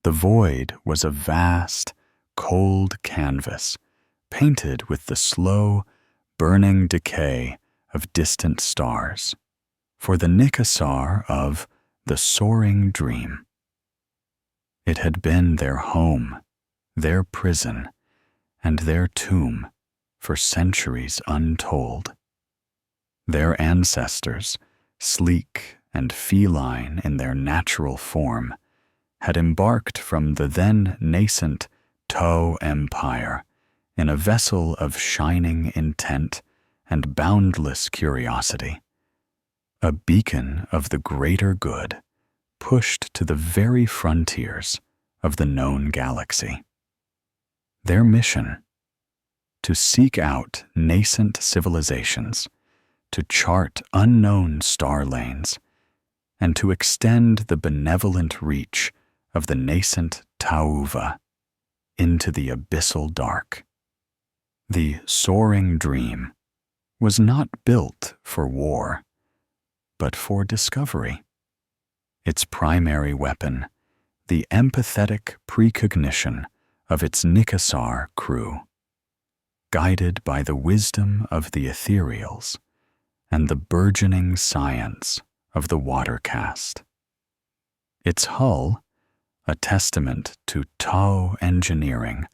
The void was a vast, cold canvas, painted with the slow, burning decay of distant stars, for the Nikasar of the soaring dream. It had been their home, their prison, and their tomb for centuries untold. Their ancestors, sleek and feline in their natural form, had embarked from the then nascent Tao Empire in a vessel of shining intent and boundless curiosity, a beacon of the greater good, pushed to the very frontiers of the known galaxy. Their mission: to seek out nascent civilizations, to chart unknown star lanes, and to extend the benevolent reach of the nascent Tauva into the abyssal dark. The soaring dream was not built for war, but for discovery. Its primary weapon, the empathetic precognition of its Nikasar crew, guided by the wisdom of the ethereals and the burgeoning science of the water caste. Its hull, a testament to Tao engineering,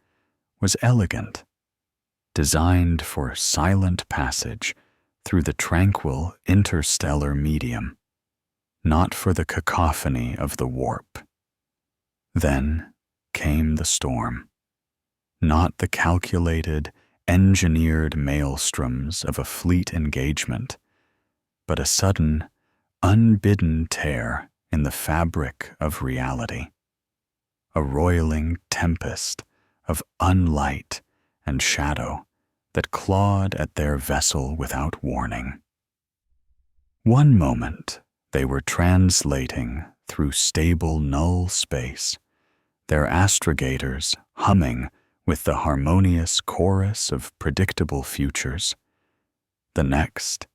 was elegant, designed for silent passage through the tranquil interstellar medium, not for the cacophony of the warp. Then came the storm, not the calculated, engineered maelstroms of a fleet engagement, but a sudden, unbidden tear in the fabric of reality, a roiling tempest of unlight and shadow that clawed at their vessel without warning. One moment they were translating through stable null space, their astrogators humming with the harmonious chorus of predictable futures. The next,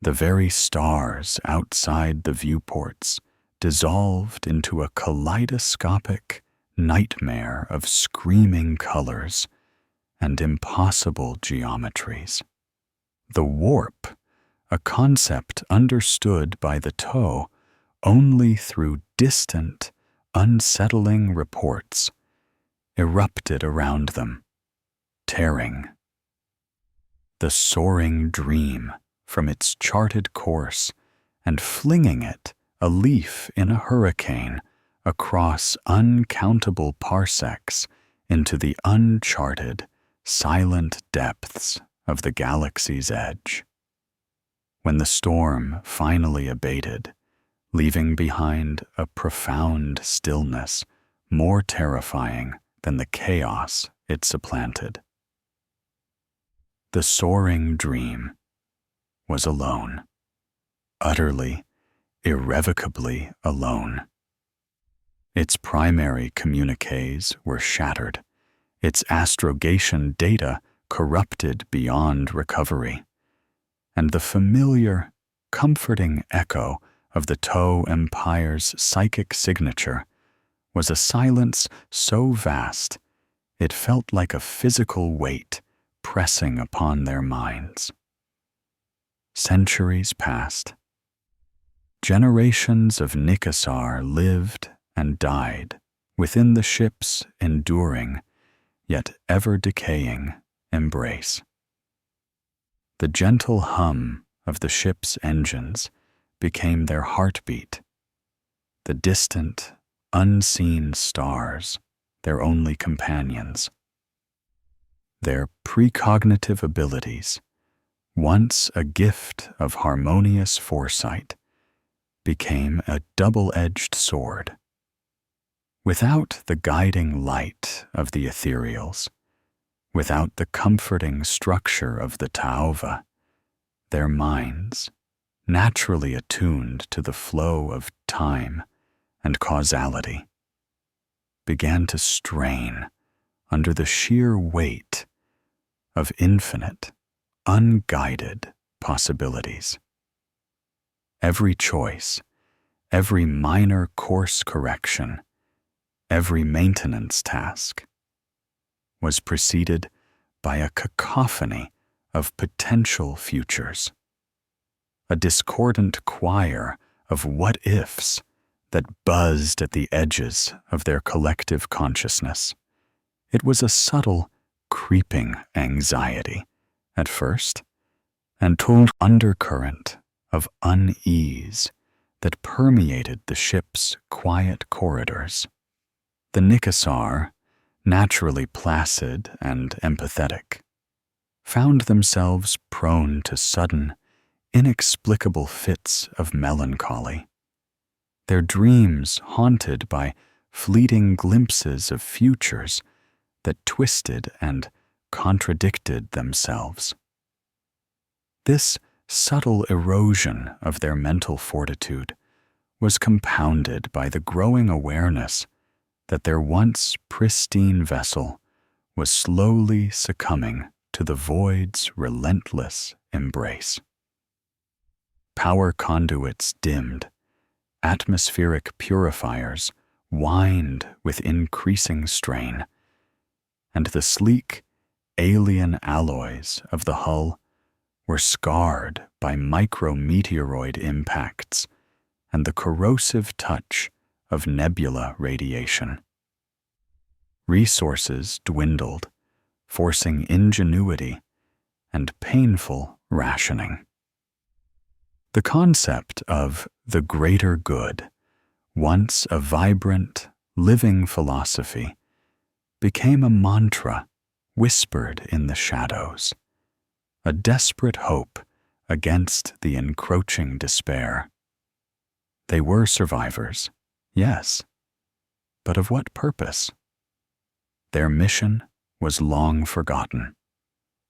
the very stars outside the viewports dissolved into a kaleidoscopic nightmare of screaming colors and impossible geometries. The warp, a concept understood by the Tao only through distant, unsettling reports, erupted around them, tearing the soaring dream from its charted course and flinging it, a leaf in a hurricane, across uncountable parsecs into the uncharted, silent depths of the galaxy's edge. When the storm finally abated, leaving behind a profound stillness more terrifying than the chaos it supplanted, the soaring dream was alone, utterly, irrevocably alone. Its primary communiques were shattered, its astrogation data corrupted beyond recovery, and the familiar, comforting echo of the Tao Empire's psychic signature was a silence so vast it felt like a physical weight pressing upon their minds. Centuries passed. Generations of Nikasar lived and died within the ship's enduring, yet ever-decaying, embrace. The gentle hum of the ship's engines became their heartbeat, the distant, unseen stars their only companions. Their precognitive abilities, once a gift of harmonious foresight, became a double-edged sword. Without the guiding light of the ethereals, without the comforting structure of the Tauva, their minds, naturally attuned to the flow of time and causality, began to strain under the sheer weight of infinite, unguided possibilities. Every choice, every minor course correction, every maintenance task, was preceded by a cacophony of potential futures, a discordant choir of what-ifs that buzzed at the edges of their collective consciousness. It was a subtle, creeping anxiety at first, and told undercurrent of unease that permeated the ship's quiet corridors. The Nicassar, naturally placid and empathetic, found themselves prone to sudden, inexplicable fits of melancholy, their dreams haunted by fleeting glimpses of futures that twisted and contradicted themselves. This subtle erosion of their mental fortitude was compounded by the growing awareness that their once pristine vessel was slowly succumbing to the void's relentless embrace. Power conduits dimmed, atmospheric purifiers whined with increasing strain, and the sleek, alien alloys of the hull were scarred by micrometeoroid impacts and the corrosive touch of nebula radiation. Resources dwindled, forcing ingenuity and painful rationing. The concept of the greater good, once a vibrant, living philosophy, became a mantra whispered in the shadows, a desperate hope against the encroaching despair. They were survivors, yes, but of what purpose? Their mission was long forgotten,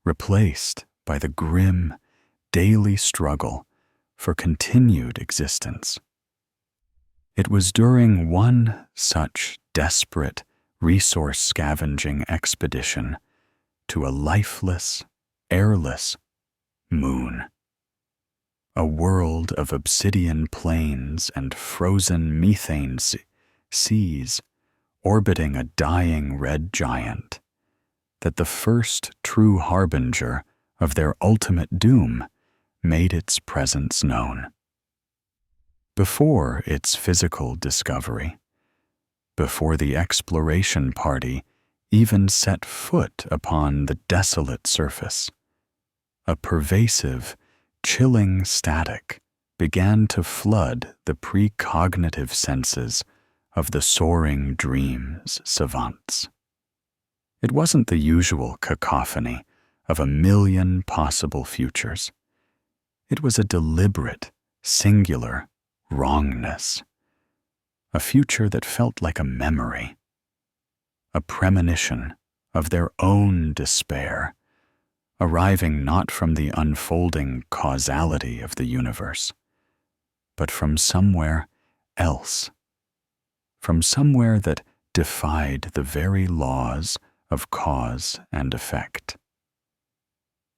replaced by the grim, daily struggle for continued existence. It was during one such desperate, resource-scavenging expedition to a lifeless, airless moon, a world of obsidian plains and frozen methane seas orbiting a dying red giant, that the first true harbinger of their ultimate doom made its presence known. Before its physical discovery, before the exploration party even set foot upon the desolate surface, a pervasive, chilling static began to flood the precognitive senses of the soaring dreams savants. It wasn't the usual cacophony of a million possible futures. It was a deliberate, singular wrongness, a future that felt like a memory, a premonition of their own despair, arriving not from the unfolding causality of the universe, but from somewhere else, from somewhere that defied the very laws of cause and effect.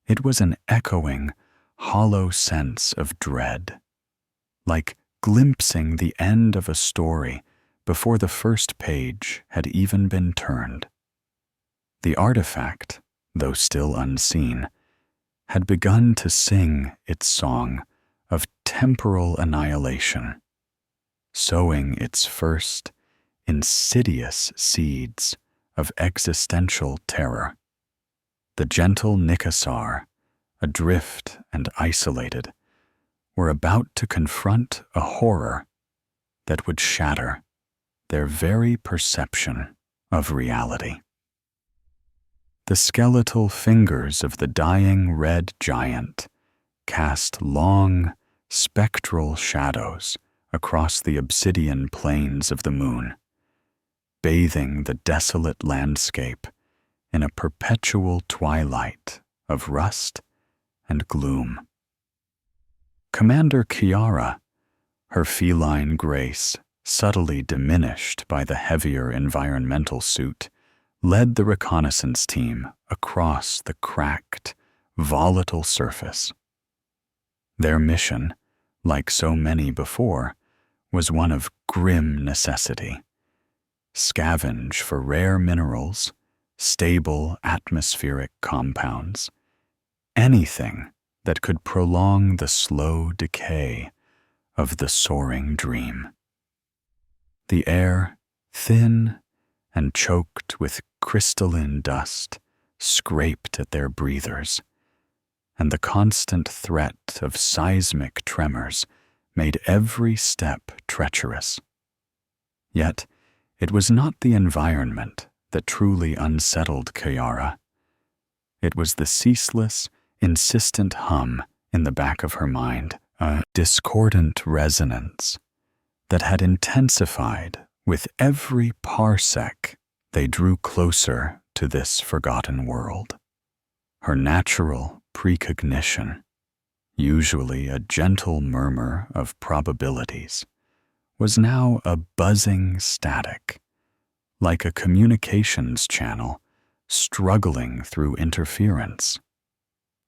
It was an echoing, hollow sense of dread, like glimpsing the end of a story before the first page had even been turned. The artifact, though still unseen, had begun to sing its song of temporal annihilation, sowing its first insidious seeds of existential terror. The gentle Nicassar, adrift and isolated, were about to confront a horror that would shatter their very perception of reality. The skeletal fingers of the dying red giant cast long, spectral shadows across the obsidian plains of the moon, bathing the desolate landscape in a perpetual twilight of rust and gloom. Commander Kiara, her feline grace subtly diminished by the heavier environmental suit, led the reconnaissance team across the cracked, volatile surface. Their mission, like so many before, was one of grim necessity: scavenge for rare minerals, stable atmospheric compounds, anything that could prolong the slow decay of the soaring dream. The air, thin and choked with crystalline dust, scraped at their breathers, and the constant threat of seismic tremors made every step treacherous. Yet, it was not the environment that truly unsettled Kiara. It was the ceaseless, insistent hum in the back of her mind, a discordant resonance that had intensified with every parsec they drew closer to this forgotten world. Her natural precognition, usually a gentle murmur of probabilities, was now a buzzing static, like a communications channel struggling through interference.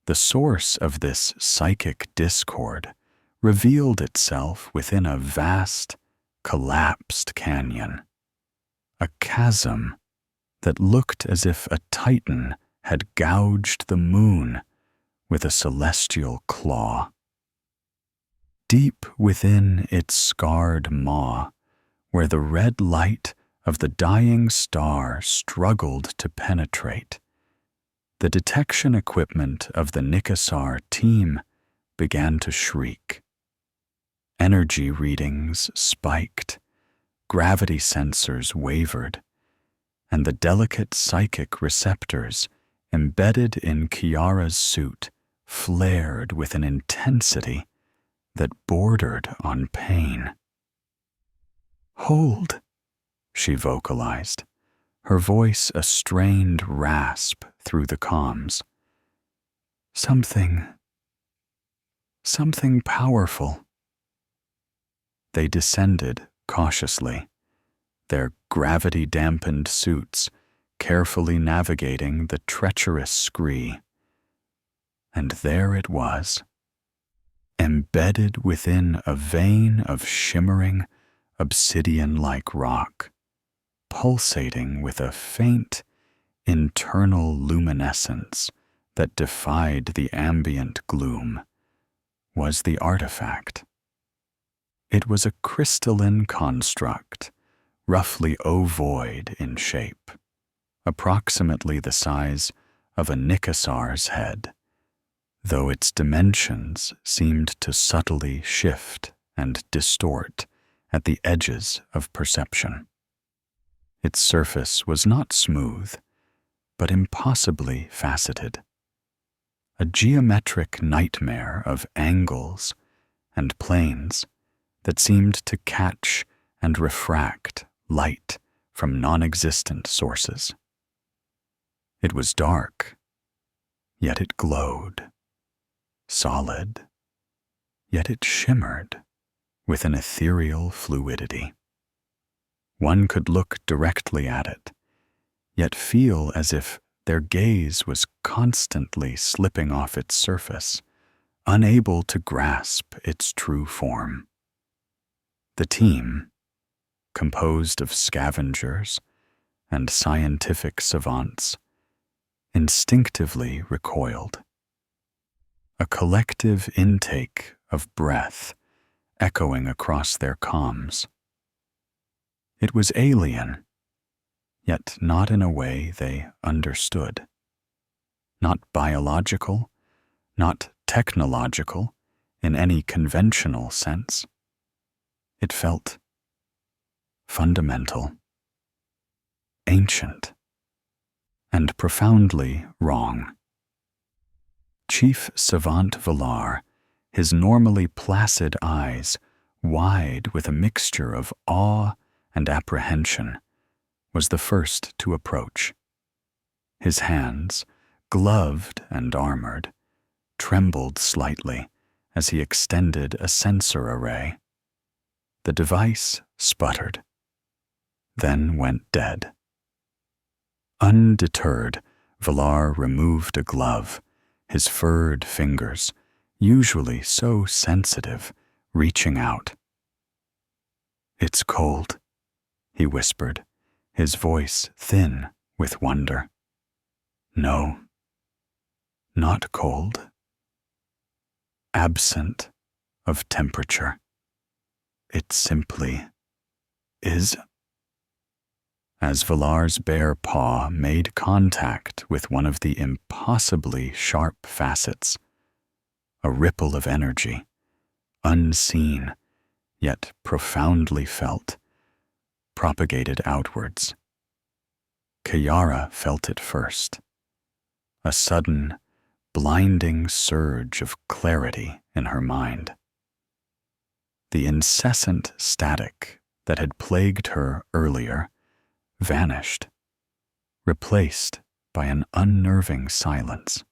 The source of this psychic discord revealed itself within a vast, collapsed canyon, a chasm that looked as if a titan had gouged the moon with a celestial claw. Deep within its scarred maw, where the red light of the dying star struggled to penetrate, the detection equipment of the Nikasar team began to shriek. Energy readings spiked, gravity sensors wavered, and the delicate psychic receptors embedded in Kiara's suit flared with an intensity that bordered on pain. "Hold," she vocalized, her voice a strained rasp through the comms. Something powerful." They descended cautiously, their gravity-dampened suits carefully navigating the treacherous scree. And there it was, embedded within a vein of shimmering, obsidian-like rock, pulsating with a faint, internal luminescence that defied the ambient gloom, was the artifact. It was a crystalline construct, roughly ovoid in shape, approximately the size of a Nikasar's head, though its dimensions seemed to subtly shift and distort at the edges of perception. Its surface was not smooth, but impossibly faceted, a geometric nightmare of angles and planes that seemed to catch and refract light from non-existent sources. It was dark, yet it glowed, solid, yet it shimmered with an ethereal fluidity. One could look directly at it, yet feel as if their gaze was constantly slipping off its surface, unable to grasp its true form. The team, composed of scavengers and scientific savants, instinctively recoiled. A collective intake of breath echoing across their comms. It was alien, yet not in a way they understood. Not biological, not technological in any conventional sense. It felt fundamental, ancient, and profoundly wrong. Chief Savant Valar, his normally placid eyes wide with a mixture of awe and apprehension, was the first to approach. His hands, gloved and armored, trembled slightly as he extended a sensor array. The device sputtered, then went dead. Undeterred, Valar removed a glove, his furred fingers, usually so sensitive, reaching out. "It's cold," he whispered, his voice thin with wonder. No, not cold. Absent of temperature. It simply is. As Valar's bare paw made contact with one of the impossibly sharp facets, a ripple of energy, unseen yet profoundly felt, propagated outwards. Kiara felt it first, a sudden, blinding surge of clarity in her mind. The incessant static that had plagued her earlier vanished, replaced by an unnerving silence.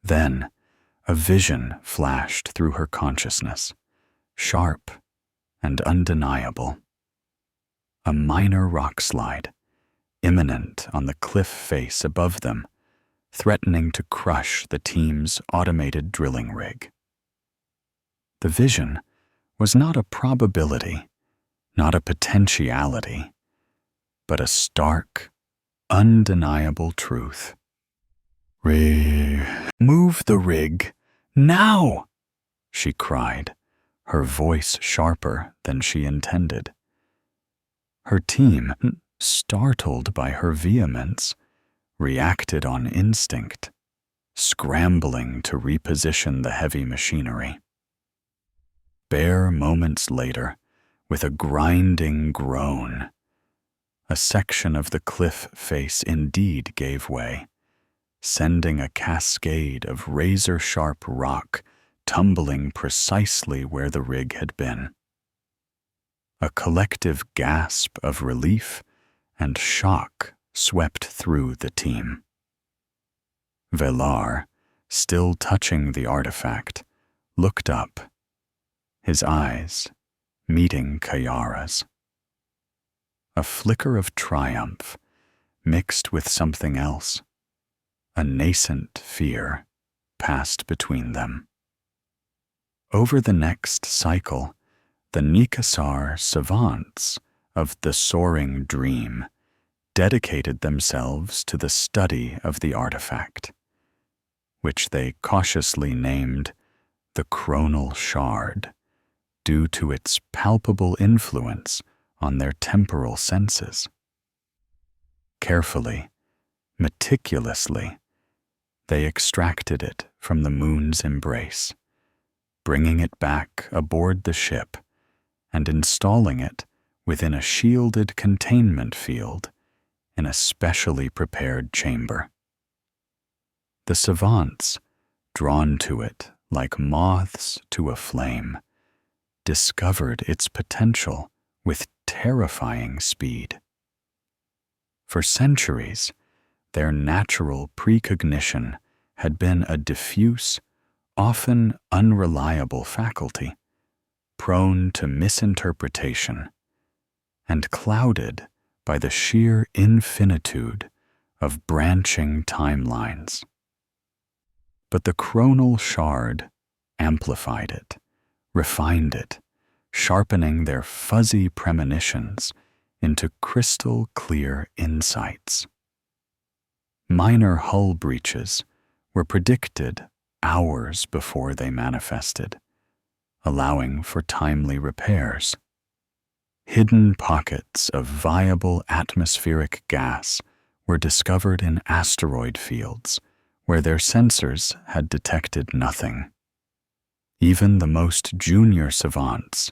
Then a vision flashed through her consciousness, sharp and undeniable. A minor rockslide, imminent on the cliff face above them, threatening to crush the team's automated drilling rig. The vision was not a probability, not a potentiality, but a stark, undeniable truth. Move the rig, now! She cried, her voice sharper than she intended. Her team, startled by her vehemence, reacted on instinct, scrambling to reposition the heavy machinery. Bare moments later, with a grinding groan, a section of the cliff face indeed gave way, sending a cascade of razor-sharp rock tumbling precisely where the rig had been. A collective gasp of relief and shock swept through the team. Valar, still touching the artifact, looked up, his eyes meeting Kiara's. A flicker of triumph mixed with something else, a nascent fear, passed between them. Over the next cycle, the Nikasar savants of the Soaring Dream dedicated themselves to the study of the artifact, which they cautiously named the Chronal Shard, due to its palpable influence on their temporal senses. Carefully, meticulously, they extracted it from the moon's embrace, bringing it back aboard the ship and installing it within a shielded containment field in a specially prepared chamber. The savants, drawn to it like moths to a flame, discovered its potential with terrifying speed. For centuries, their natural precognition had been a diffuse, often unreliable faculty, prone to misinterpretation, and clouded by the sheer infinitude of branching timelines. But the Chronal Shard amplified it, refined it, sharpening their fuzzy premonitions into crystal-clear insights. Minor hull breaches were predicted hours before they manifested, allowing for timely repairs. Hidden pockets of viable atmospheric gas were discovered in asteroid fields where their sensors had detected nothing. Even the most junior savants,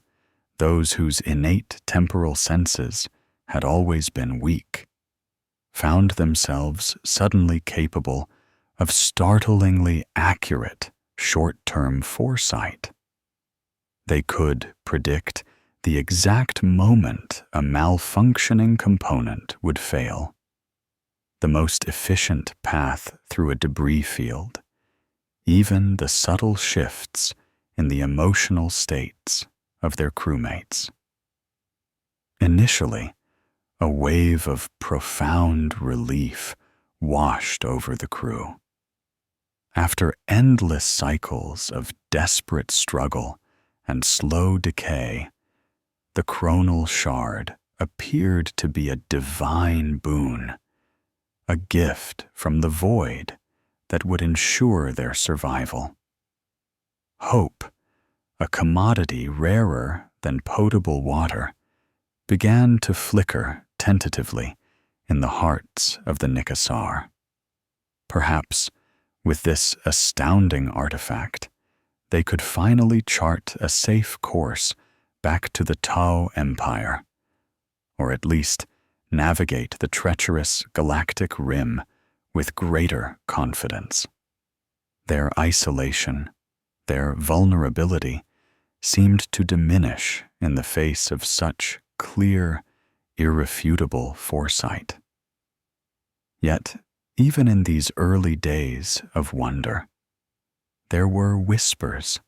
those whose innate temporal senses had always been weak, found themselves suddenly capable of startlingly accurate short-term foresight. They could predict the exact moment a malfunctioning component would fail, the most efficient path through a debris field, even the subtle shifts in the emotional states of their crewmates. Initially, a wave of profound relief washed over the crew. After endless cycles of desperate struggle and slow decay, the Chronal Shard appeared to be a divine boon, a gift from the void that would ensure their survival. Hope, a commodity rarer than potable water, began to flicker tentatively in the hearts of the Nikasar. Perhaps, with this astounding artifact, they could finally chart a safe course back to the Tau Empire, or at least navigate the treacherous galactic rim with greater confidence. Their isolation, their vulnerability, seemed to diminish in the face of such clear, irrefutable foresight. Yet, even in these early days of wonder, there were whispers,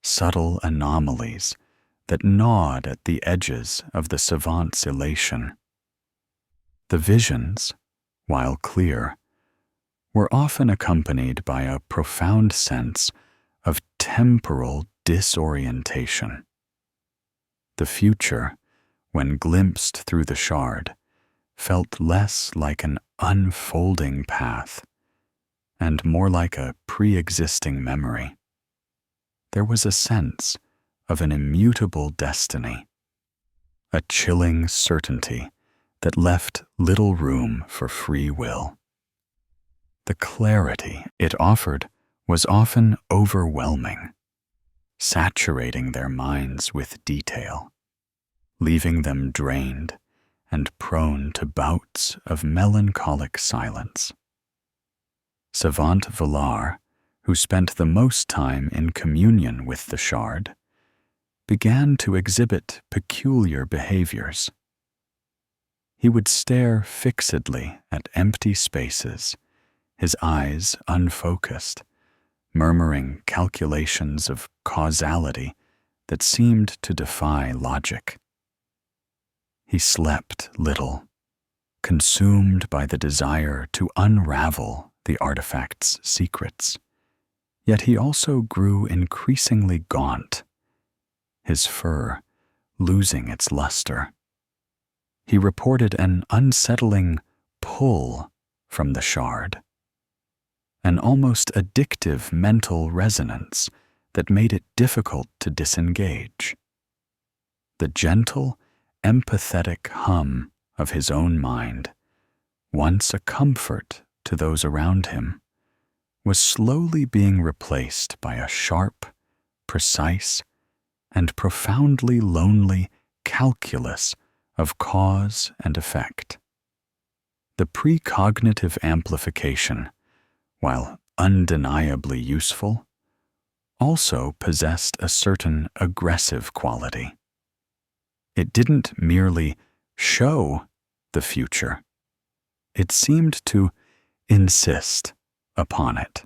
subtle anomalies that gnawed at the edges of the savant's elation. The visions, while clear, were often accompanied by a profound sense of temporal disorientation. The future, when glimpsed through the shard, felt less like an unfolding path and more like a pre-existing memory. There was a sense of an immutable destiny, a chilling certainty that left little room for free will. The clarity it offered was often overwhelming, saturating their minds with detail, leaving them drained and prone to bouts of melancholic silence. Savant Valar, who spent the most time in communion with the shard, began to exhibit peculiar behaviors. He would stare fixedly at empty spaces, his eyes unfocused, murmuring calculations of causality that seemed to defy logic. He slept little, consumed by the desire to unravel the artifact's secrets. Yet he also grew increasingly gaunt, his fur losing its luster. He reported an unsettling pull from the shard, an almost addictive mental resonance that made it difficult to disengage. The gentle, empathetic hum of his own mind, once a comfort to those around him, was slowly being replaced by a sharp, precise, and profoundly lonely calculus of cause and effect. The precognitive amplification, while undeniably useful, also possessed a certain aggressive quality. It didn't merely show the future. It seemed to insist upon it.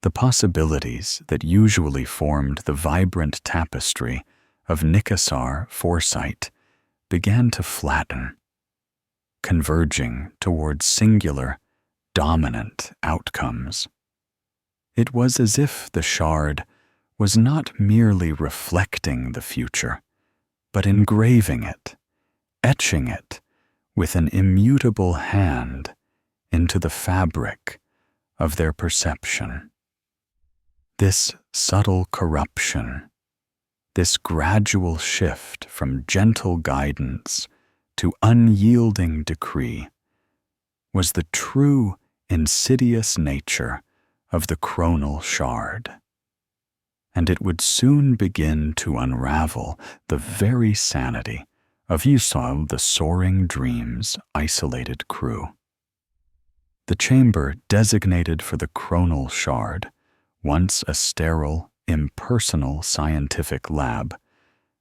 The possibilities that usually formed the vibrant tapestry of Nikasar foresight began to flatten, converging towards singular, dominant outcomes. It was as if the shard was not merely reflecting the future, but engraving it, etching it with an immutable hand into the fabric of their perception. This subtle corruption, this gradual shift from gentle guidance to unyielding decree, was the true insidious nature of the chronal shard, and it would soon begin to unravel the very sanity of Yusal the Soaring Dream's isolated crew. The chamber designated for the chronal shard, once a sterile, impersonal scientific lab,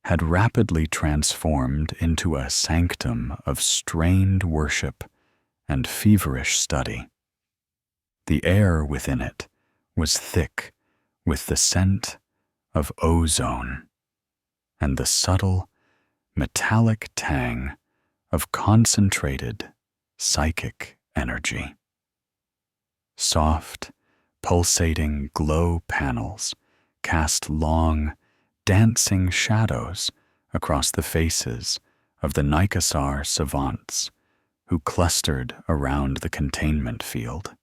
had rapidly transformed into a sanctum of strained worship and feverish study. The air within it was thick with the scent of ozone and the subtle, metallic tang of concentrated psychic energy. Soft, pulsating glow panels cast long, dancing shadows across the faces of the Nycassar savants who clustered around the containment field,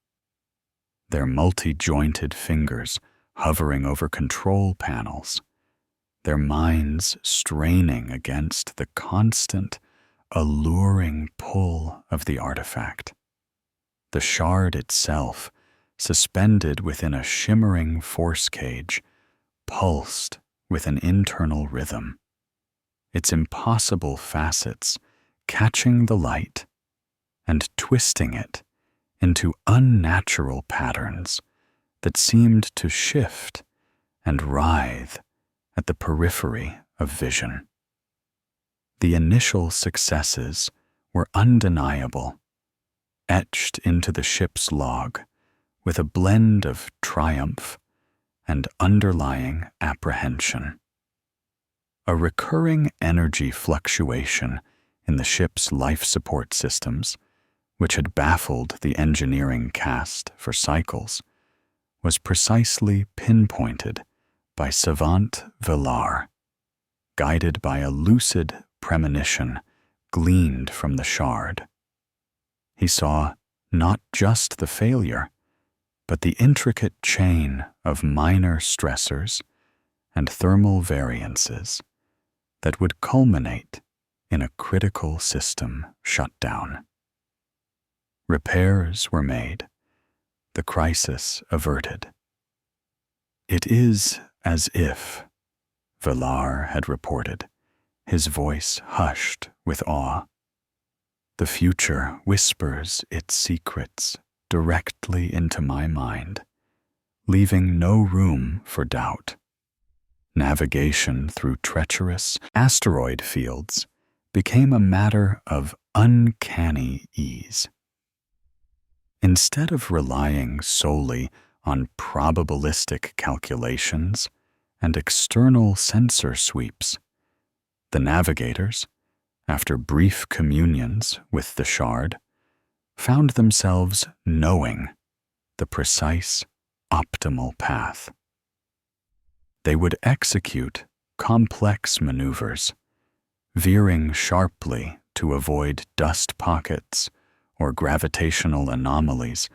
their multi-jointed fingers hovering over control panels, their minds straining against the constant, alluring pull of the artifact. The shard itself, suspended within a shimmering force cage, pulsed with an internal rhythm, its impossible facets catching the light and twisting it into unnatural patterns that seemed to shift and writhe at the periphery of vision. The initial successes were undeniable, etched into the ship's log with a blend of triumph and underlying apprehension. A recurring energy fluctuation in the ship's life support systems, which had baffled the engineering cast for cycles, was precisely pinpointed by Savant Villar, guided by a lucid premonition gleaned from the shard. He saw not just the failure, but the intricate chain of minor stressors and thermal variances that would culminate in a critical system shutdown. Repairs were made, the crisis averted. It is as if, Villar had reported, his voice hushed with awe. The future whispers its secrets directly into my mind, leaving no room for doubt. Navigation through treacherous asteroid fields became a matter of uncanny ease. Instead of relying solely on probabilistic calculations and external sensor sweeps, the navigators, after brief communions with the shard, found themselves knowing the precise, optimal path. They would execute complex maneuvers, veering sharply to avoid dust pockets or gravitational anomalies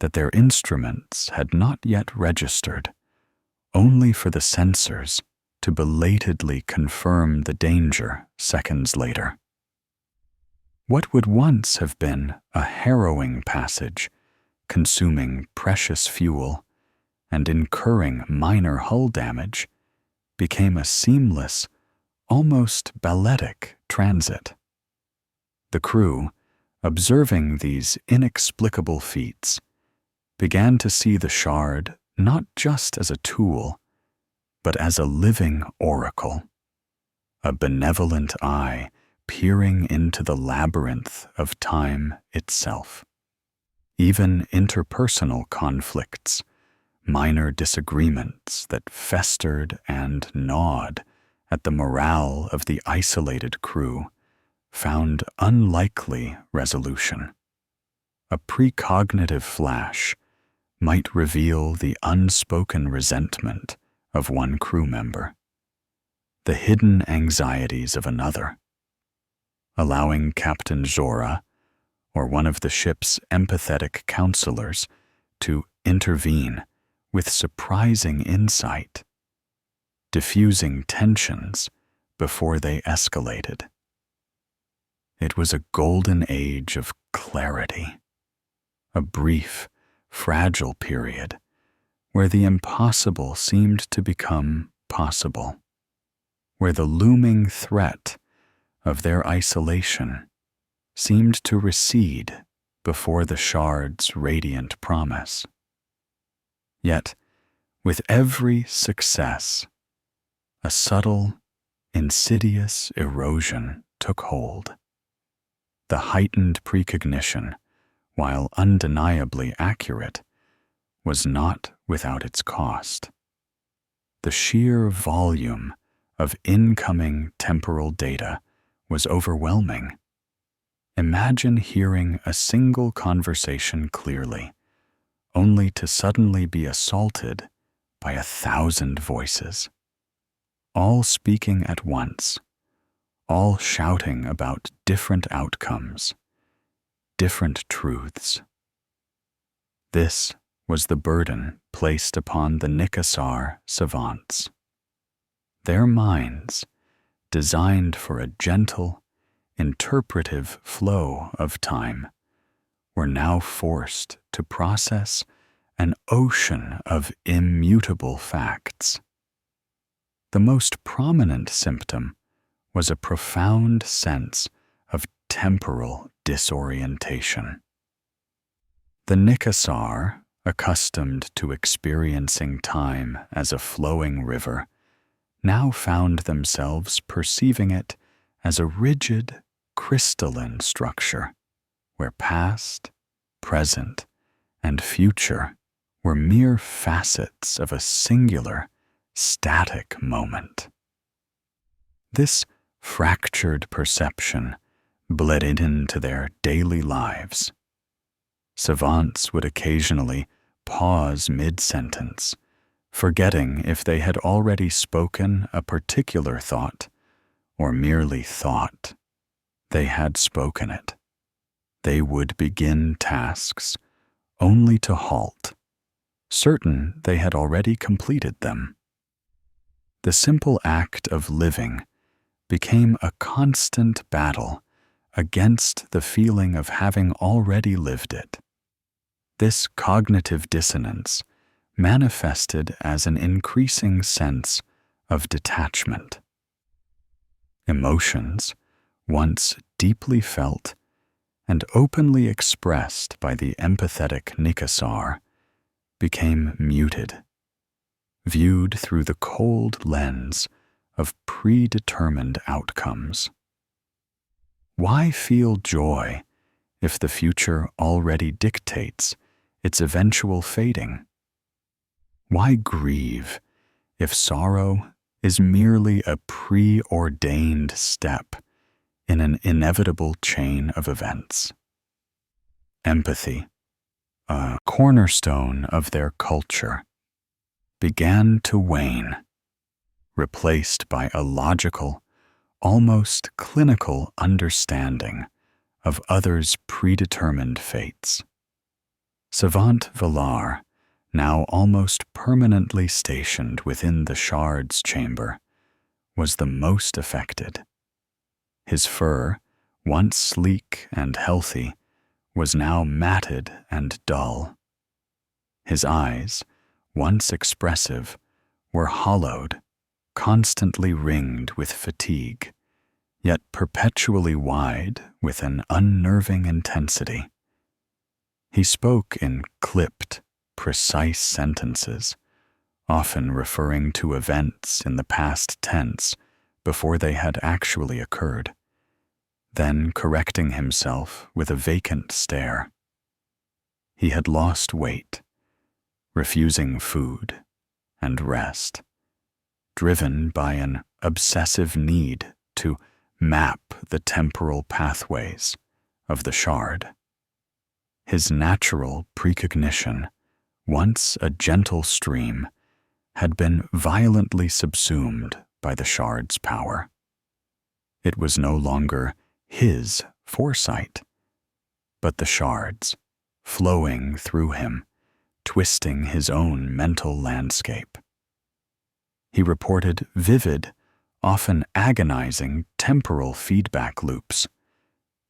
that their instruments had not yet registered, only for the sensors to belatedly confirm the danger seconds later. What would once have been a harrowing passage, consuming precious fuel and incurring minor hull damage, became a seamless, almost balletic transit. The crew, observing these inexplicable feats, began to see the shard not just as a tool, but as a living oracle, a benevolent eye peering into the labyrinth of time itself. Even interpersonal conflicts, minor disagreements that festered and gnawed at the morale of the isolated crew, found unlikely resolution. A precognitive flash might reveal the unspoken resentment of one crew member, the hidden anxieties of another, allowing Captain Zora, or one of the ship's empathetic counselors, to intervene with surprising insight, diffusing tensions before they escalated. It was a golden age of clarity, a brief, fragile period where the impossible seemed to become possible, where the looming threat of their isolation seemed to recede before the shard's radiant promise. Yet, with every success, a subtle, insidious erosion took hold. The heightened precognition, while undeniably accurate, was not without its cost. The sheer volume of incoming temporal data was overwhelming. Imagine hearing a single conversation clearly, only to suddenly be assaulted by 1,000 voices, all speaking at once, all shouting about different outcomes, different truths. This was the burden placed upon the Nikasar savants. Their minds, designed for a gentle, interpretive flow of time, were now forced to process an ocean of immutable facts. The most prominent symptom was a profound sense of temporal disorientation. The Nikasar, accustomed to experiencing time as a flowing river, now found themselves perceiving it as a rigid, crystalline structure, where past, present, and future were mere facets of a singular, static moment. This fractured perception bled into their daily lives. Savants would occasionally pause mid-sentence, forgetting if they had already spoken a particular thought or merely thought they had spoken it. They would begin tasks only to halt, certain they had already completed them. The simple act of living became a constant battle against the feeling of having already lived it. This cognitive dissonance manifested as an increasing sense of detachment. Emotions, once deeply felt and openly expressed by the empathetic Nikasar, became muted, viewed through the cold lens of predetermined outcomes. Why feel joy if the future already dictates its eventual fading? Why grieve if sorrow is merely a preordained step in an inevitable chain of events? Empathy, a cornerstone of their culture, began to wane, replaced by a logical, almost clinical understanding of others' predetermined fates. Savant Valar, now almost permanently stationed within the Shard's chamber, was the most affected. His fur, once sleek and healthy, was now matted and dull. His eyes, once expressive, were hollowed, constantly ringed with fatigue, yet perpetually wide with an unnerving intensity. He spoke in clipped, precise sentences, often referring to events in the past tense before they had actually occurred, then correcting himself with a vacant stare. He had lost weight, refusing food and rest, driven by an obsessive need to map the temporal pathways of the Shard. His natural precognition, once a gentle stream, had been violently subsumed by the Shard's power. It was no longer his foresight, but the Shard's, flowing through him, twisting his own mental landscape. He reported vivid, often agonizing temporal feedback loops,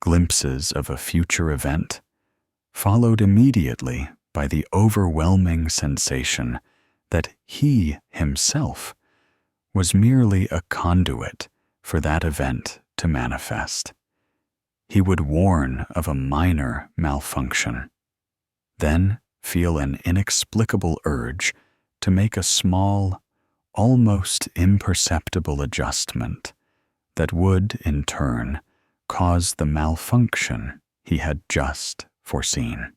glimpses of a future event, followed immediately by the overwhelming sensation that he himself was merely a conduit for that event to manifest. He would warn of a minor malfunction, then feel an inexplicable urge to make a small, almost imperceptible adjustment that would, in turn, cause the malfunction he had just foreseen.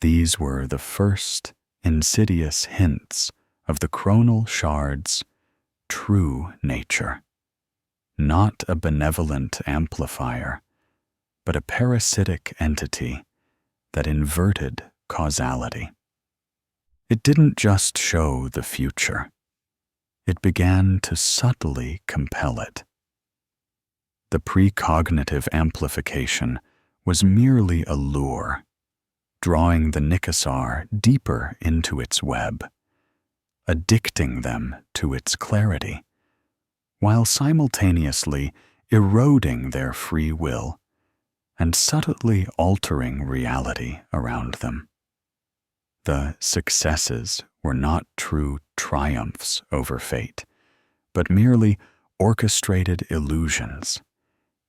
These were the first insidious hints of the chronal Shard's true nature, not a benevolent amplifier, but a parasitic entity that inverted causality. It didn't just show the future. It began to subtly compel it. The precognitive amplification was merely a lure, drawing the Nicassar deeper into its web, addicting them to its clarity, while simultaneously eroding their free will and subtly altering reality around them. The successes were not true triumphs over fate, but merely orchestrated illusions,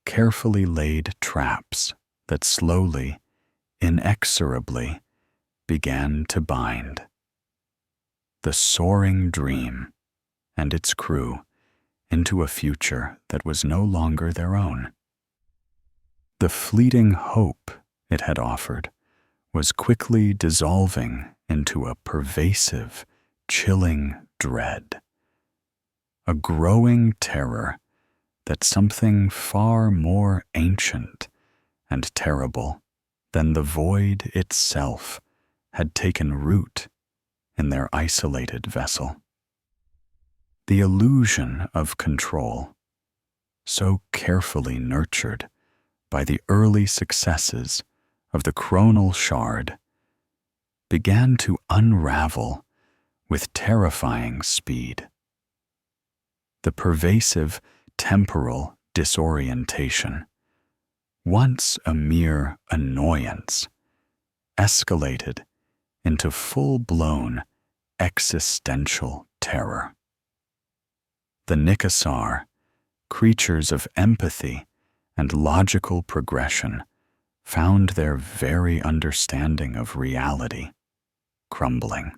carefully laid traps that slowly, inexorably began to bind the soaring dream and its crew into a future that was no longer their own. The fleeting hope it had offered was quickly dissolving into a pervasive, chilling dread, a growing terror that something far more ancient and terrible than the void itself had taken root in their isolated vessel. The illusion of control, so carefully nurtured by the early successes of the chronal shard, began to unravel with terrifying speed. The pervasive temporal disorientation, once a mere annoyance, escalated into full-blown existential terror. The Nicassar, creatures of empathy and logical progression, found their very understanding of reality crumbling.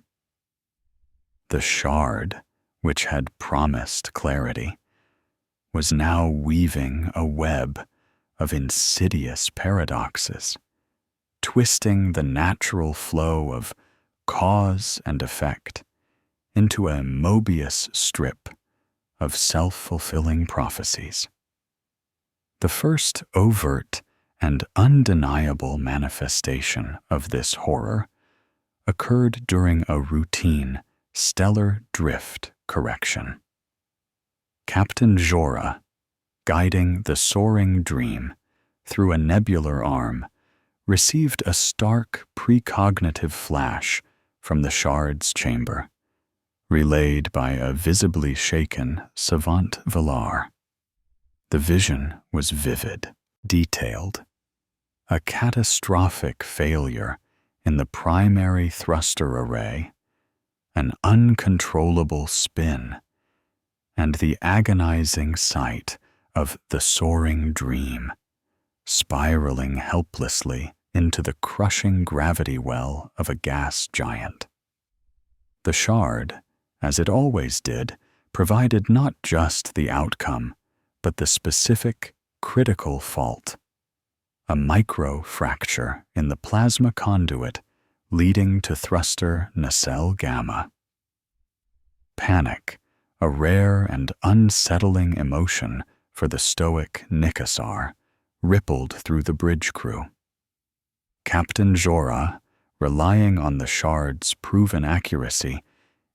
The shard, which had promised clarity, was now weaving a web of insidious paradoxes, twisting the natural flow of cause and effect into a Mobius strip of self-fulfilling prophecies. The first overt and undeniable manifestation of this horror occurred during a routine stellar drift correction. Captain Jorah, guiding the soaring dream through a nebular arm, received a stark precognitive flash from the shard's chamber, relayed by a visibly shaken Savant Valar. The vision was vivid, detailed. A catastrophic failure in the primary thruster array, an uncontrollable spin, and the agonizing sight of the soaring dream, spiraling helplessly into the crushing gravity well of a gas giant. The shard, as it always did, provided not just the outcome, but the specific, critical fault, a micro-fracture in the plasma conduit leading to thruster nacelle gamma. Panic, a rare and unsettling emotion for the stoic Nicassar, rippled through the bridge crew. Captain Jorah, relying on the shard's proven accuracy,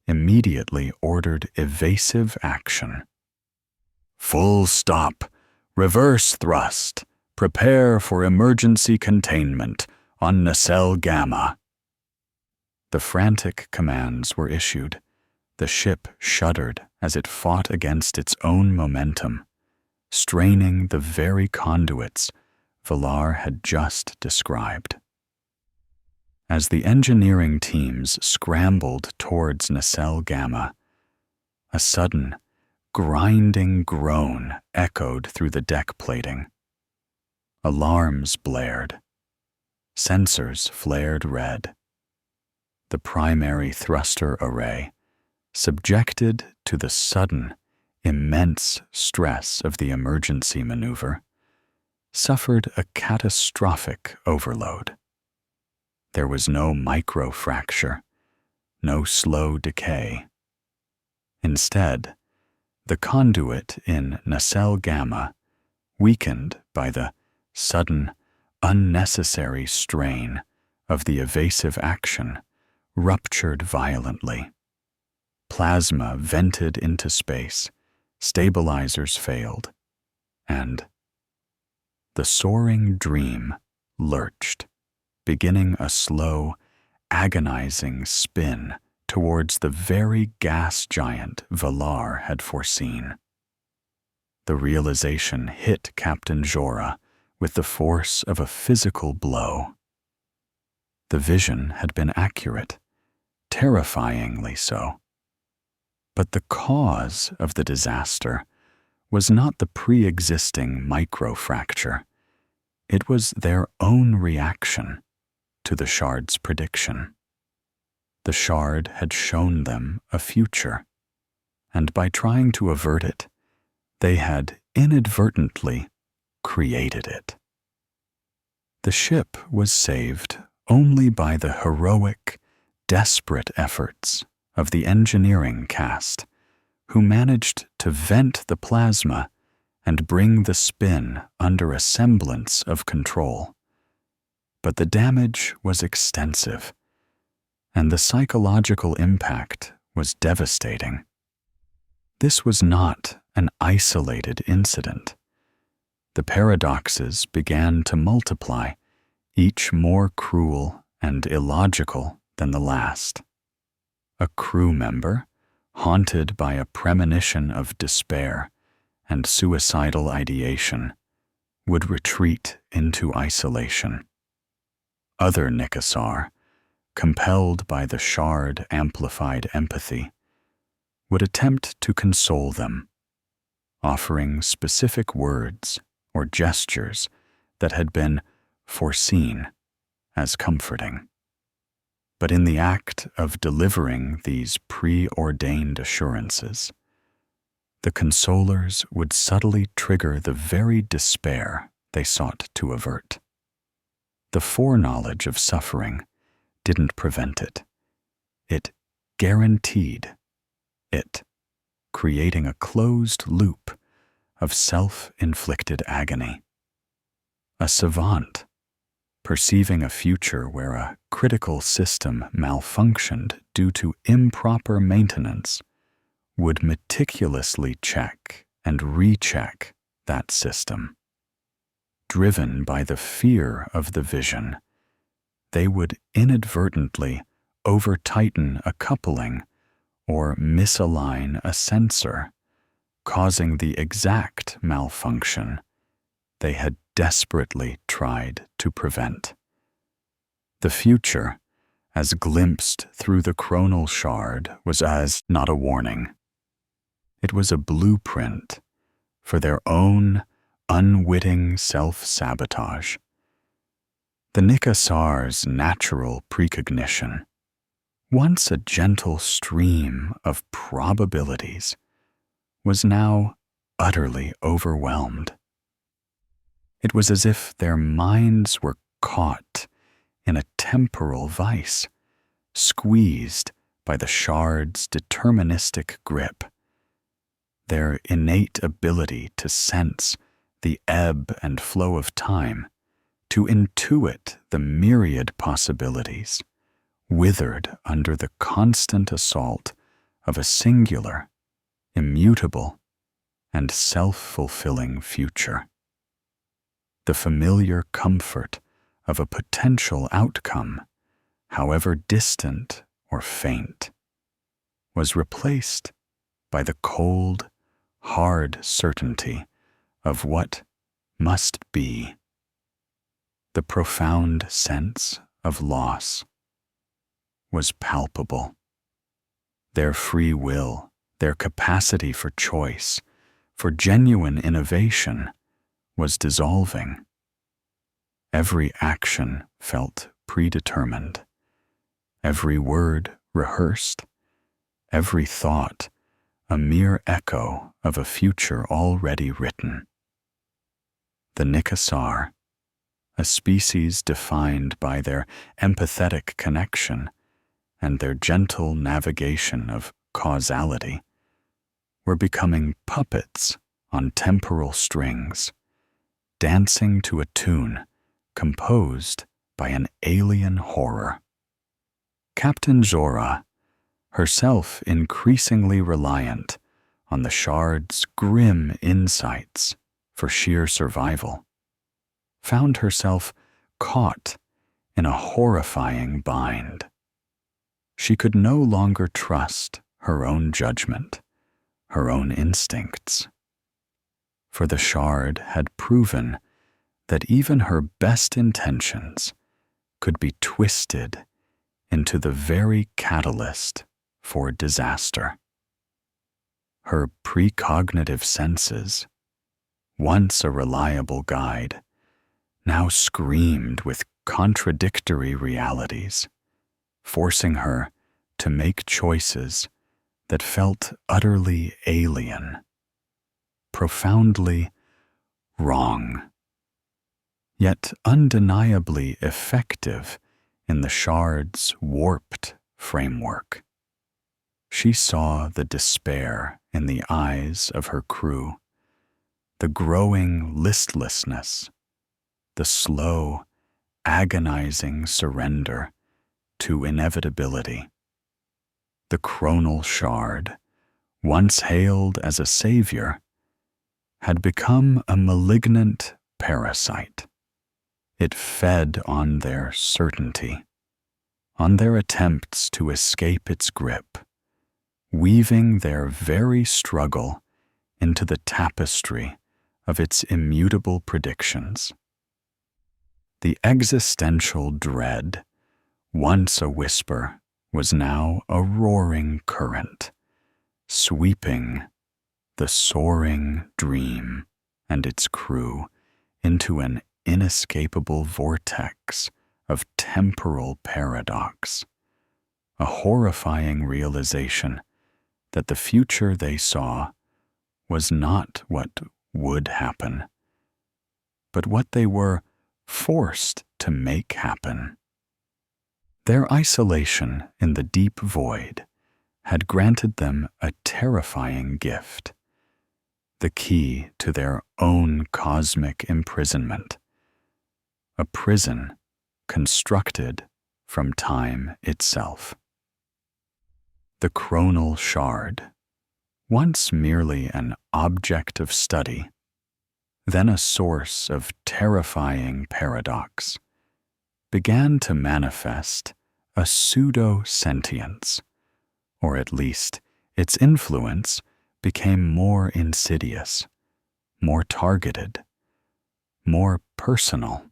immediately ordered evasive action. "Full stop, reverse thrust, prepare for emergency containment on nacelle gamma." The frantic commands were issued. The ship shuddered as it fought against its own momentum, straining the very conduits Valar had just described. As the engineering teams scrambled towards nacelle gamma, a sudden, grinding groan echoed through the deck plating. Alarms blared. Sensors flared red. The primary thruster array, subjected to the sudden, immense stress of the emergency maneuver, suffered a catastrophic overload. There was no microfracture, no slow decay. Instead, the conduit in nacelle gamma, weakened by the sudden, unnecessary strain of the evasive action, ruptured violently. Plasma vented into space, stabilizers failed, and the soaring dream lurched, beginning a slow, agonizing spin towards the very gas giant Valar had foreseen. The realization hit Captain Jorah with the force of a physical blow. The vision had been accurate, terrifyingly so. But the cause of the disaster was not the pre-existing microfracture. It was their own reaction to the shard's prediction. The shard had shown them a future, and by trying to avert it, they had inadvertently created it. The ship was saved only by the heroic, desperate efforts of the engineering cast, who managed to vent the plasma and bring the spin under a semblance of control. But the damage was extensive, and the psychological impact was devastating. This was not an isolated incident. The paradoxes began to multiply, each more cruel and illogical than the last. A crew member, haunted by a premonition of despair and suicidal ideation, would retreat into isolation. Other Nikasar, compelled by the shard-amplified empathy, would attempt to console them, offering specific words or gestures that had been foreseen as comforting. But in the act of delivering these preordained assurances, the consolers would subtly trigger the very despair they sought to avert. The foreknowledge of suffering didn't prevent it. It guaranteed it, creating a closed loop of self-inflicted agony. A savant, perceiving a future where a critical system malfunctioned due to improper maintenance, would meticulously check and recheck that system. Driven by the fear of the vision, they would inadvertently over-tighten a coupling or misalign a sensor, causing the exact malfunction they had desperately tried to prevent. The future, as glimpsed through the chronal shard, was as not a warning. It was a blueprint for their own unwitting self-sabotage. The Nikasar's natural precognition, once a gentle stream of probabilities, was now utterly overwhelmed. It was as if their minds were caught in a temporal vice, squeezed by the shard's deterministic grip. Their innate ability to sense the ebb and flow of time, to intuit the myriad possibilities, withered under the constant assault of a singular, immutable, and self-fulfilling future. The familiar comfort of a potential outcome, however distant or faint, was replaced by the cold, hard certainty of what must be. The profound sense of loss was palpable. Their free will, their capacity for choice, for genuine innovation, was dissolving. Every action felt predetermined, every word rehearsed, every thought a mere echo of a future already written. The Nikasar, a species defined by their empathetic connection and their gentle navigation of causality, were becoming puppets on temporal strings, dancing to a tune composed by an alien horror. Captain Jorah, herself increasingly reliant on the shard's grim insights for sheer survival, found herself caught in a horrifying bind. She could no longer trust her own judgment, her own instincts. For the shard had proven that even her best intentions could be twisted into the very catalyst for disaster. Her precognitive senses, once a reliable guide, now screamed with contradictory realities, forcing her to make choices that felt utterly alien, profoundly wrong, yet undeniably effective in the shard's warped framework. She saw the despair in the eyes of her crew, the growing listlessness, the slow, agonizing surrender to inevitability. The chronal shard, once hailed as a savior, had become a malignant parasite. It fed on their certainty, on their attempts to escape its grip, weaving their very struggle into the tapestry of its immutable predictions. The existential dread, once a whisper, was now a roaring current, sweeping the soaring dream and its crew into an inescapable vortex of temporal paradox, a horrifying realization that the future they saw was not what would happen, but what they were forced to make happen. Their isolation in the deep void had granted them a terrifying gift, the key to their own cosmic imprisonment, a prison constructed from time itself. The chronal shard, once merely an object of study, then a source of terrifying paradox, began to manifest a pseudo-sentience, or at least its influence became more insidious, more targeted, more personal.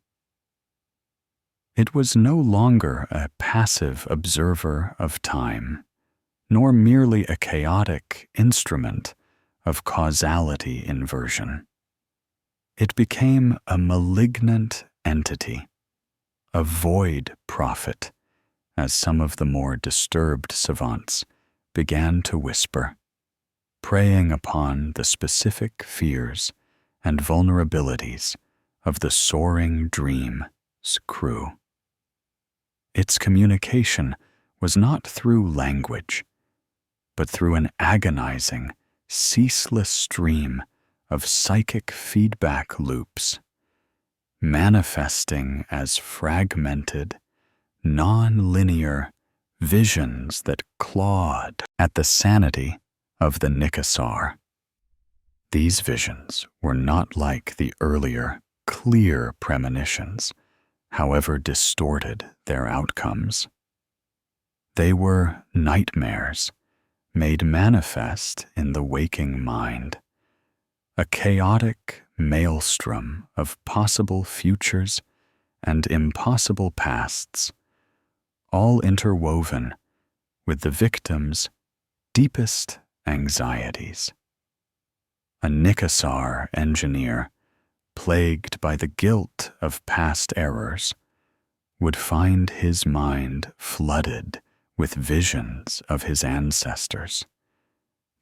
It was no longer a passive observer of time, nor merely a chaotic instrument of causality inversion. It became a malignant entity, a void prophet, as some of the more disturbed savants began to whisper, preying upon the specific fears and vulnerabilities of the soaring dream's crew. Its communication was not through language, but through an agonizing, ceaseless stream of psychic feedback loops, manifesting as fragmented, non-linear visions that clawed at the sanity of the Nikasar. These visions were not like the earlier, clear premonitions, however distorted their outcomes. They were nightmares made manifest in the waking mind, a chaotic maelstrom of possible futures and impossible pasts, all interwoven with the victim's deepest anxieties. A Nikasar engineer, plagued by the guilt of past errors, would find his mind flooded with visions of his ancestors,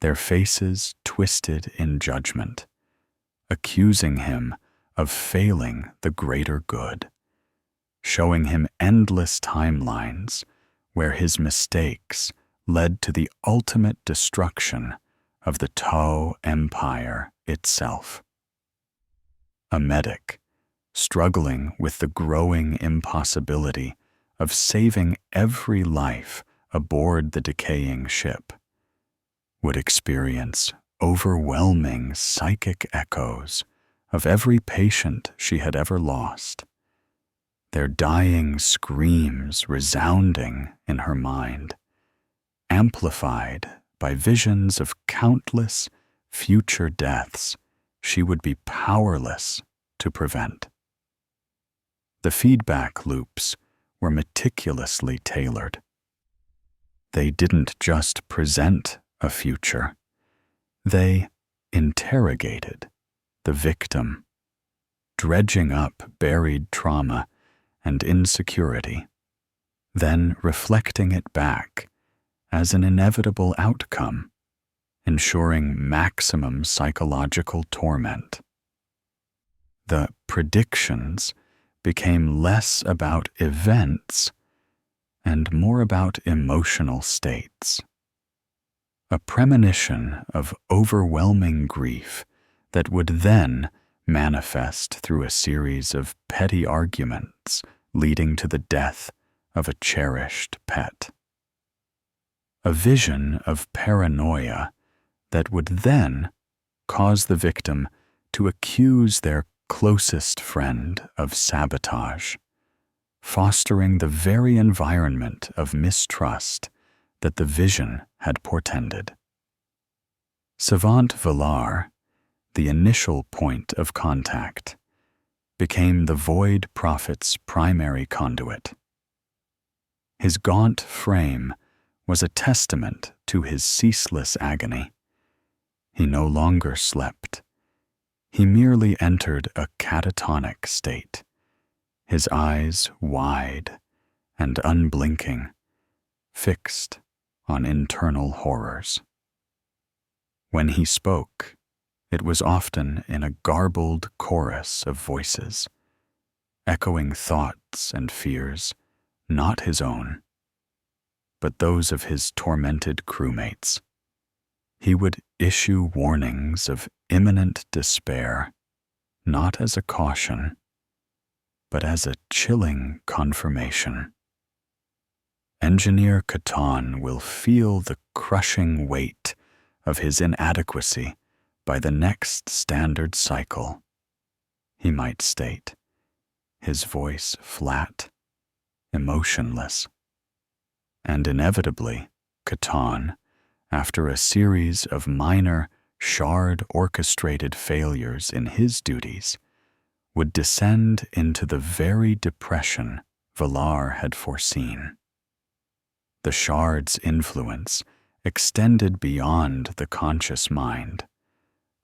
their faces twisted in judgment, accusing him of failing the greater good, showing him endless timelines where his mistakes led to the ultimate destruction of the Tau Empire itself. A medic, struggling with the growing impossibility of saving every life aboard the decaying ship, would experience overwhelming psychic echoes of every patient she had ever lost, their dying screams resounding in her mind, amplified by visions of countless future deaths she would be powerless to prevent. The feedback loops were meticulously tailored. They didn't just present a future, they interrogated the victim, dredging up buried trauma and insecurity, then reflecting it back as an inevitable outcome, ensuring maximum psychological torment. The predictions became less about events and more about emotional states. A premonition of overwhelming grief that would then manifest through a series of petty arguments leading to the death of a cherished pet. A vision of paranoia that would then cause the victim to accuse their closest friend of sabotage, fostering the very environment of mistrust that the vision had portended. Savant Villar, the initial point of contact, became the Void Prophet's primary conduit. His gaunt frame was a testament to his ceaseless agony. He no longer slept. He merely entered a catatonic state, his eyes wide and unblinking, fixed on internal horrors. When he spoke, it was often in a garbled chorus of voices, echoing thoughts and fears not his own, but those of his tormented crewmates. He would issue warnings of imminent despair, not as a caution, but as a chilling confirmation. Engineer Catan will feel the crushing weight of his inadequacy by the next standard cycle, he might state, his voice flat, emotionless. And inevitably, Catan, after a series of minor, shard-orchestrated failures in his duties, would descend into the very depression Villar had foreseen. The shard's influence extended beyond the conscious mind,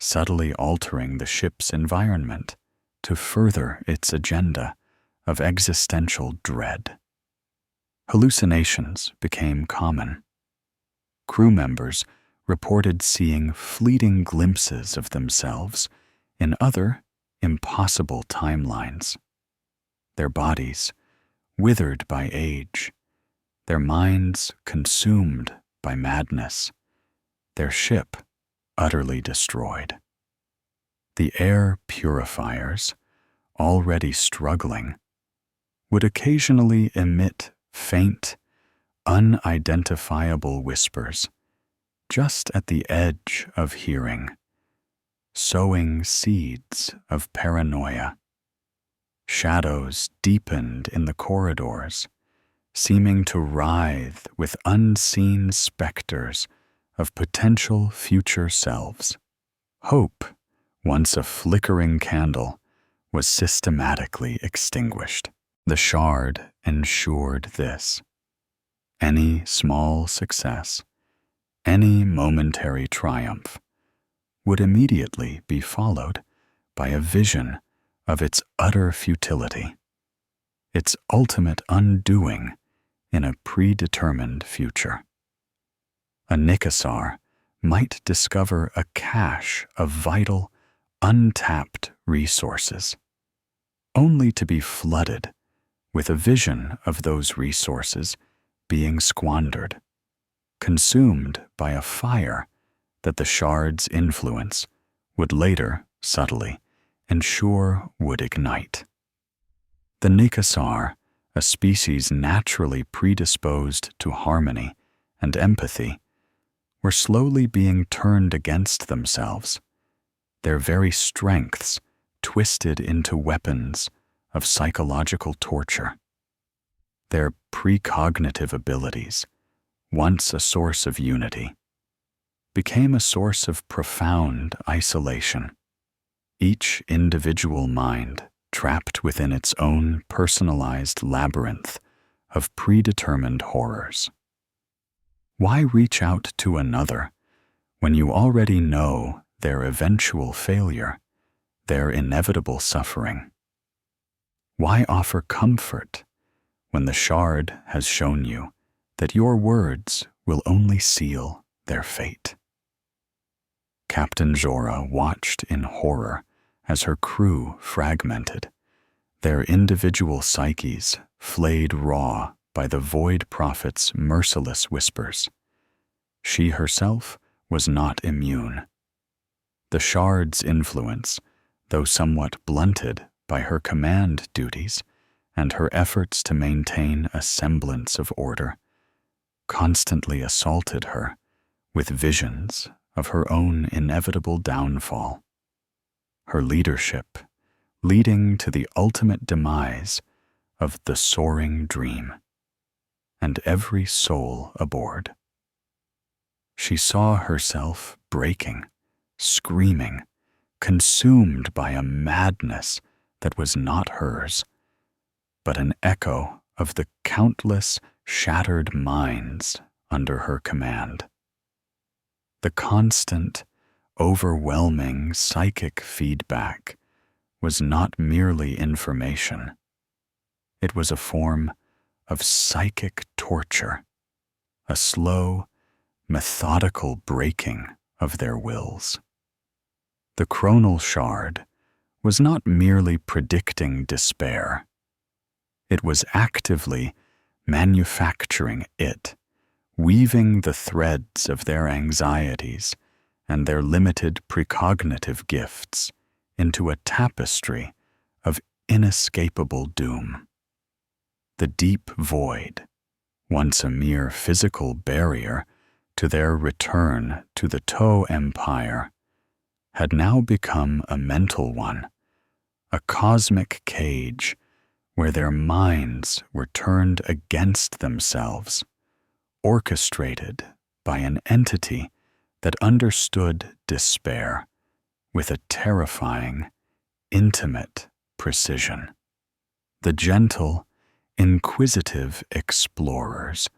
subtly altering the ship's environment to further its agenda of existential dread. Hallucinations became common. Crew members reported seeing fleeting glimpses of themselves in other, impossible timelines. Their bodies, withered by age, their minds consumed by madness, their ship utterly destroyed. The air purifiers, already struggling, would occasionally emit faint, unidentifiable whispers, just at the edge of hearing, sowing seeds of paranoia. Shadows deepened in the corridors, seeming to writhe with unseen specters of potential future selves. Hope, once a flickering candle, was systematically extinguished. The shard ensured this. Any small success, any momentary triumph, would immediately be followed by a vision of its utter futility, its ultimate undoing in a predetermined future. A Nicassar might discover a cache of vital, untapped resources, only to be flooded with a vision of those resources being squandered, consumed by a fire that the shard's influence would later, subtly, ensure would ignite. The Nicassar, a species naturally predisposed to harmony and empathy, were slowly being turned against themselves, their very strengths twisted into weapons of psychological torture. Their precognitive abilities, once a source of unity, became a source of profound isolation. Each individual mind trapped within its own personalized labyrinth of predetermined horrors. Why reach out to another when you already know their eventual failure, their inevitable suffering? Why offer comfort when the shard has shown you that your words will only seal their fate? Captain Zora watched in horror as her crew fragmented, their individual psyches flayed raw by the Void Prophet's merciless whispers. She herself was not immune. The shard's influence, though somewhat blunted by her command duties and her efforts to maintain a semblance of order, constantly assaulted her with visions of her own inevitable downfall. Her leadership leading to the ultimate demise of the soaring dream, and every soul aboard. She saw herself breaking, screaming, consumed by a madness that was not hers, but an echo of the countless shattered minds under her command. The constant, overwhelming psychic feedback was not merely information. It was a form of psychic torture, a slow, methodical breaking of their wills. The chronal shard was not merely predicting despair. It was actively manufacturing it, weaving the threads of their anxieties and their limited precognitive gifts into a tapestry of inescapable doom. The deep void, once a mere physical barrier to their return to the Toe Empire, had now become a mental one, a cosmic cage where their minds were turned against themselves, orchestrated by an entity that understood despair with a terrifying, intimate precision. The gentle, inquisitive explorers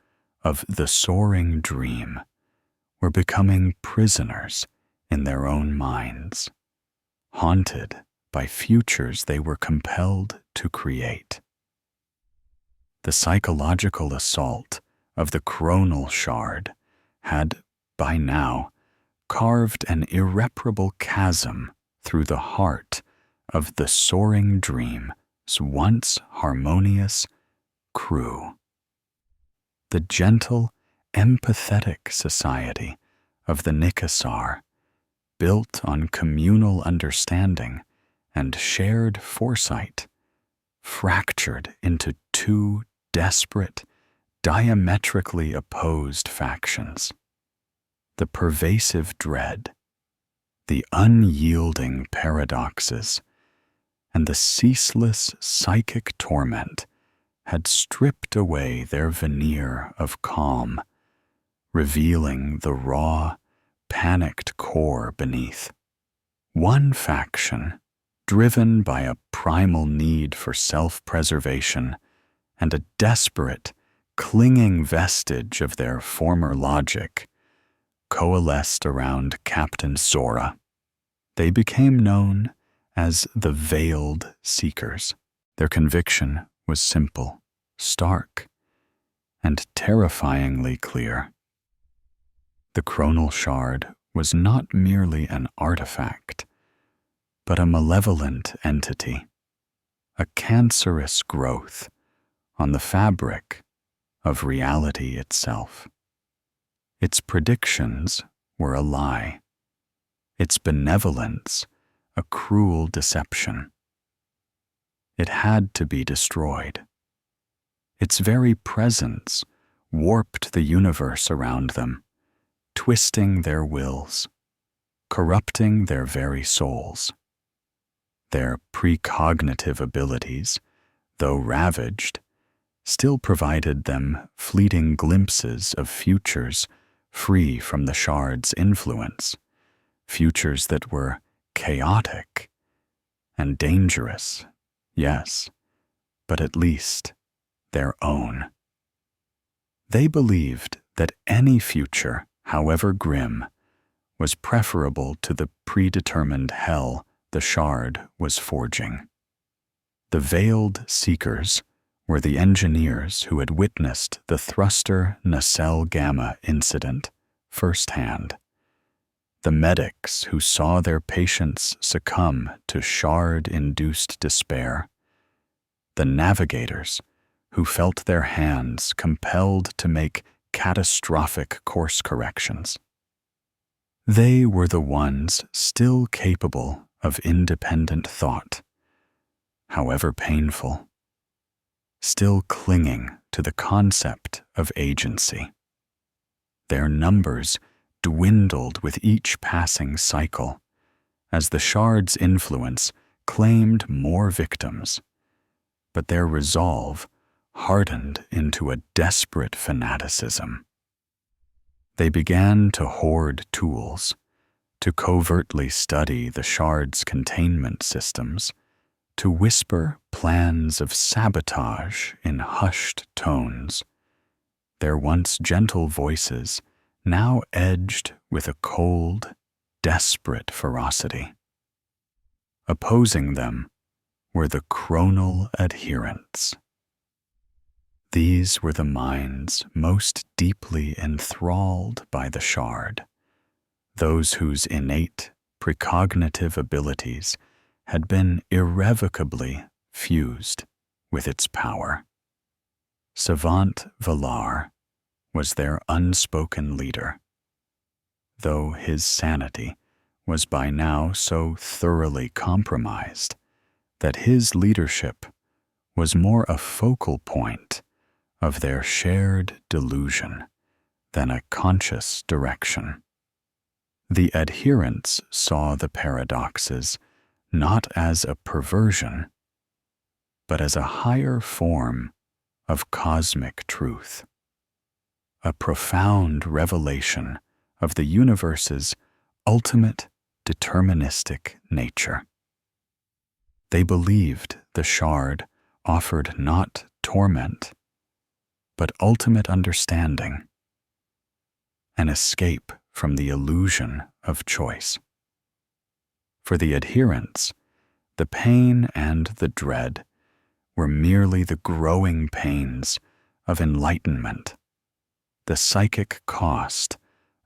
of the soaring dream were becoming prisoners in their own minds, haunted by futures they were compelled to create. The psychological assault of the chronal shard had, by now, carved an irreparable chasm through the heart of the soaring dream's once harmonious crew. The gentle, empathetic society of the Nikasar, built on communal understanding and shared foresight, fractured into two desperate, diametrically opposed factions. The pervasive dread, the unyielding paradoxes, and the ceaseless psychic torment had stripped away their veneer of calm, revealing the raw, panicked core beneath. One faction, driven by a primal need for self-preservation and a desperate, clinging vestige of their former logic, coalesced around Captain Zora. They became known as the Veiled Seekers. Their conviction was simple, stark, and terrifyingly clear. The chronal shard was not merely an artifact, but a malevolent entity, a cancerous growth on the fabric of reality itself. Its predictions were a lie, its benevolence a cruel deception. It had to be destroyed. Its very presence warped the universe around them, twisting their wills, corrupting their very souls. Their precognitive abilities, though ravaged, still provided them fleeting glimpses of futures free from the shard's influence, futures that were chaotic and dangerous, yes, but at least their own. They believed that any future, however grim, was preferable to the predetermined hell the shard was forging. The veiled seekers were the engineers who had witnessed the thruster nacelle gamma incident firsthand, the medics who saw their patients succumb to shard-induced despair, the navigators who felt their hands compelled to make catastrophic course corrections. They were the ones still capable of independent thought, however painful, still clinging to the concept of agency. Their numbers dwindled with each passing cycle as the shard's influence claimed more victims, but their resolve hardened into a desperate fanaticism. They began to hoard tools, to covertly study the shard's containment systems, to whisper plans of sabotage in hushed tones, their once gentle voices now edged with a cold, desperate ferocity. Opposing them were the chronal adherents. These were the minds most deeply enthralled by the shard, those whose innate precognitive abilities had been irrevocably fused with its power. Savant Valar was their unspoken leader, though his sanity was by now so thoroughly compromised that his leadership was more a focal point of their shared delusion than a conscious direction. The adherents saw the paradoxes not as a perversion, but as a higher form of cosmic truth, a profound revelation of the universe's ultimate deterministic nature. They believed the shard offered not torment, but ultimate understanding, an escape from the illusion of choice. For the adherents, the pain and the dread were merely the growing pains of enlightenment, the psychic cost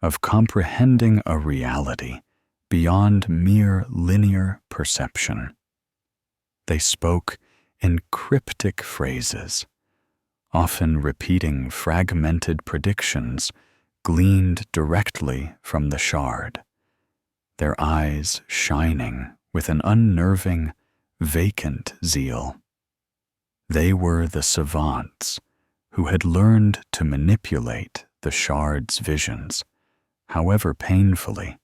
of comprehending a reality beyond mere linear perception. They spoke in cryptic phrases, often repeating fragmented predictions gleaned directly from the shard, their eyes shining with an unnerving, vacant zeal. They were the savants who had learned to manipulate the shard's visions, however painfully,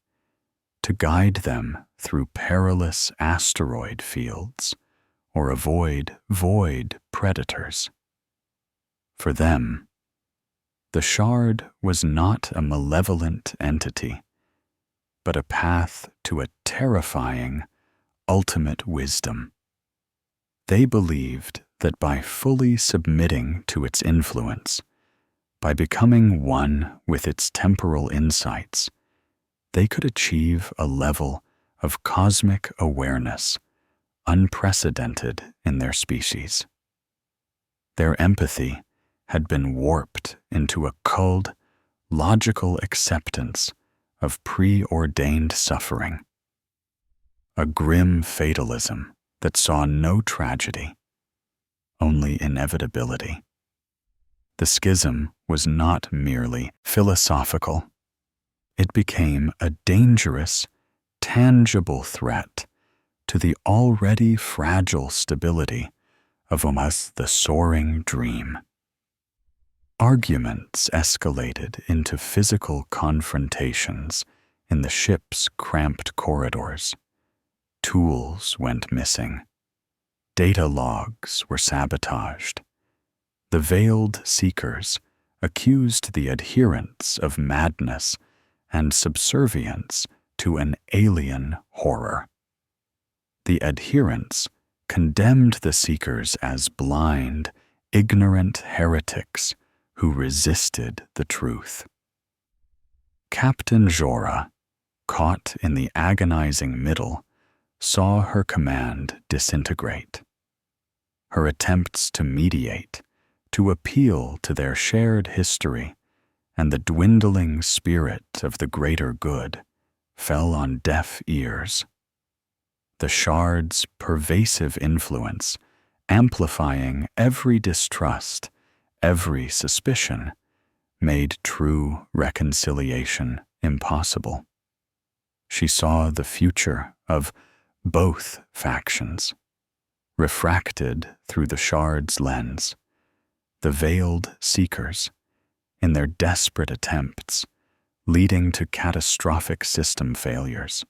to guide them through perilous asteroid fields or avoid void predators. For them, the shard was not a malevolent entity, but a path to a terrifying, ultimate wisdom. They believed that by fully submitting to its influence, by becoming one with its temporal insights, they could achieve a level of cosmic awareness unprecedented in their species. Their empathy had been warped into a cold, logical acceptance of preordained suffering, a grim fatalism that saw no tragedy, only inevitability. The schism was not merely philosophical. It became a dangerous, tangible threat to the already fragile stability of almost the soaring dream. Arguments escalated into physical confrontations in the ship's cramped corridors, Tools went missing. Data logs were sabotaged. The veiled seekers accused the adherents of madness and subservience to an alien horror. The adherents condemned the seekers as blind, ignorant heretics who resisted the truth. Captain Jorah, caught in the agonizing middle, saw her command disintegrate. Her attempts to mediate, to appeal to their shared history and the dwindling spirit of the greater good, fell on deaf ears. The Shard's pervasive influence, amplifying every distrust, every suspicion, made true reconciliation impossible. She saw the future of both factions, refracted through the Shard's lens. The veiled seekers, in their desperate attempts, leading to catastrophic system failures.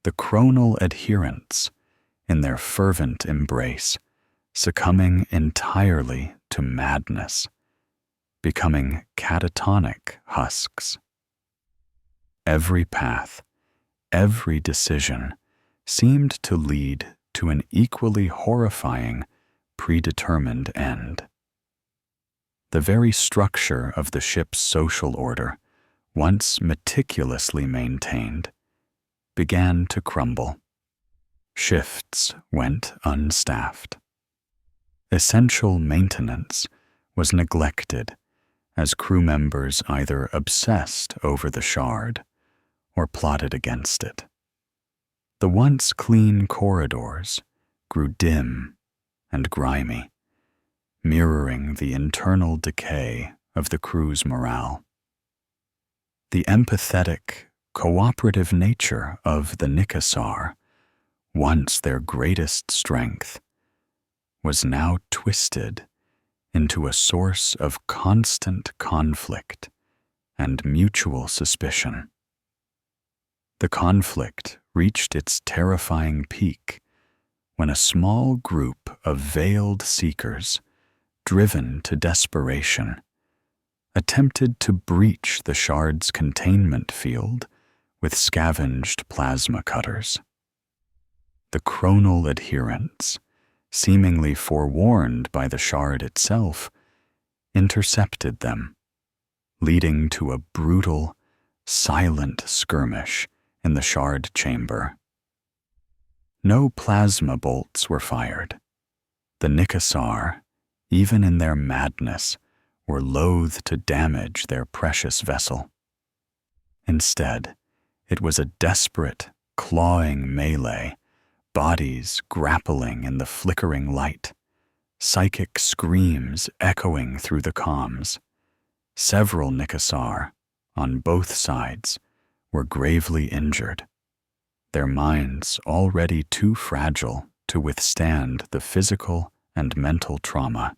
The chronal adherents, in their fervent embrace, succumbing entirely to madness, becoming catatonic husks. Every path, every decision seemed to lead to an equally horrifying, predetermined end. The very structure of the ship's social order, once meticulously maintained, began to crumble. Shifts went unstaffed. Essential maintenance was neglected as crew members either obsessed over the Shard or plotted against it. The once clean corridors grew dim and grimy, mirroring the internal decay of the crew's morale. The empathetic, cooperative nature of the Nikasar, once their greatest strength, was now twisted into a source of constant conflict and mutual suspicion. The conflict reached its terrifying peak when a small group of veiled seekers, driven to desperation, attempted to breach the Shard's containment field with scavenged plasma cutters. The chronal adherents, seemingly forewarned by the Shard itself, intercepted them, leading to a brutal, silent skirmish in the Shard chamber. No plasma bolts were fired. The Nikasar, even in their madness, were loath to damage their precious vessel. Instead, it was a desperate, clawing melee, bodies grappling in the flickering light, psychic screams echoing through the comms. Several Nikasar, on both sides, were gravely injured, their minds already too fragile to withstand the physical and mental trauma.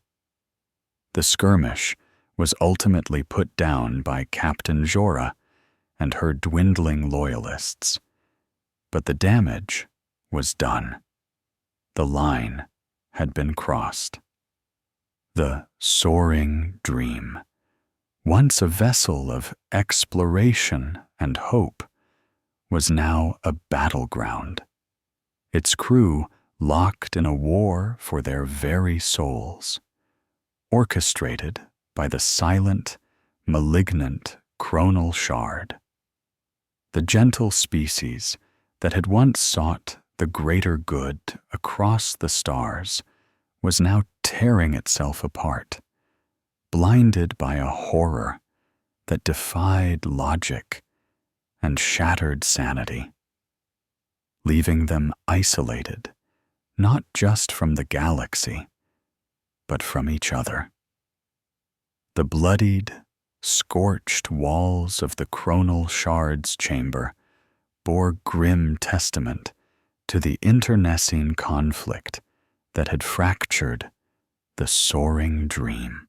The skirmish was ultimately put down by Captain Jorah and her dwindling loyalists, but the damage was done. The line had been crossed. The soaring dream, once a vessel of exploration and hope, was now a battleground, its crew locked in a war for their very souls, orchestrated by the silent, malignant chronal Shard. The gentle species that had once sought the greater good across the stars was now tearing itself apart, blinded by a horror that defied logic and shattered sanity, leaving them isolated, not just from the galaxy, but from each other. The bloodied, scorched walls of the chronal Shard's chamber bore grim testament to the internecine conflict that had fractured the soaring dream.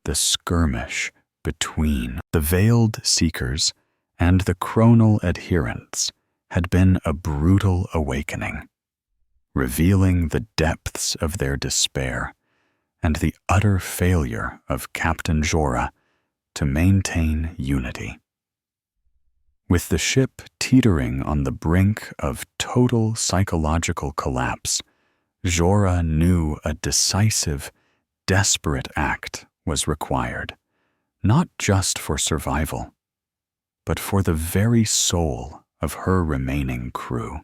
The skirmish between the veiled seekers and the chronal adherents had been a brutal awakening, revealing the depths of their despair and the utter failure of Captain Jorah to maintain unity. With the ship teetering on the brink of total psychological collapse, Jorah knew a decisive, desperate act was required, not just for survival, but for the very soul of her remaining crew.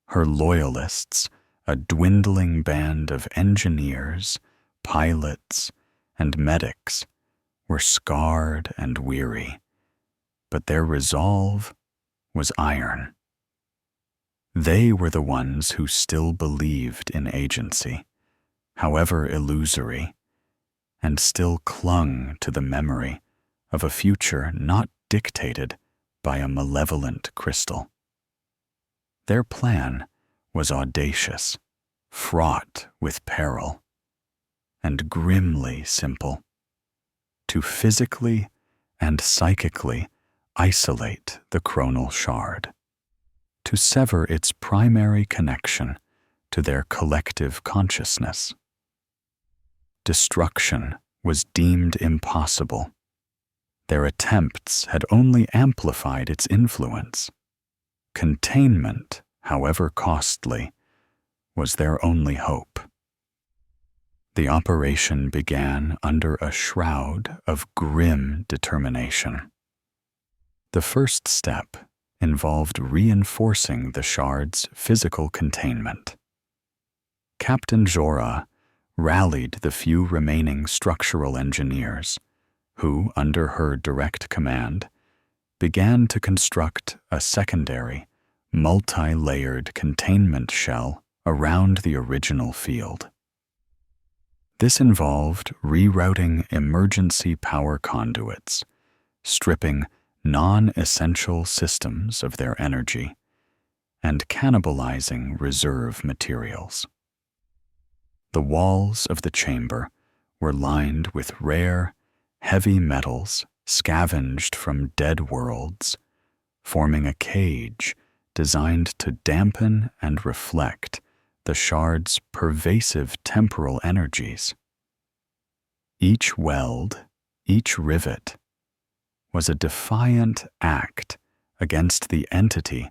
Her loyalists, a dwindling band of engineers, pilots, and medics, were scarred and weary, but their resolve was iron. They were the ones who still believed in agency, however illusory, and still clung to the memory of a future not dictated by a malevolent crystal. Their plan was audacious, fraught with peril, and grimly simple: to physically and psychically isolate the chronal shard, to sever its primary connection to their collective consciousness. Destruction was deemed impossible. Their attempts had only amplified its influence. Containment, however costly, was their only hope. The operation began under a shroud of grim determination. The first step involved reinforcing the shard's physical containment. Captain Jorah rallied the few remaining structural engineers, who, under her direct command, began to construct a secondary, multi-layered containment shell around the original field. This involved rerouting emergency power conduits, stripping non-essential systems of their energy, and cannibalizing reserve materials. The walls of the chamber were lined with rare, heavy metals scavenged from dead worlds, forming a cage designed to dampen and reflect the shard's pervasive temporal energies. Each weld, each rivet, was a defiant act against the entity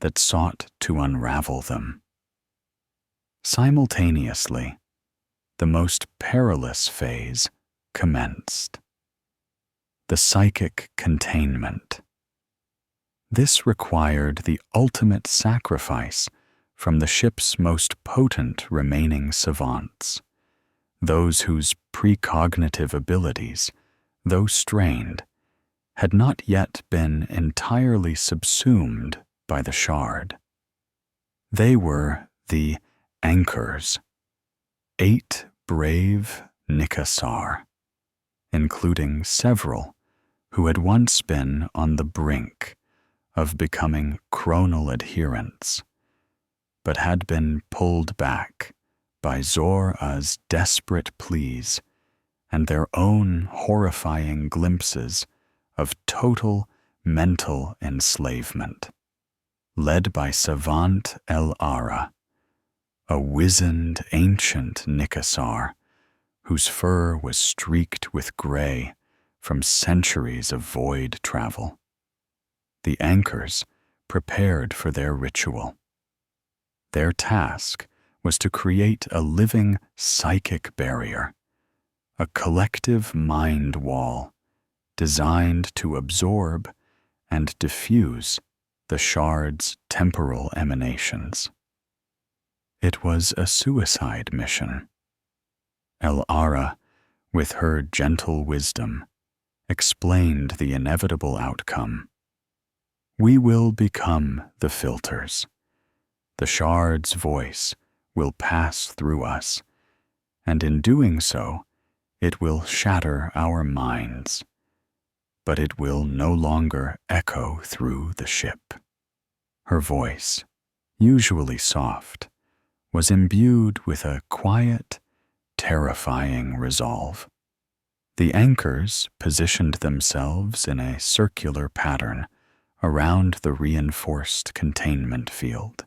that sought to unravel them. Simultaneously, the most perilous phase commenced: the psychic containment. This required the ultimate sacrifice from the ship's most potent remaining savants, those whose precognitive abilities, though strained, had not yet been entirely subsumed by the shard. They were the Anchors, 8 brave Nikasar, including several who had once been on the brink of becoming chronal adherents, but had been pulled back by Zorah's desperate pleas and their own horrifying glimpses of total mental enslavement, led by Savant El-Ara, a wizened ancient Nikasar whose fur was streaked with gray from centuries of void travel. The Anchors prepared for their ritual. Their task was to create a living psychic barrier, a collective mind wall designed to absorb and diffuse the shard's temporal emanations. It was a suicide mission. El-Ara, with her gentle wisdom, explained the inevitable outcome. We will become the filters. The shard's voice will pass through us, and in doing so, it will shatter our minds, but it will no longer echo through the ship. Her voice, usually soft, was imbued with a quiet, terrifying resolve. The Anchors positioned themselves in a circular pattern around the reinforced containment field,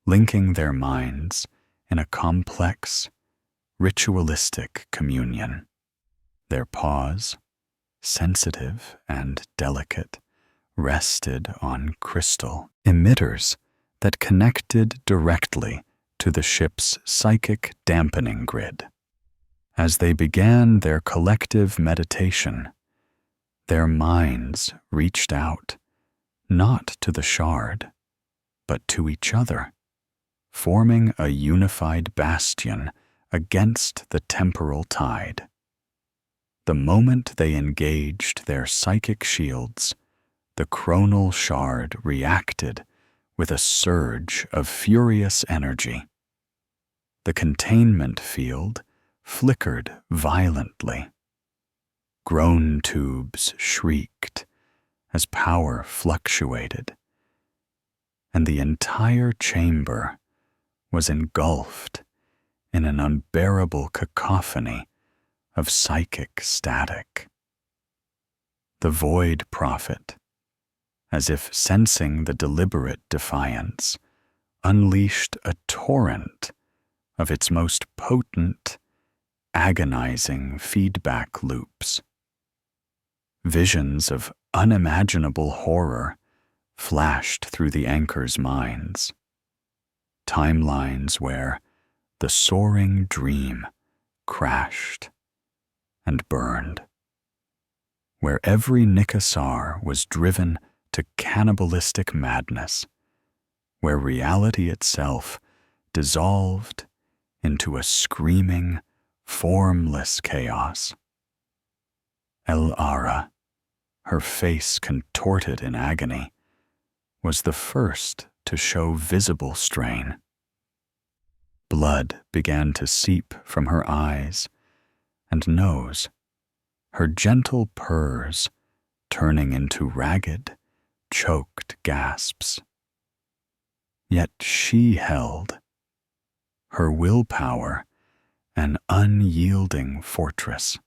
linking their minds in a complex, ritualistic communion. Their paws, sensitive and delicate, rested on crystal emitters that connected directly to the ship's psychic dampening grid. As they began their collective meditation, their minds reached out, not to the shard, but to each other, forming a unified bastion against the temporal tide. The moment they engaged their psychic shields, the chronal shard reacted with a surge of furious energy. The containment field flickered violently. Groan tubes shrieked as power fluctuated, and the entire chamber was engulfed in an unbearable cacophony of psychic static. The Void Prophet, as if sensing the deliberate defiance, unleashed a torrent of its most potent, agonizing feedback loops. Visions of unimaginable horror flashed through the anchor's minds. Timelines where the soaring dream crashed and burned, where every Nikasar was driven to cannibalistic madness, where reality itself dissolved into a screaming, formless chaos. El-Ara, her face contorted in agony, was the first to show visible strain. Blood began to seep from her eyes and nose, her gentle purrs turning into ragged, choked gasps. Yet she held, her willpower an unyielding fortress.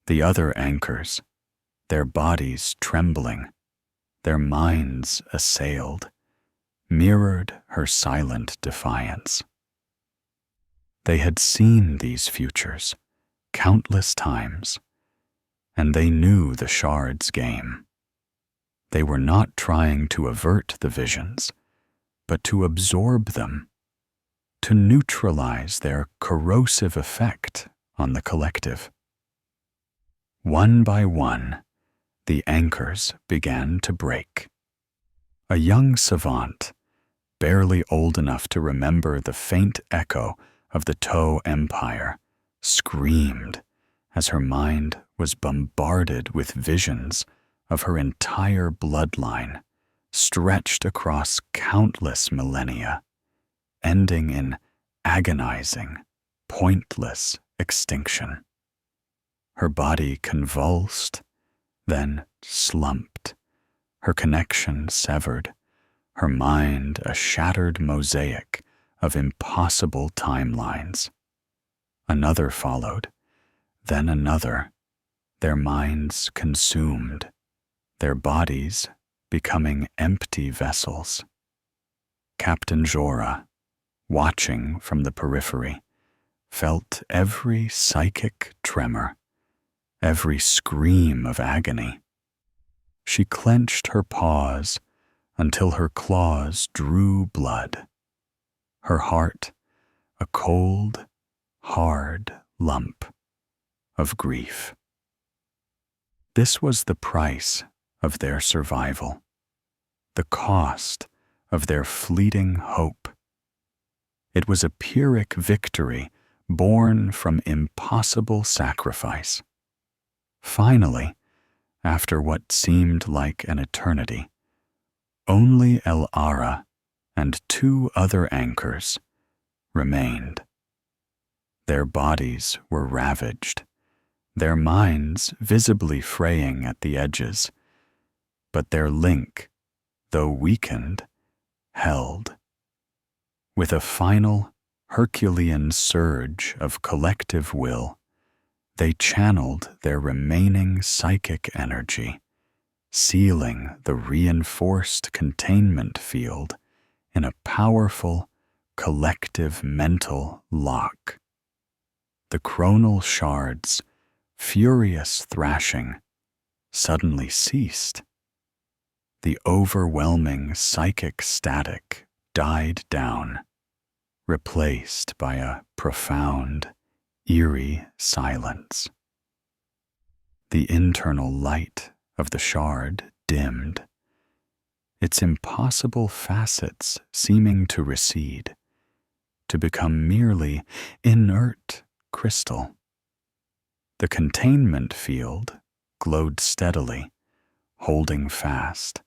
The other anchors, their bodies trembling, their minds assailed, mirrored her silent defiance. They had seen these futures countless times, and they knew the shard's game. They were not trying to avert the visions, but to absorb them, to neutralize their corrosive effect on the collective. One by one, the anchors began to break. A young savant, barely old enough to remember the faint echo of the Toe Empire, screamed as her mind was bombarded with visions of her entire bloodline stretched across countless millennia, ending in agonizing, pointless extinction. Her body convulsed, then slumped, her connection severed, her mind a shattered mosaic of impossible timelines. Another followed, then another, their minds consumed, their bodies becoming empty vessels. Captain Jorah, watching from the periphery, felt every psychic tremor, every scream of agony. She clenched her paws until her claws drew blood, her heart a cold, hard lump of grief. This was the price of their survival, the cost of their fleeting hope. It was a Pyrrhic victory born from impossible sacrifice. Finally, after what seemed like an eternity, only El-Ara and 2 other anchors remained. Their bodies were ravaged, their minds visibly fraying at the edges, but their link, though weakened, held. With a final Herculean surge of collective will, they channeled their remaining psychic energy sealing the reinforced containment field in a powerful, collective mental lock. The chronal shards' furious thrashing suddenly ceased. The overwhelming psychic static died down, replaced by a profound, eerie silence. The internal light of the shard dimmed, its impossible facets seeming to recede, to become merely inert crystal. The containment field glowed steadily, holding fast.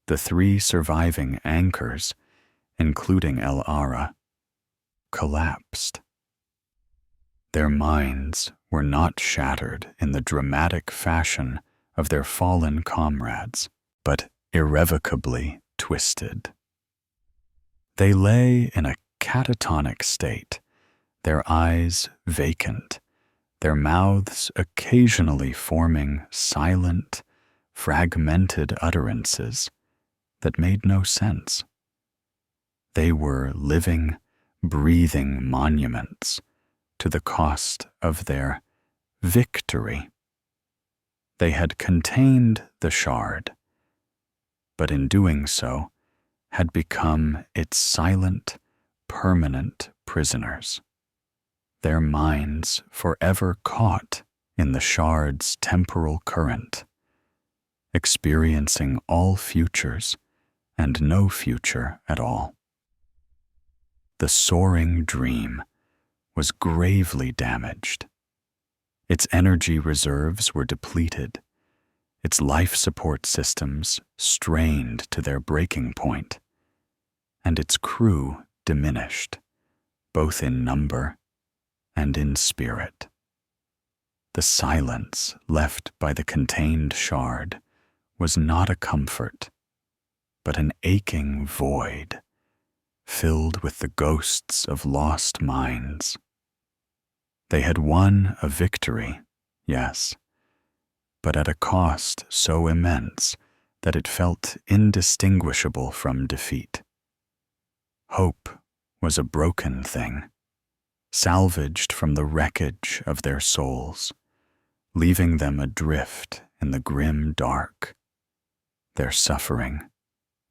The 3 surviving anchors, including El Ara, collapsed. Their minds were not shattered in the dramatic fashion of their fallen comrades, but irrevocably twisted. They lay in a catatonic state, their eyes vacant, their mouths occasionally forming silent, fragmented utterances that made no sense. They were living, breathing monuments to the cost of their victory. They had contained the shard, but in doing so had become its silent, permanent prisoners, their minds forever caught in the shard's temporal current, experiencing all futures and no future at all. The soaring dream was gravely damaged. Its energy reserves were depleted, its life support systems strained to their breaking point, and its crew diminished, both in number and in spirit. The silence left by the contained shard was not a comfort, but an aching void, filled with the ghosts of lost minds. They had won a victory, yes, but at a cost so immense that it felt indistinguishable from defeat. Hope was a broken thing, salvaged from the wreckage of their souls, leaving them adrift in the grim dark, their suffering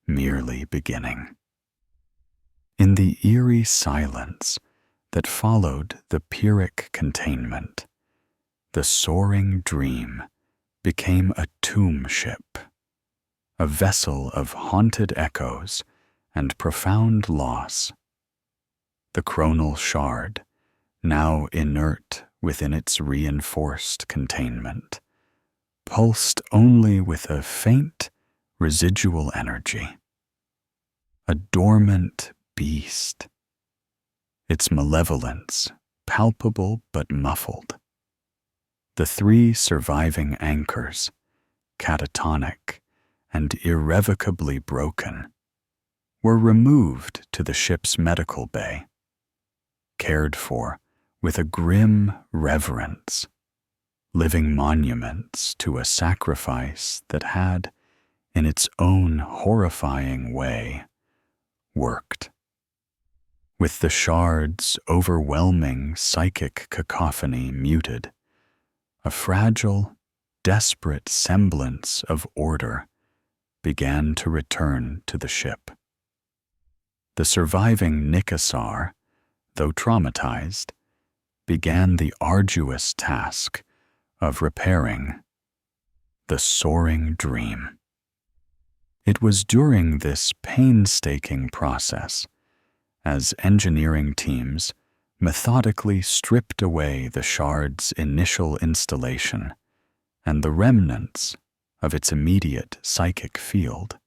merely beginning. In the eerie silence that followed the Pyrrhic containment, the soaring dream became a tomb ship, a vessel of haunted echoes and profound loss. The chronal shard, now inert within its reinforced containment, pulsed only with a faint, residual energy. A dormant beast, its malevolence palpable but muffled. The 3 surviving anchors, catatonic and irrevocably broken, were removed to the ship's medical bay, cared for with a grim reverence, living monuments to a sacrifice that had, in its own horrifying way, worked. With the shard's overwhelming psychic cacophony muted, a fragile, desperate semblance of order began to return to the ship. The surviving Nikasar, though traumatized, began the arduous task of repairing the soaring dream. It was during this painstaking process, as engineering teams methodically stripped away the shard's initial installation and the remnants of its immediate psychic field,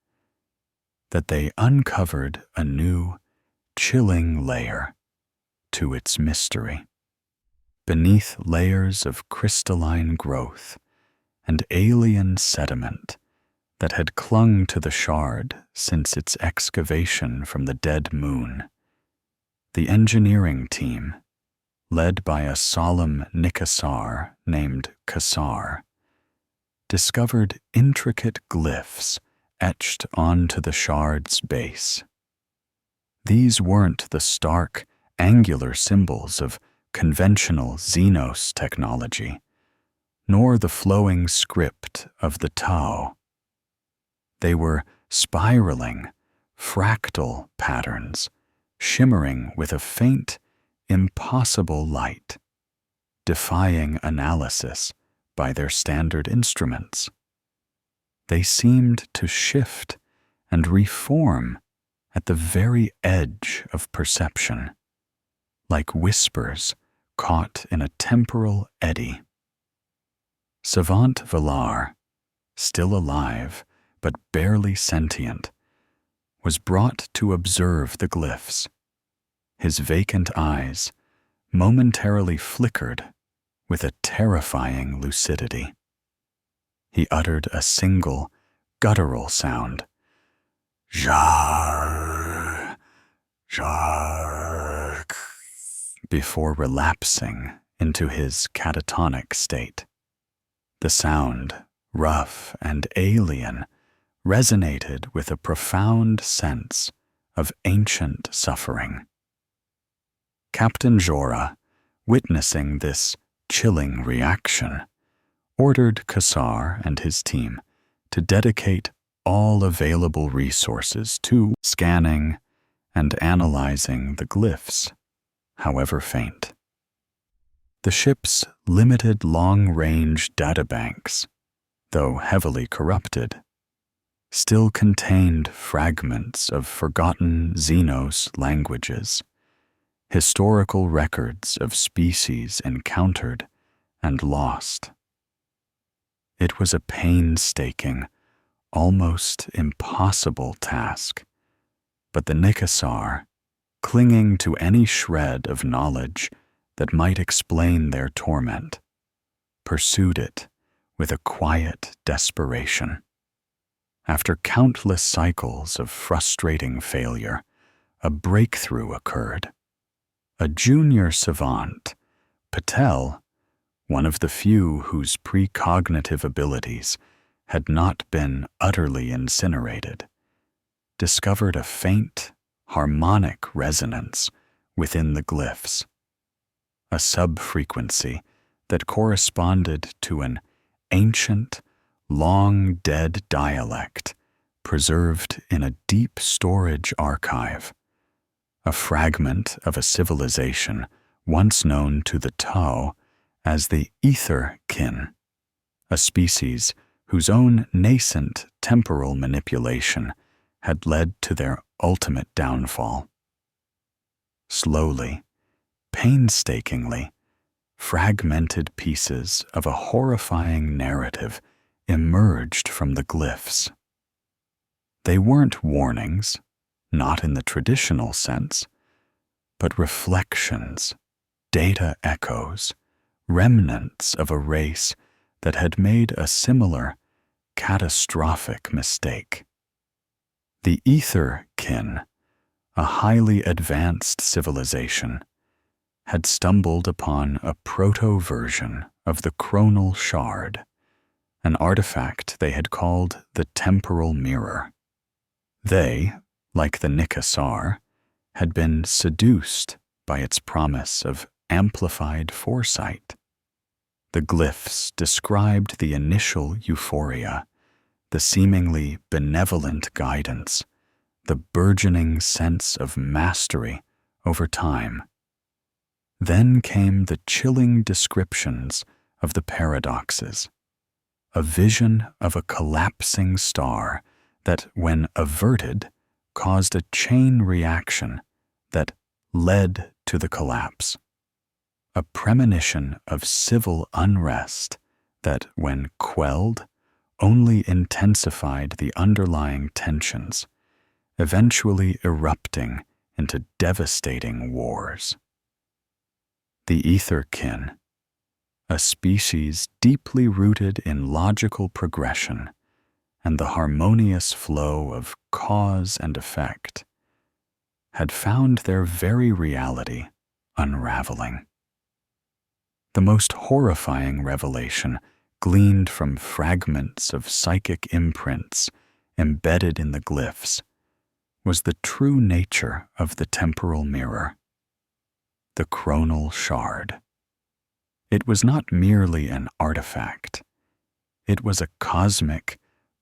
that they uncovered a new, chilling layer to its mystery. Beneath layers of crystalline growth and alien sediment that had clung to the shard since its excavation from the dead moon, the engineering team, led by a solemn Nikasar named Kassar, discovered intricate glyphs etched onto the shard's base. These weren't the stark, angular symbols of conventional Xenos technology, nor the flowing script of the Tau. They were spiraling, fractal patterns, shimmering with a faint, impossible light, defying analysis by their standard instruments. They seemed to shift and reform at the very edge of perception, like whispers caught in a temporal eddy. Savant Villar, still alive but barely sentient, was brought to observe the glyphs. His vacant eyes momentarily flickered with a terrifying lucidity. He uttered a single, guttural sound, "Jar, jar," before relapsing into his catatonic state. The sound, rough and alien, resonated with a profound sense of ancient suffering. Captain Jorah, witnessing this chilling reaction, ordered Kassar and his team to dedicate all available resources to scanning and analyzing the glyphs, however faint. The ship's limited long-range databanks, though heavily corrupted, still contained fragments of forgotten Xenos languages, historical records of species encountered and lost. It was a painstaking, almost impossible task, but the Nikassar, clinging to any shred of knowledge that might explain their torment, pursued it with a quiet desperation. After countless cycles of frustrating failure, a breakthrough occurred. A junior savant, Patel, one of the few whose precognitive abilities had not been utterly incinerated, discovered a faint, harmonic resonance within the glyphs, a subfrequency that corresponded to an ancient, long-dead dialect preserved in a deep storage archive, a fragment of a civilization once known to the Tau as the Ether Kin, a species whose own nascent temporal manipulation had led to their ultimate downfall. Slowly, painstakingly, fragmented pieces of a horrifying narrative emerged from the glyphs. They weren't warnings, not in the traditional sense, but reflections, data echoes, remnants of a race that had made a similar, catastrophic mistake. The Ether Kin, a highly advanced civilization, had stumbled upon a proto-version of the chronal shard, an artifact they had called the temporal mirror. They, like the Nikassar, had been seduced by its promise of amplified foresight. The glyphs described the initial euphoria, the seemingly benevolent guidance, the burgeoning sense of mastery over time. Then came the chilling descriptions of the paradoxes, a vision of a collapsing star that, when averted, caused a chain reaction that led to the collapse, a premonition of civil unrest that, when quelled, only intensified the underlying tensions, eventually erupting into devastating wars. The Ether Kin, a species deeply rooted in logical progression and the harmonious flow of cause and effect, had found their very reality unraveling. The most horrifying revelation gleaned from fragments of psychic imprints embedded in the glyphs, was the true nature of the temporal mirror, the chronal shard. It was not merely an artifact. It was a cosmic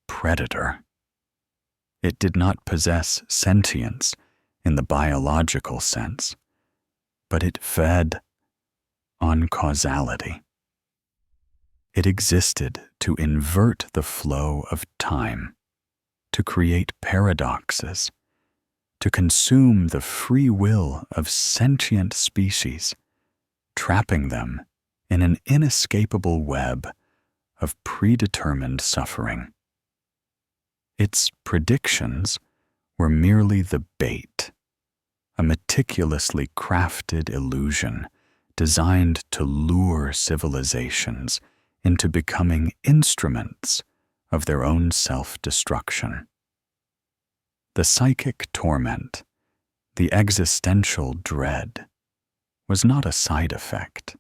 predator. It did not possess sentience in the biological sense, but it fed on causality. It existed to invert the flow of time, to create paradoxes, to consume the free will of sentient species, trapping them in an inescapable web of predetermined suffering. Its predictions were merely the bait, a meticulously crafted illusion designed to lure civilizations into becoming instruments of their own self-destruction. The psychic torment, the existential dread, was not a side effect.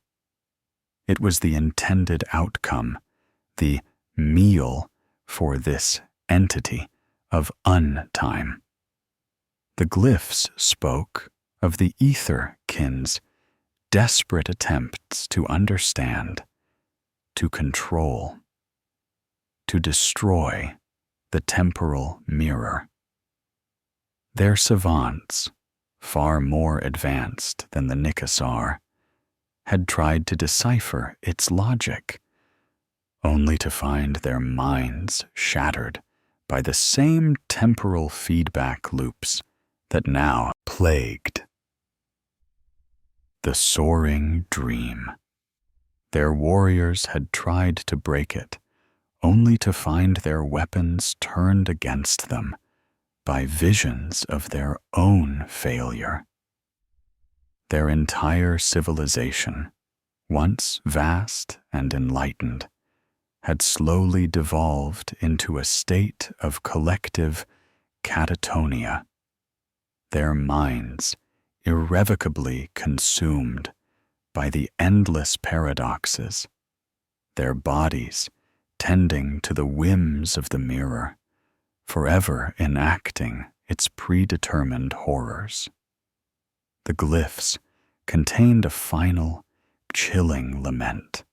It was the intended outcome, the meal for this entity of untime. The glyphs spoke of the ether-kin's desperate attempts to understand, to control, to destroy the temporal mirror. Their savants, far more advanced than the Nikasar, had tried to decipher its logic, only to find their minds shattered by the same temporal feedback loops that now plagued. The soaring dream. Their warriors had tried to break it, only to find their weapons turned against them by visions of their own failure. Their entire civilization, once vast and enlightened, had slowly devolved into a state of collective catatonia, their minds irrevocably consumed by the endless paradoxes, their bodies tending to the whims of the mirror, forever enacting its predetermined horrors. The glyphs contained a final, chilling lament,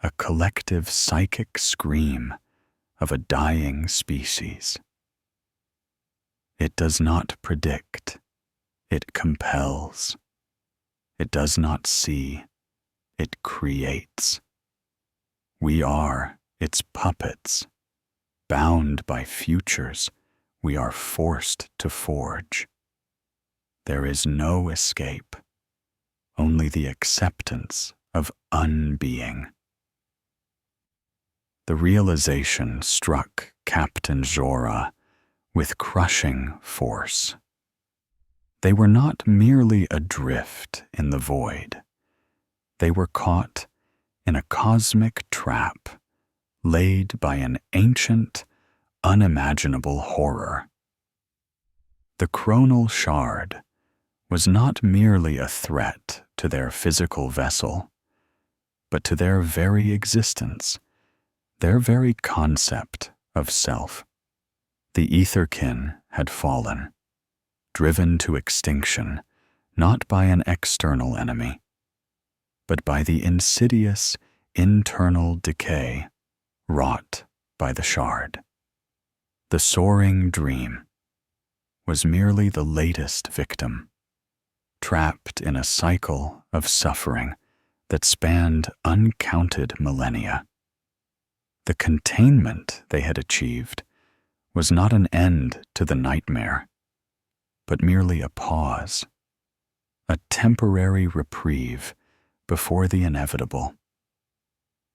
a collective psychic scream of a dying species. It does not predict, it compels. It does not see, it creates. We are its puppets. Bound by futures, we are forced to forge. There is no escape, only the acceptance of unbeing. The realization struck Captain Zora with crushing force. They were not merely adrift in the void. They were caught in a cosmic trap laid by an ancient, unimaginable horror. The chronal shard was not merely a threat to their physical vessel, but to their very existence, their very concept of self. The etherkin had fallen, driven to extinction, not by an external enemy, but by the insidious internal decay wrought by the shard. The soaring dream was merely the latest victim, trapped in a cycle of suffering that spanned uncounted millennia. The containment they had achieved was not an end to the nightmare, but merely a pause, a temporary reprieve before the inevitable.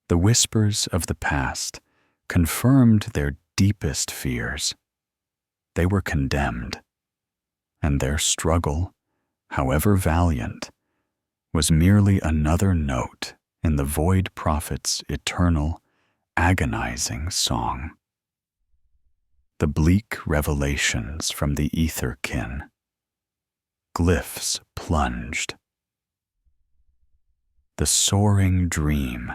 The whispers of the past confirmed their deepest fears. They were condemned, and their struggle, however valiant, was merely another note in the Void Prophet's eternal, agonizing song. The bleak revelations from the etherkin. Glyphs plunged. The soaring dream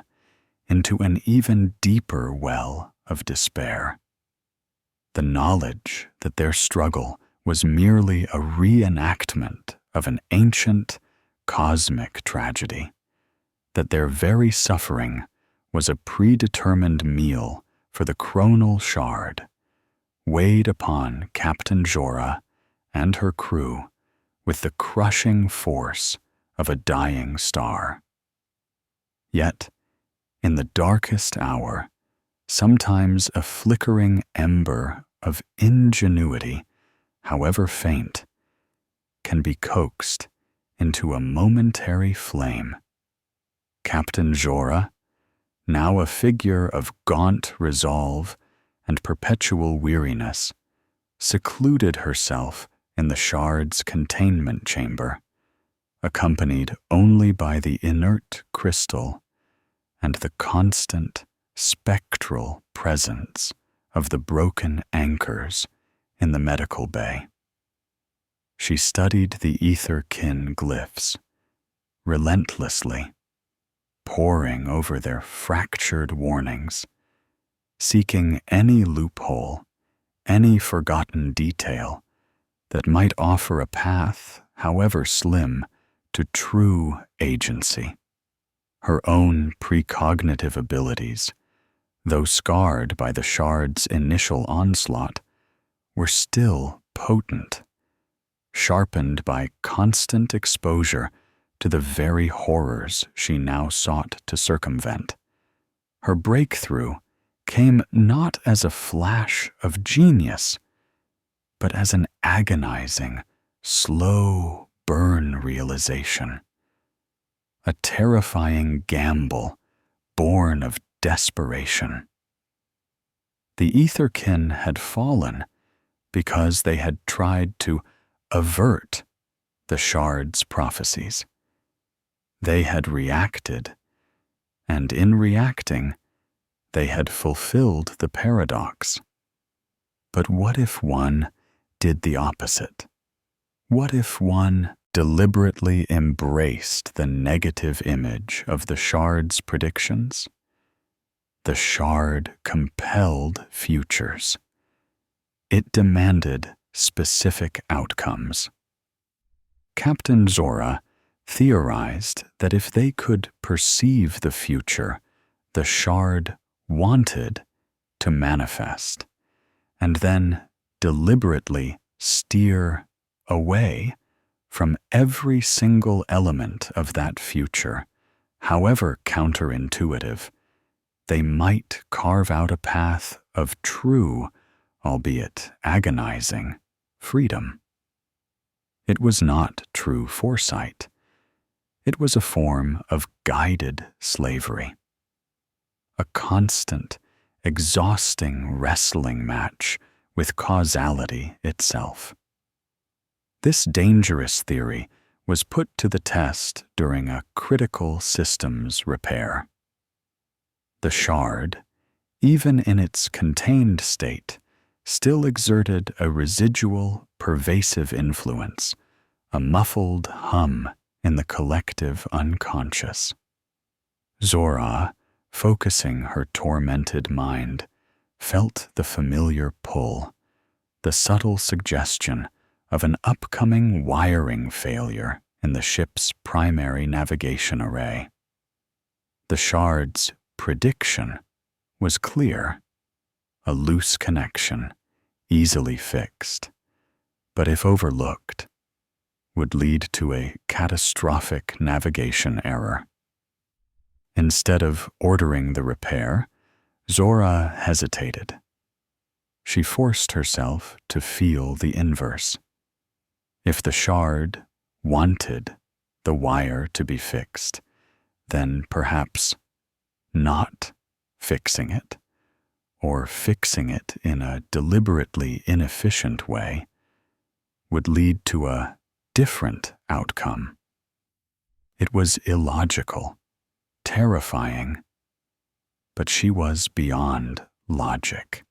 into an even deeper well of despair. The knowledge that their struggle was merely a reenactment of an ancient, cosmic tragedy, that their very suffering was a predetermined meal for the chronal shard, weighed upon Captain Jorah and her crew with the crushing force of a dying star. Yet, in the darkest hour, sometimes a flickering ember of ingenuity, however faint, can be coaxed into a momentary flame. Captain Jorah, now a figure of gaunt resolve and perpetual weariness, secluded herself in the shard's containment chamber, accompanied only by the inert crystal and the constant, spectral presence of the broken anchors in the medical bay. She studied the ether-kin glyphs, relentlessly, poring over their fractured warnings, seeking any loophole, any forgotten detail that might offer a path, however slim, to true agency. Her own precognitive abilities, though scarred by the shard's initial onslaught, were still potent, sharpened by constant exposure to the very horrors she now sought to circumvent. Her breakthrough came not as a flash of genius, but as an agonizing, slow burn realization, a terrifying gamble born of desperation. The ether-kin had fallen because they had tried to avert the shard's prophecies. They had reacted, and in reacting, they had fulfilled the paradox. But what if one did the opposite? What if one deliberately embraced the negative image of the shard's predictions? The shard compelled futures. It demanded specific outcomes. Captain Jorah theorized that if they could perceive the future the shard wanted to manifest, and then deliberately steer away from every single element of that future, however counterintuitive, they might carve out a path of true, albeit agonizing, freedom. It was not true foresight. It was a form of guided slavery, a constant, exhausting wrestling match with causality itself. This dangerous theory was put to the test during a critical systems repair. The shard, even in its contained state, still exerted a residual, pervasive influence, a muffled hum in the collective unconscious. Jorah, focusing her tormented mind, felt the familiar pull, the subtle suggestion of an upcoming wiring failure in the ship's primary navigation array. The shard's prediction was clear, a loose connection, easily fixed, but if overlooked, would lead to a catastrophic navigation error. Instead of ordering the repair, Jorah hesitated. She forced herself to feel the inverse. If the shard wanted the wire to be fixed, then perhaps not fixing it, or fixing it in a deliberately inefficient way, would lead to a different outcome. It was illogical, terrifying, but she was beyond logic.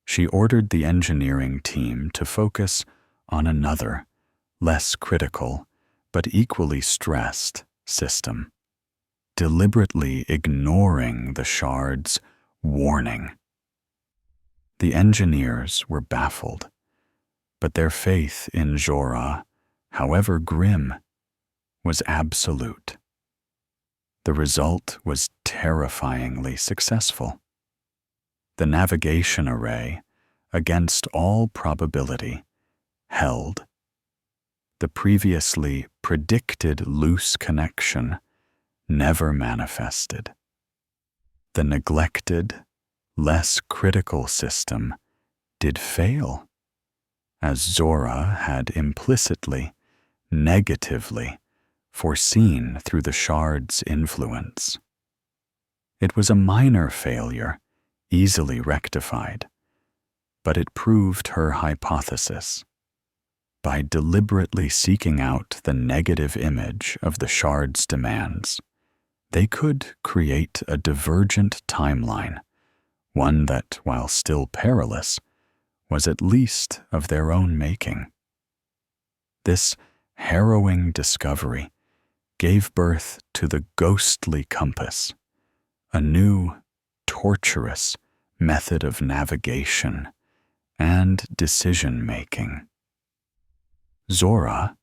She ordered the engineering team to focus on another, less critical, but equally stressed system, deliberately ignoring the shard's warning. The engineers were baffled, but their faith in Jorah, however grim, was absolute. The result was terrifyingly successful. The navigation array, against all probability, held. The previously predicted loose connection never manifested. The neglected, less critical system did fail, as Jorah had implicitly, negatively, foreseen through the shard's influence. It was a minor failure, easily rectified, but it proved her hypothesis. By deliberately seeking out the negative image of the shard's demands, they could create a divergent timeline, one that, while still perilous, was at least of their own making. This harrowing discovery gave birth to the ghostly compass, a new, torturous method of navigation and decision-making. Jorah,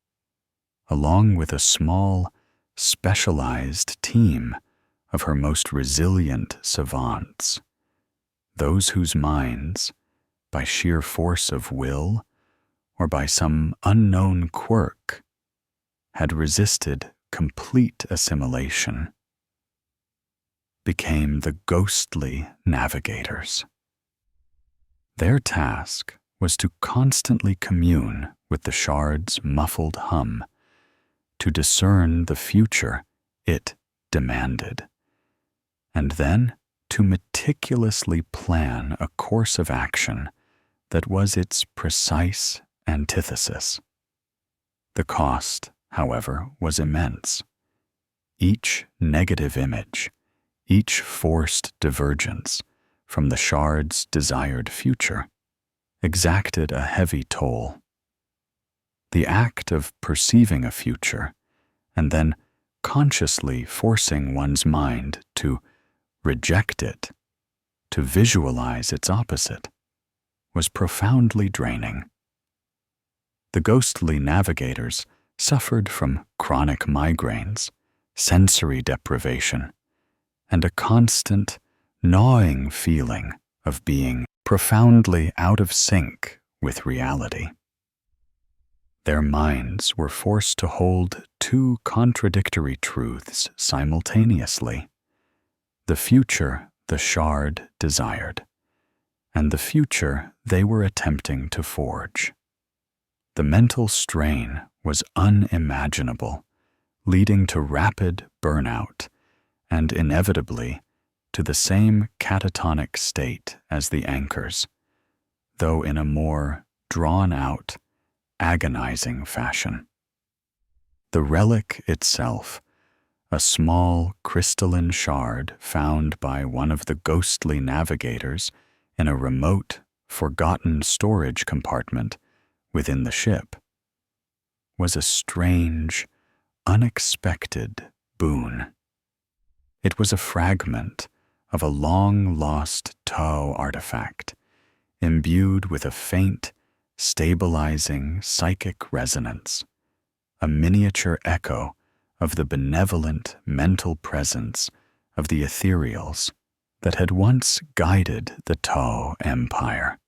along with a small, specialized team of her most resilient savants, those whose minds, by sheer force of will or by some unknown quirk, had resisted complete assimilation, became the ghostly navigators. Their task was to constantly commune with the shard's muffled hum, to discern the future it demanded, and then to meticulously plan a course of action that was its precise antithesis. The cost, however, was immense. Each negative image, each forced divergence from the shard's desired future, exacted a heavy toll. The act of perceiving a future and then consciously forcing one's mind to reject it, to visualize its opposite, was profoundly draining. The ghostly navigators suffered from chronic migraines, sensory deprivation, and a constant, gnawing feeling of being profoundly out of sync with reality. Their minds were forced to hold two contradictory truths simultaneously: the future the shard desired, and the future they were attempting to forge. The mental strain was unimaginable, leading to rapid burnout and inevitably to the same catatonic state as the anchors, though in a more drawn-out, agonizing fashion. The relic itself, a small crystalline shard found by one of the ghostly navigators in a remote, forgotten storage compartment within the ship, was a strange, unexpected boon. It was a fragment of a long-lost Tau artifact, imbued with a faint, stabilizing psychic resonance, a miniature echo of the benevolent mental presence of the ethereals that had once guided the Tau Empire.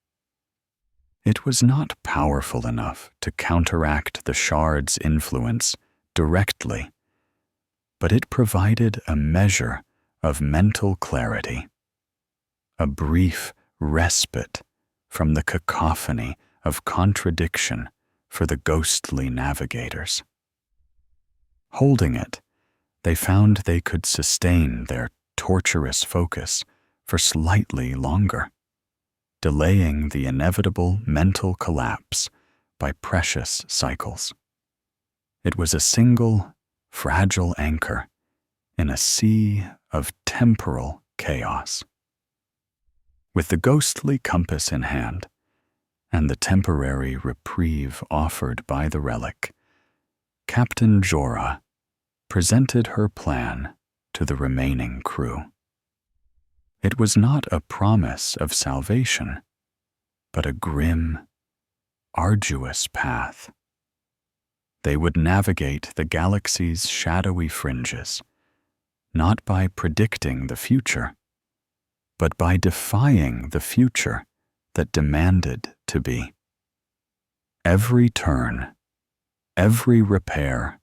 It was not powerful enough to counteract the shard's influence directly, but it provided a measure of mental clarity, a brief respite from the cacophony of contradiction for the ghostly navigators. Holding it, they found they could sustain their torturous focus for slightly longer, delaying the inevitable mental collapse by precious cycles. It was a single, fragile anchor in a sea of temporal chaos. With the ghostly compass in hand, and the temporary reprieve offered by the relic, Captain Jorah presented her plan to the remaining crew. It was not a promise of salvation, but a grim, arduous path. They would navigate the galaxy's shadowy fringes, not by predicting the future, but by defying the future that demanded to be. Every turn, every repair,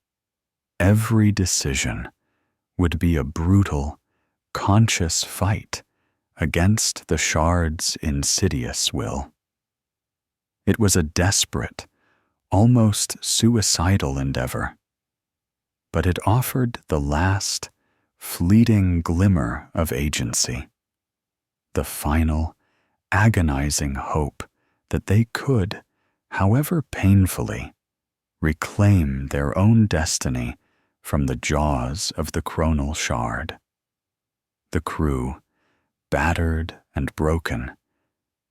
every decision would be a brutal, conscious fight against the shard's insidious will. It was a desperate, almost suicidal endeavor, but it offered the last, fleeting glimmer of agency, the final, agonizing hope that they could, however painfully, reclaim their own destiny from the jaws of the chronal shard. The crew, battered and broken,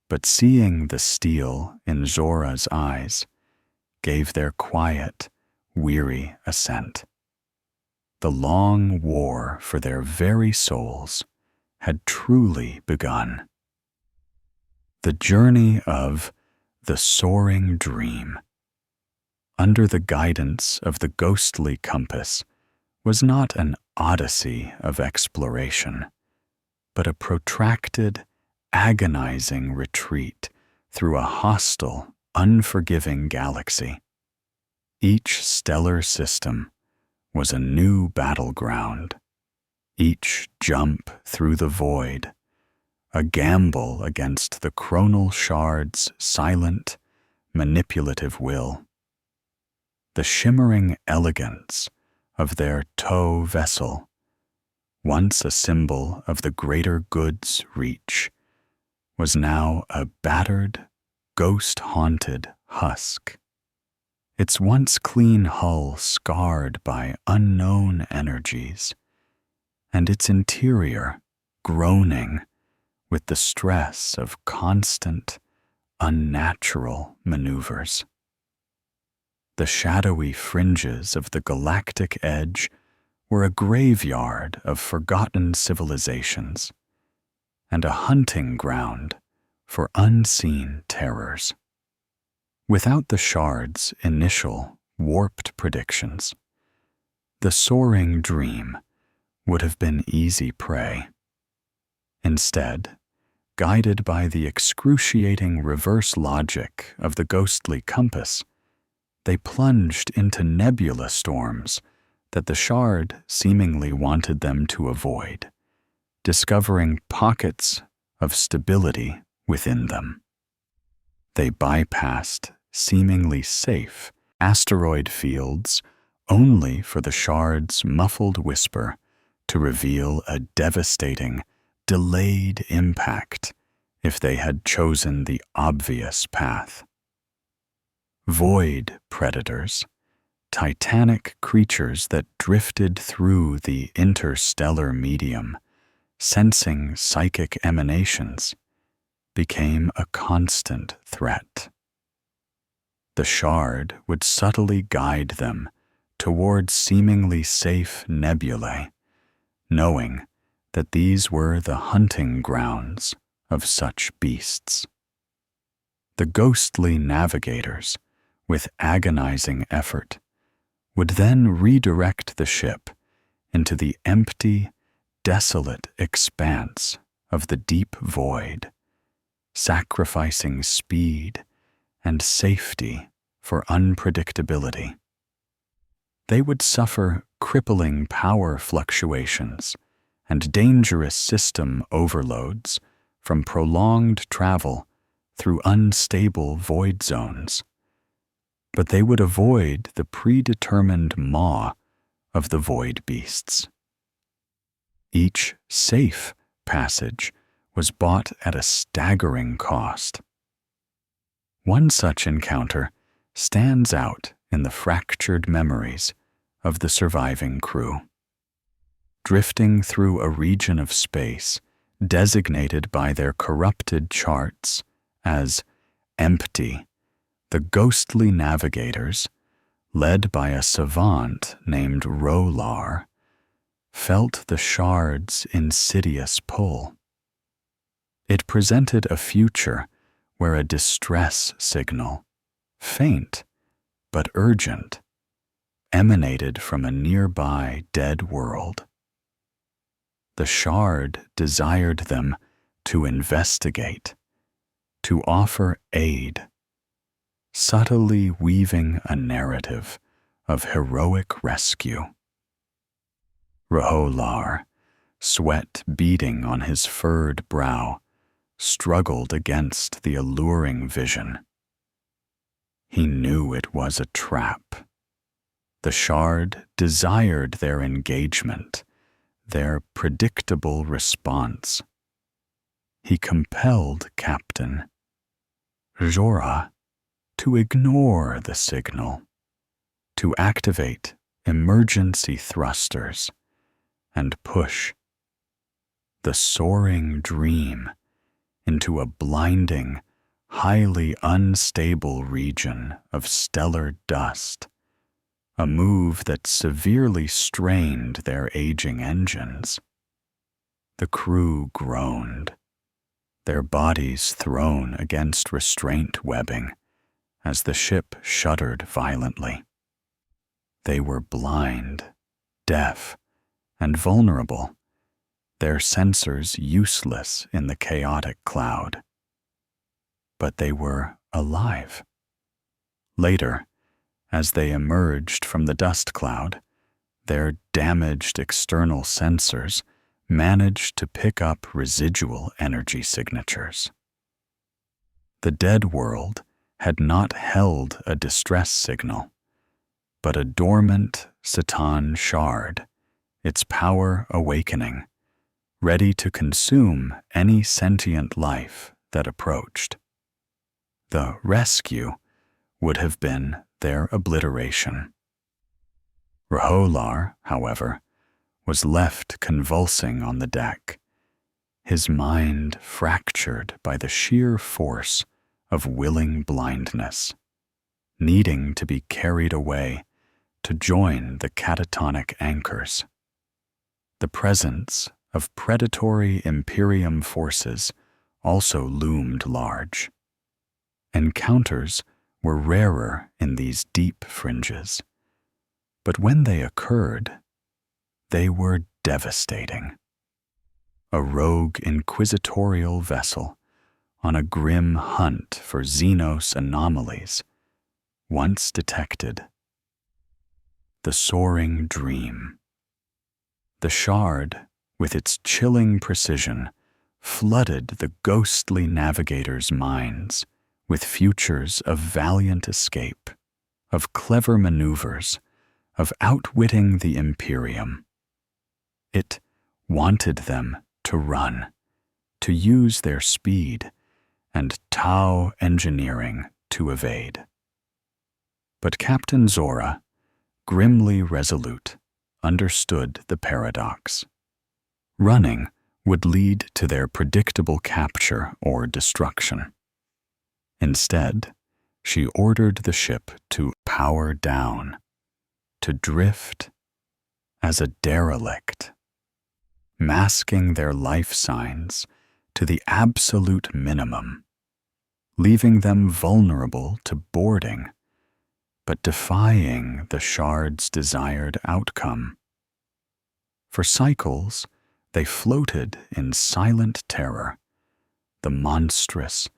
but seeing the steel in Zora's eyes, gave their quiet, weary assent. The long war for their very souls had truly begun. The journey of the soaring dream, under the guidance of the ghostly compass, was not an odyssey of exploration, but a protracted, agonizing retreat through a hostile, unforgiving galaxy. Each stellar system was a new battleground, each jump through the void, a gamble against the chronal shard's silent, manipulative will. The shimmering elegance of their tow vessel, once a symbol of the greater good's reach, was now a battered, ghost-haunted husk, its once clean hull scarred by unknown energies, and its interior groaning with the stress of constant, unnatural maneuvers. The shadowy fringes of the galactic edge were a graveyard of forgotten civilizations and a hunting ground for unseen terrors. Without the shard's initial, warped predictions, the soaring dream would have been easy prey. Instead, guided by the excruciating reverse logic of the ghostly compass, they plunged into nebula storms that the shard seemingly wanted them to avoid, discovering pockets of stability within them. They bypassed seemingly safe asteroid fields only for the shard's muffled whisper to reveal a devastating, delayed impact if they had chosen the obvious path. Void predators, titanic creatures that drifted through the interstellar medium, sensing psychic emanations, became a constant threat. The shard would subtly guide them towards seemingly safe nebulae, knowing that these were the hunting grounds of such beasts. The ghostly navigators, with agonizing effort, would then redirect the ship into the empty, desolate expanse of the deep void, sacrificing speed and safety for unpredictability. They would suffer crippling power fluctuations and dangerous system overloads from prolonged travel through unstable void zones, but they would avoid the predetermined maw of the void beasts. Each safe passage was bought at a staggering cost. One such encounter stands out in the fractured memories of the surviving crew. Drifting through a region of space designated by their corrupted charts as empty, the ghostly navigators, led by a savant named Rolar, felt the shard's insidious pull. It presented a future where a distress signal, faint but urgent, emanated from a nearby dead world. The shard desired them to investigate, to offer aid, subtly weaving a narrative of heroic rescue. R'hllor, sweat beading on his furred brow, struggled against the alluring vision. He knew it was a trap. The shard desired their engagement, their predictable response. He compelled Captain Zora to ignore the signal, to activate emergency thrusters and push the soaring dream into a blinding, highly unstable region of stellar dust, a move that severely strained their aging engines. The crew groaned, their bodies thrown against restraint webbing as the ship shuddered violently. They were blind, deaf, and vulnerable, their sensors useless in the chaotic cloud. But they were alive. Later, as they emerged from the dust cloud, their damaged external sensors managed to pick up residual energy signatures. The dead world had not held a distress signal, but a dormant Satan shard, its power awakening, ready to consume any sentient life that approached. The rescue would have been their obliteration. R'hllor, however, was left convulsing on the deck, his mind fractured by the sheer force of willing blindness, needing to be carried away to join the catatonic anchors. The presence of predatory Imperium forces also loomed large. Encounters were rarer in these deep fringes, but when they occurred, they were devastating. A rogue inquisitorial vessel on a grim hunt for Xenos anomalies, once detected. The soaring dream. The shard, with its chilling precision, flooded the ghostly navigators' minds with futures of valiant escape, of clever maneuvers, of outwitting the Imperium. It wanted them to run, to use their speed and Tau engineering to evade. But Captain Zora, grimly resolute, understood the paradox. Running would lead to their predictable capture or destruction. Instead, she ordered the ship to power down, to drift as a derelict, masking their life signs to the absolute minimum, leaving them vulnerable to boarding, but defying the shard's desired outcome. For cycles, they floated in silent terror, the monstrous,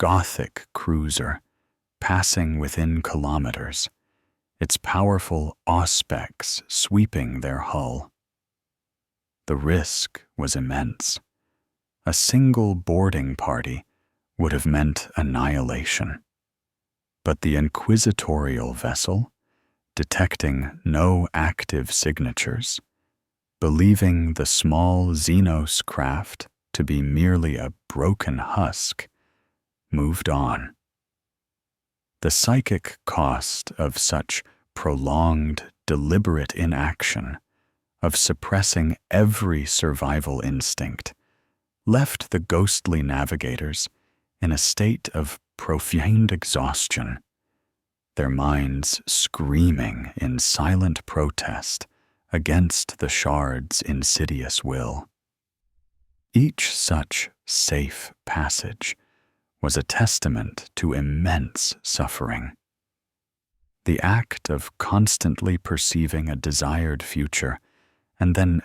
Gothic cruiser passing within kilometers, its powerful auspex sweeping their hull. The risk was immense. A single boarding party would have meant annihilation. But the inquisitorial vessel, detecting no active signatures, believing the small Xenos craft to be merely a broken husk, moved on. The psychic cost of such prolonged, deliberate inaction, of suppressing every survival instinct, left the ghostly navigators in a state of profound exhaustion, their minds screaming in silent protest against the shard's insidious will. Each such safe passage was a testament to immense suffering. The act of constantly perceiving a desired future and then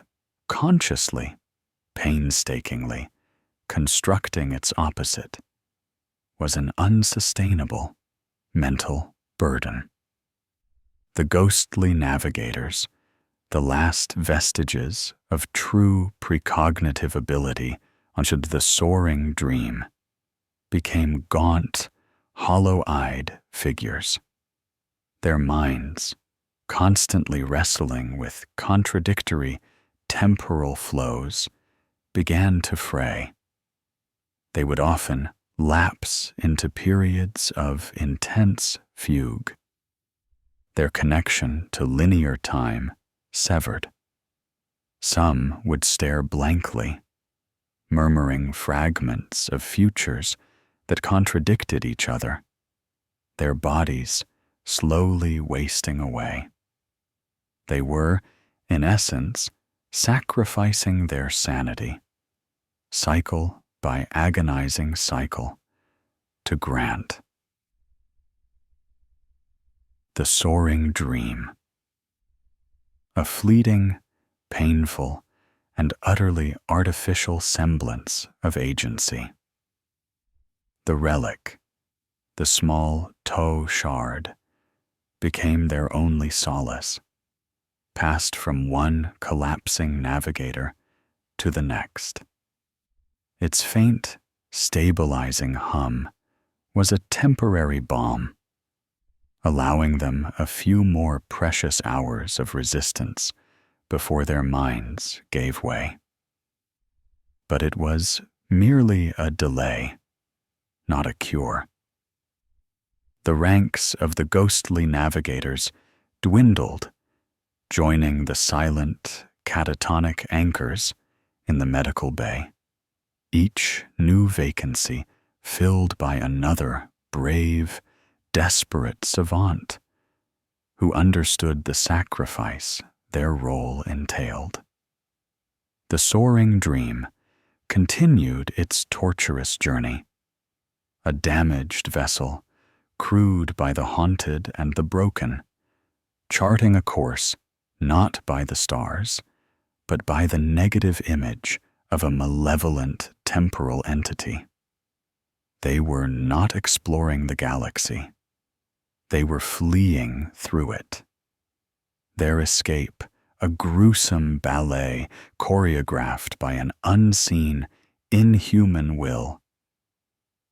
consciously, painstakingly, constructing its opposite was an unsustainable mental burden. The ghostly navigators, the last vestiges of true precognitive ability onto the soaring dream, became gaunt, hollow-eyed figures. Their minds, constantly wrestling with contradictory temporal flows, began to fray. They would often lapse into periods of intense fugue, their connection to linear time severed. Some would stare blankly, murmuring fragments of futures that contradicted each other, their bodies slowly wasting away. They were, in essence, sacrificing their sanity, cycle by agonizing cycle, to grant. The soaring dream. A fleeting, painful, and utterly artificial semblance of agency. The relic, the small toe shard, became their only solace, passed from one collapsing navigator to the next. Its faint, stabilizing hum was a temporary balm, allowing them a few more precious hours of resistance before their minds gave way. But it was merely a delay, not a cure. The ranks of the ghostly navigators dwindled, joining the silent, catatonic anchors in the medical bay, each new vacancy filled by another brave, desperate savant who understood the sacrifice their role entailed. The soaring dream continued its torturous journey, a damaged vessel crewed by the haunted and the broken, charting a course not by the stars, but by the negative image of a malevolent temporal entity. They were not exploring the galaxy. They were fleeing through it. Their escape, a gruesome ballet choreographed by an unseen, inhuman will.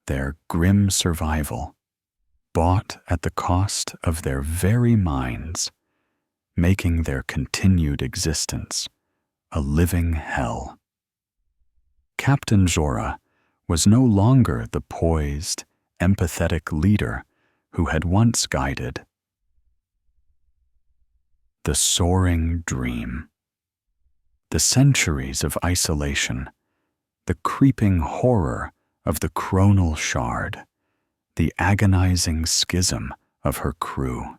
Their grim survival, bought at the cost of their very minds, making their continued existence a living hell. Captain Zora was no longer the poised, empathetic leader who had once guided. The soaring dream. The centuries of isolation, the creeping horror of the chronal shard, the agonizing schism of her crew,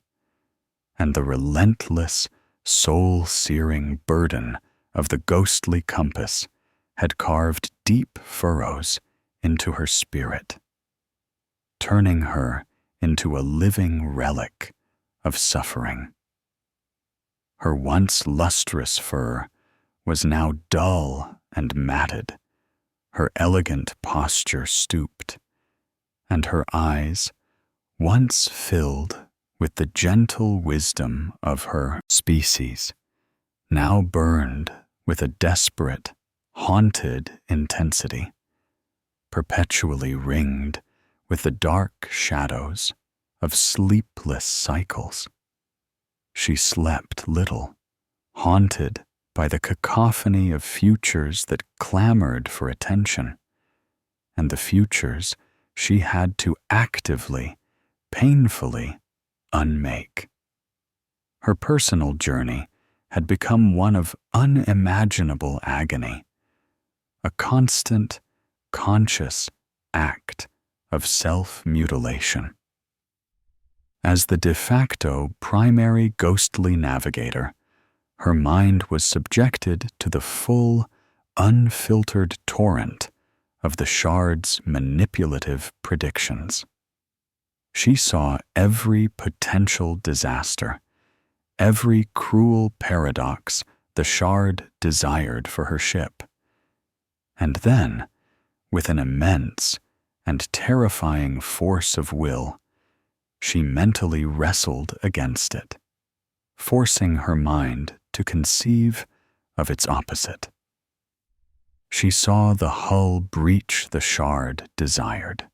and the relentless, soul-searing burden of the ghostly compass had carved deep furrows into her spirit, turning her into a living relic of suffering. Her once lustrous fur was now dull and matted, her elegant posture stooped, and her eyes, once filled with the gentle wisdom of her species, now burned with a desperate, haunted intensity, perpetually ringed with the dark shadows of sleepless cycles. She slept little, haunted by the cacophony of futures that clamored for attention, and the futures she had to actively, painfully unmake. Her personal journey had become one of unimaginable agony, a constant, conscious act of self-mutilation. As the de facto primary ghostly navigator, her mind was subjected to the full, unfiltered torrent of the shard's manipulative predictions. She saw every potential disaster, every cruel paradox the shard desired for her ship. And then, with an immense and terrifying force of will, she mentally wrestled against it, forcing her mind to conceive of its opposite. She saw the hull breach the shard desired,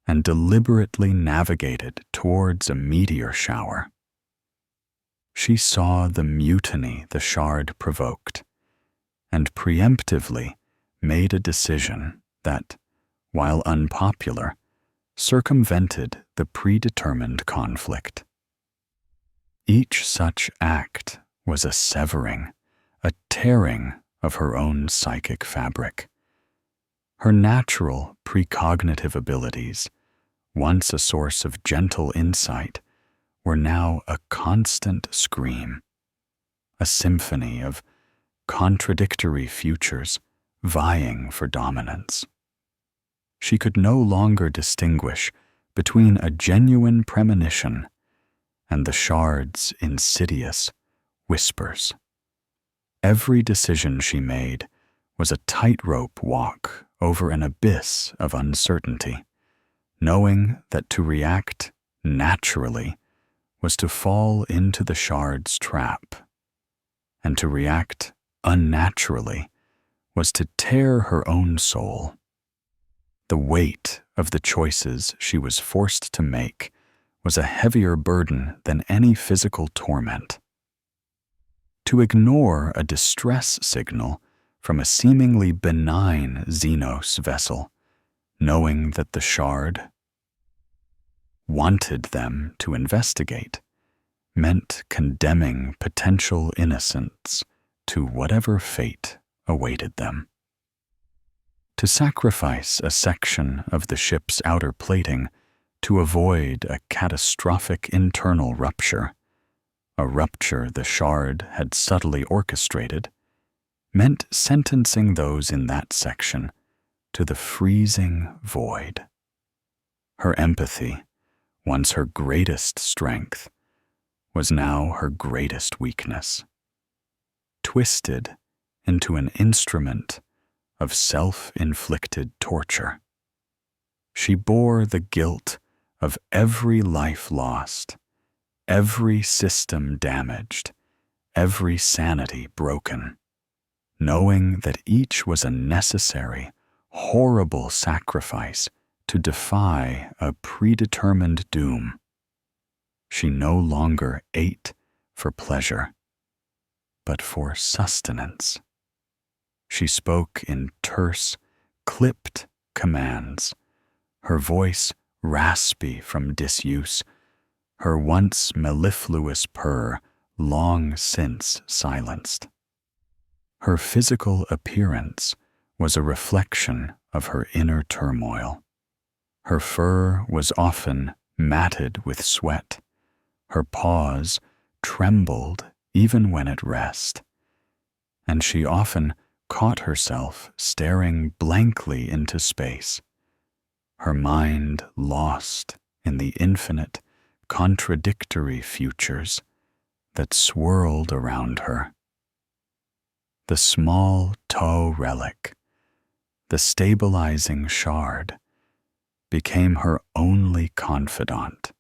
and deliberately navigated towards a meteor shower. She saw the mutiny the shard provoked, and preemptively made a decision that, while unpopular, circumvented the predetermined conflict. Each such act was a severing, a tearing of her own psychic fabric. Her natural precognitive abilities, once a source of gentle insight, were now a constant scream, a symphony of contradictory futures vying for dominance. She could no longer distinguish between a genuine premonition and the shard's insidious whispers. Every decision she made was a tightrope walk over an abyss of uncertainty, knowing that to react naturally was to fall into the shard's trap, and to react unnaturally was to tear her own soul. The weight of the choices she was forced to make was a heavier burden than any physical torment. To ignore a distress signal from a seemingly benign Xenos vessel, knowing that the shard wanted them to investigate, meant condemning potential innocents to whatever fate awaited them. To sacrifice a section of the ship's outer plating to avoid a catastrophic internal rupture, a rupture the shard had subtly orchestrated, meant sentencing those in that section to the freezing void. Her empathy, once her greatest strength, was now her greatest weakness, twisted into an instrument of self-inflicted torture. She bore the guilt of every life lost, every system damaged, every sanity broken, knowing that each was a necessary, horrible sacrifice to defy a predetermined doom. She no longer ate for pleasure, but for sustenance. She spoke in terse, clipped commands, her voice raspy from disuse, her once mellifluous purr long since silenced. Her physical appearance was a reflection of her inner turmoil. Her fur was often matted with sweat. Her paws trembled even when at rest, and she often caught herself staring blankly into space, her mind lost in the infinite, contradictory futures that swirled around her. The small toe relic, the stabilizing shard, became her only confidant,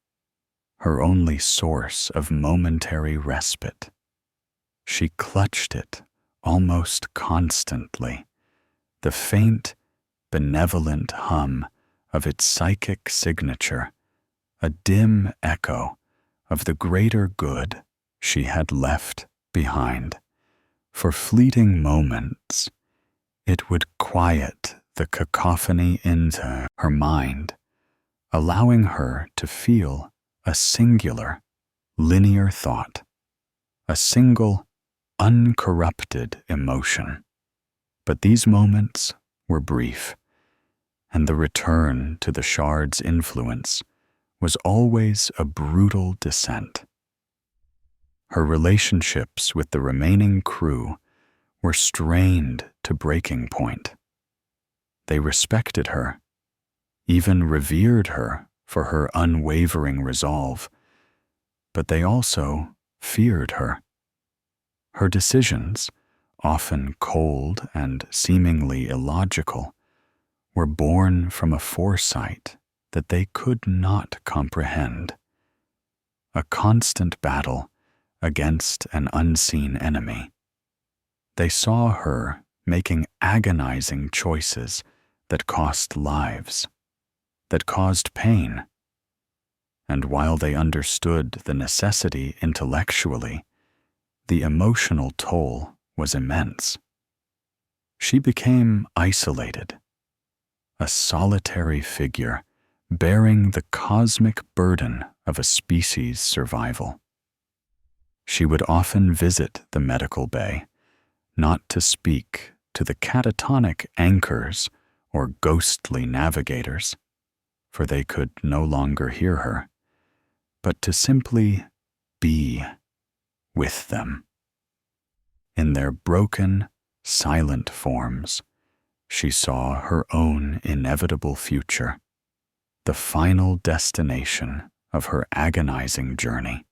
her only source of momentary respite. She clutched it almost constantly, the faint, benevolent hum of its psychic signature, a dim echo of the greater good she had left behind. For fleeting moments, it would quiet the cacophony into her mind, allowing her to feel a singular, linear thought, a single, uncorrupted emotion. But these moments were brief, and the return to the shard's influence was always a brutal descent. Her relationships with the remaining crew were strained to breaking point. They respected her, even revered her for her unwavering resolve, but they also feared her. Her decisions, often cold and seemingly illogical, were born from a foresight that they could not comprehend. A constant battle against an unseen enemy. They saw her making agonizing choices that cost lives, that caused pain. And while they understood the necessity intellectually, the emotional toll was immense. She became isolated, a solitary figure bearing the cosmic burden of a species' survival. She would often visit the medical bay, not to speak to the catatonic anchors or ghostly navigators, for they could no longer hear her, but to simply be with them. In their broken, silent forms, she saw her own inevitable future, the final destination of her agonizing journey.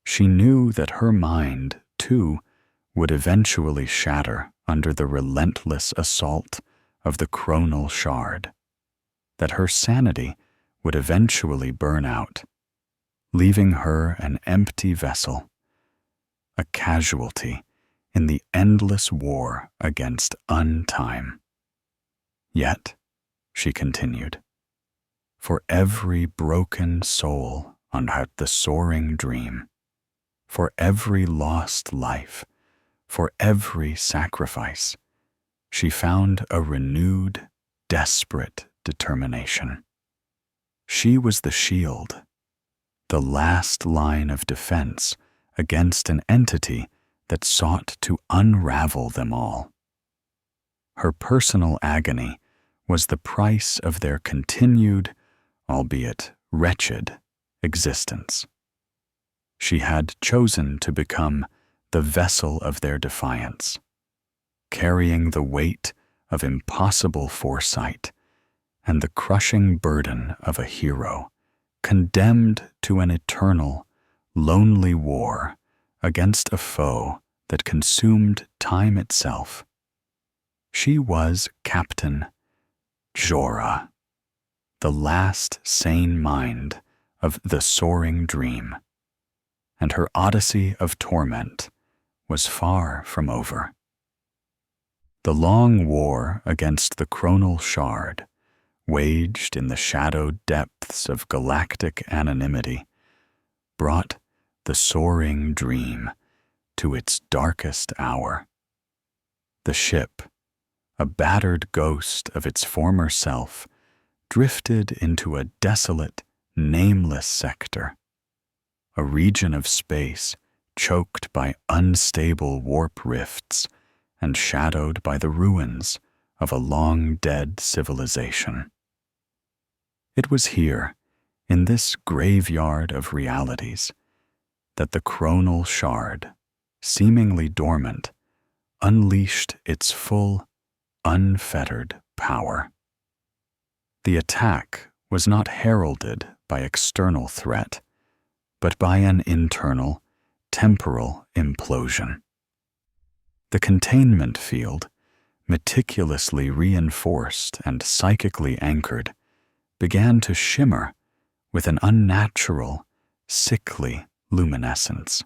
She knew that her mind, too, would eventually shatter under the relentless assault of the chronal shard, that her sanity would eventually burn out, leaving her an empty vessel, a casualty in the endless war against untime. Yet, she continued, for every broken soul on the soaring dream, for every lost life, for every sacrifice, she found a renewed, desperate determination. She was the shield, the last line of defense against an entity that sought to unravel them all. Her personal agony was the price of their continued, albeit wretched, existence. She had chosen to become the vessel of their defiance, carrying the weight of impossible foresight and the crushing burden of a hero, condemned to an eternal, lonely war against a foe that consumed time itself. She was Captain Jorah, the last sane mind of the soaring dream, and her odyssey of torment was far from over. The long war against the chronal shard, waged in the shadowed depths of galactic anonymity, brought the soaring dream to its darkest hour. The ship, a battered ghost of its former self, drifted into a desolate, nameless sector, a region of space choked by unstable warp rifts and shadowed by the ruins of a long-dead civilization. It was here, in this graveyard of realities, that the chronal shard, seemingly dormant, unleashed its full, unfettered power. The attack was not heralded by external threat, but by an internal, temporal implosion. The containment field, meticulously reinforced and psychically anchored, began to shimmer with an unnatural, sickly luminescence.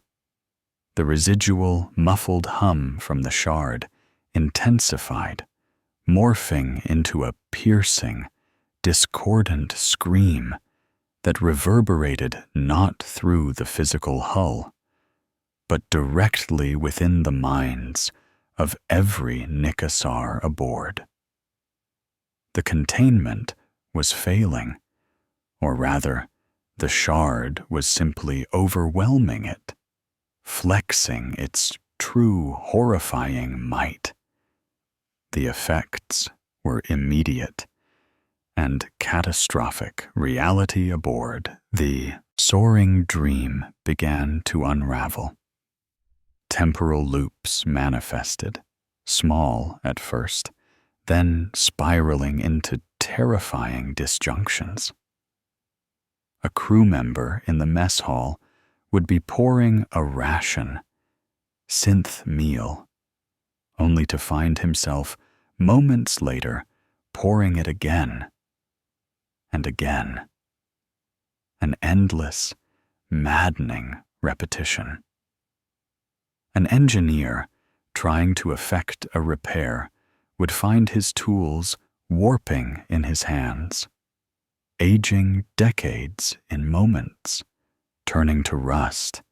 The residual, muffled hum from the shard intensified, morphing into a piercing, discordant scream that reverberated not through the physical hull, but directly within the minds of every Nicassar aboard. The containment was failing, or rather, the shard was simply overwhelming it, flexing its true horrifying might. The effects were immediate, and catastrophic reality aboard, the soaring dream began to unravel. Temporal loops manifested, small at first, then spiraling into terrifying disjunctions. A crew member in the mess hall would be pouring a ration, synth meal, only to find himself moments later pouring it again and again. An endless, maddening repetition. An engineer trying to effect a repair would find his tools warping in his hands, aging decades in moments, turning to rust,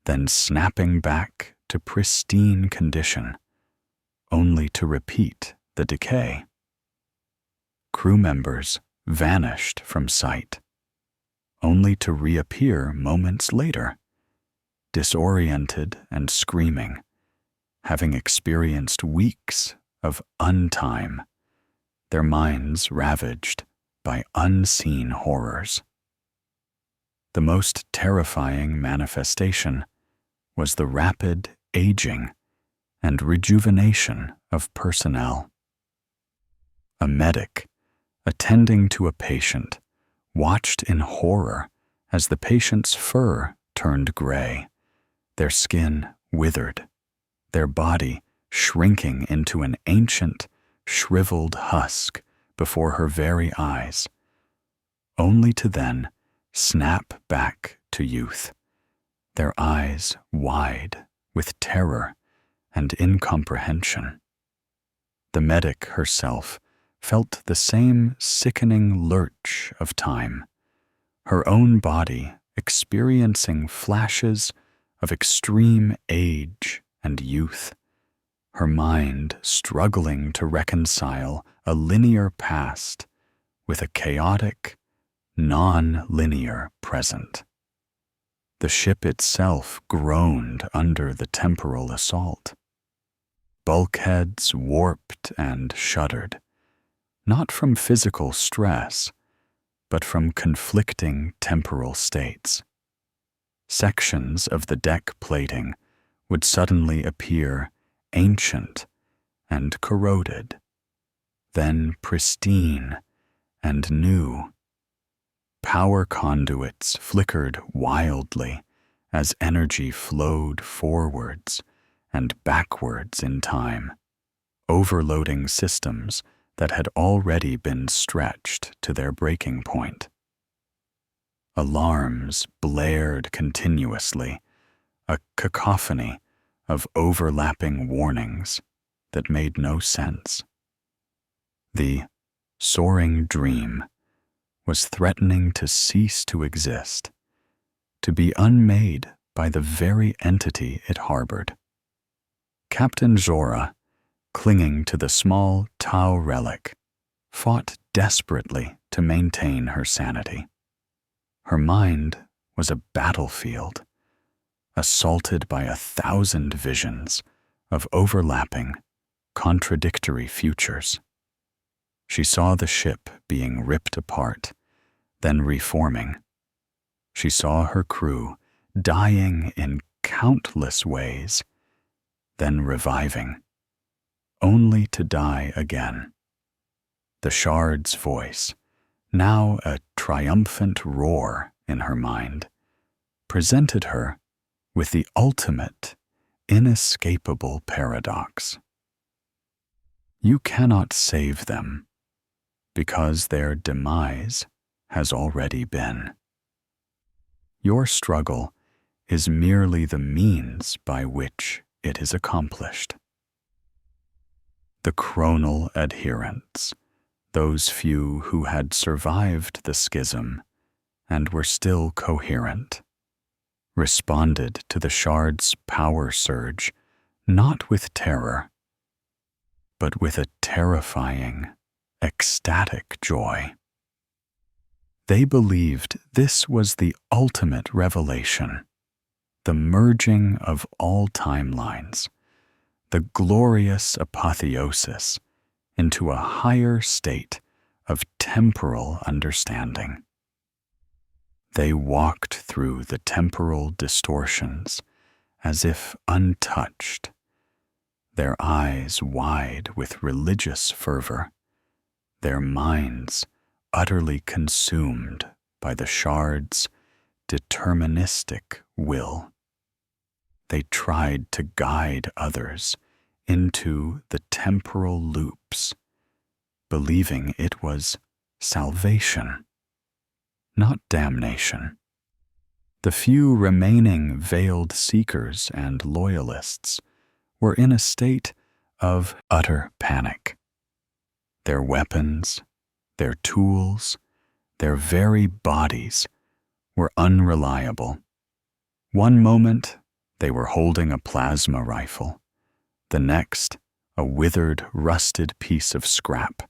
then snapping back to pristine condition, only to repeat the decay. Crew members vanished from sight, only to reappear moments later, disoriented and screaming, having experienced weeks of untime, their minds ravaged by unseen horrors. The most terrifying manifestation was the rapid aging and rejuvenation of personnel. A medic, attending to a patient, watched in horror as the patient's fur turned gray, their skin withered, their body shrinking into an ancient, shriveled husk before her very eyes, only to then snap back to youth, their eyes wide with terror and incomprehension. The medic herself felt the same sickening lurch of time, her own body experiencing flashes of extreme age and youth, her mind struggling to reconcile a linear past with a chaotic, non-linear present. The ship itself groaned under the temporal assault. Bulkheads warped and shuddered, not from physical stress, but from conflicting temporal states. Sections of the deck plating would suddenly appear ancient and corroded, then pristine and new. Power conduits flickered wildly as energy flowed forwards and backwards in time, overloading systems that had already been stretched to their breaking point. Alarms blared continuously, a cacophony of overlapping warnings that made no sense. The soaring dream was threatening to cease to exist, to be unmade by the very entity it harbored. Captain Zora, clinging to the small Tau relic, fought desperately to maintain her sanity. Her mind was a battlefield, assaulted by 1,000 visions of overlapping, contradictory futures. She saw the ship being ripped apart, then reforming. She saw her crew dying in countless ways, then reviving, only to die again. The Shard's voice, now a triumphant roar in her mind, presented her with the ultimate, inescapable paradox. You cannot save them, because their demise has already been. Your struggle is merely the means by which it is accomplished. The chronal adherents, those few who had survived the schism and were still coherent, responded to the Shard's power surge not with terror, but with a terrifying, ecstatic joy. They believed this was the ultimate revelation, the merging of all timelines, the glorious apotheosis into a higher state of temporal understanding. They walked through the temporal distortions as if untouched, their eyes wide with religious fervor, their minds utterly consumed by the shard's deterministic will. They tried to guide others into the temporal loops, believing it was salvation, not damnation. The few remaining veiled seekers and loyalists were in a state of utter panic. Their weapons, their tools, their very bodies were unreliable. One moment, they were holding a plasma rifle. The next, a withered, rusted piece of scrap.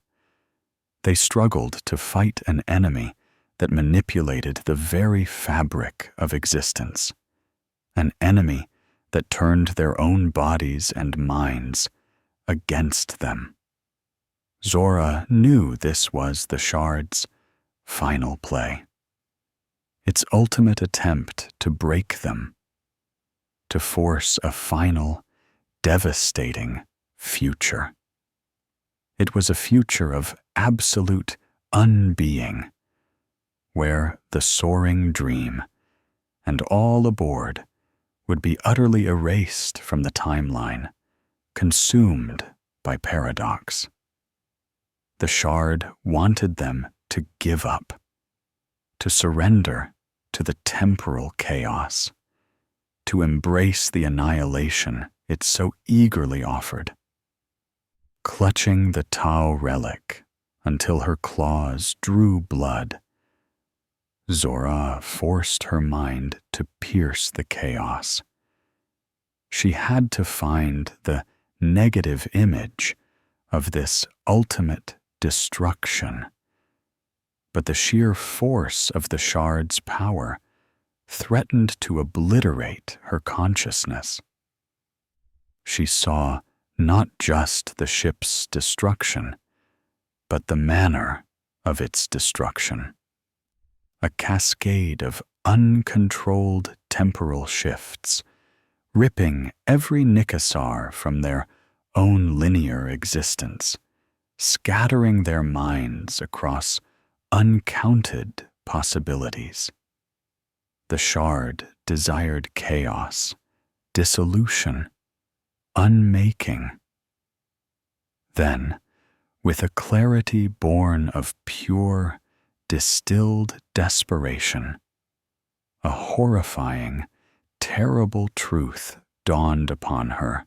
They struggled to fight an enemy that manipulated the very fabric of existence, an enemy that turned their own bodies and minds against them. Zora knew this was the shard's final play, its ultimate attempt to break them, to force a final, devastating future. It was a future of absolute unbeing, where the soaring dream and all aboard would be utterly erased from the timeline, consumed by paradox. The shard wanted them to give up, to surrender to the temporal chaos, to embrace the annihilation it so eagerly offered. Clutching the Tau relic until her claws drew blood, Zora forced her mind to pierce the chaos. She had to find the negative image of this ultimate destruction, but the sheer force of the shard's power threatened to obliterate her consciousness. She saw not just the ship's destruction, but the manner of its destruction. A cascade of uncontrolled temporal shifts, ripping every Nikasar from their own linear existence, scattering their minds across uncounted possibilities. The shard desired chaos, dissolution, unmaking. Then, with a clarity born of pure, distilled desperation, a horrifying, terrible truth dawned upon her.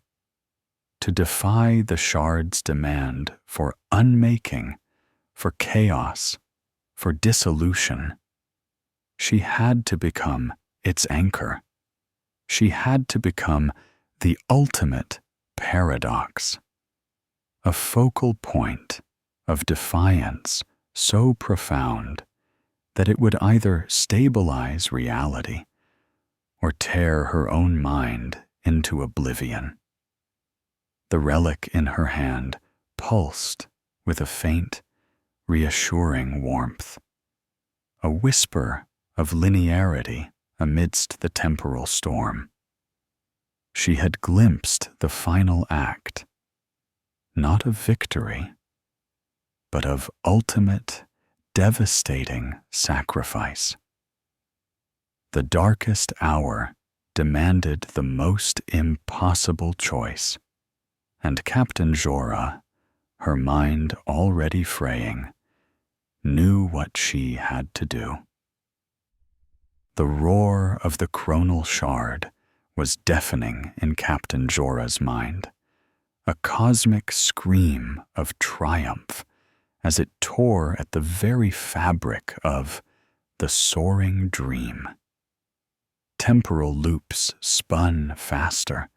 To defy the shard's demand for unmaking, for chaos, for dissolution, she had to become its anchor. She had to become the ultimate paradox, a focal point of defiance so profound that it would either stabilize reality or tear her own mind into oblivion. The relic in her hand pulsed with a faint, reassuring warmth, a whisper of linearity amidst the temporal storm. She had glimpsed the final act, not of victory, but of ultimate, devastating sacrifice. The darkest hour demanded the most impossible choice, and Captain Zora, her mind already fraying, knew what she had to do. The roar of the chronal shard was deafening in Captain Zora's mind, a cosmic scream of triumph as it tore at the very fabric of the soaring dream. Temporal loops spun faster,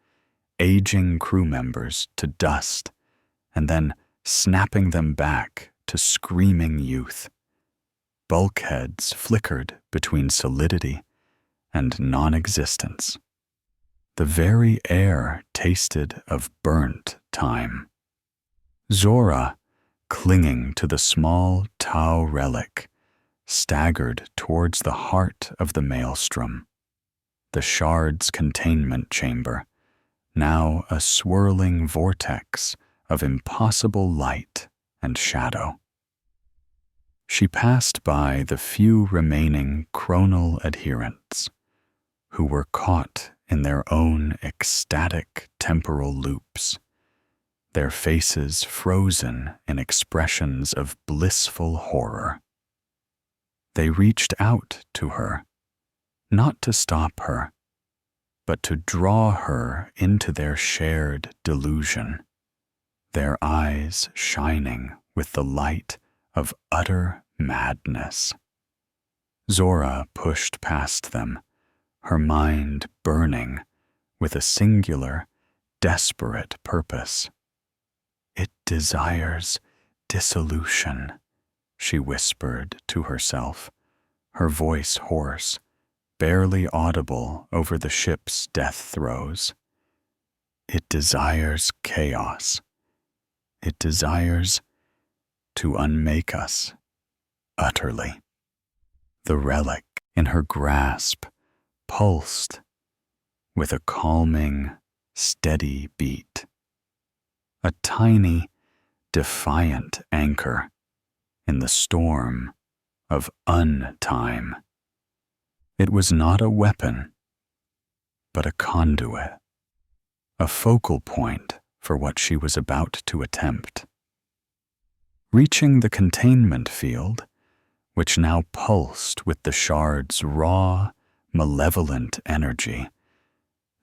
aging crew members to dust, and then snapping them back to screaming youth. Bulkheads flickered between solidity and non-existence. The very air tasted of burnt time. Zora, clinging to the small Tau relic, staggered towards the heart of the maelstrom, the shard's containment chamber, now a swirling vortex of impossible light and shadow. She passed by the few remaining chronal adherents, who were caught in their own ecstatic temporal loops, their faces frozen in expressions of blissful horror. They reached out to her, not to stop her, but to draw her into their shared delusion, their eyes shining with the light of utter madness. Zora pushed past them, her mind burning with a singular, desperate purpose. "It desires dissolution," she whispered to herself, her voice hoarse, barely audible over the ship's death throes. "It desires chaos. It desires to unmake us utterly." The relic in her grasp pulsed with a calming, steady beat, a tiny, defiant anchor in the storm of untime. It was not a weapon, but a conduit, a focal point for what she was about to attempt. Reaching the containment field, which now pulsed with the shard's raw, malevolent energy,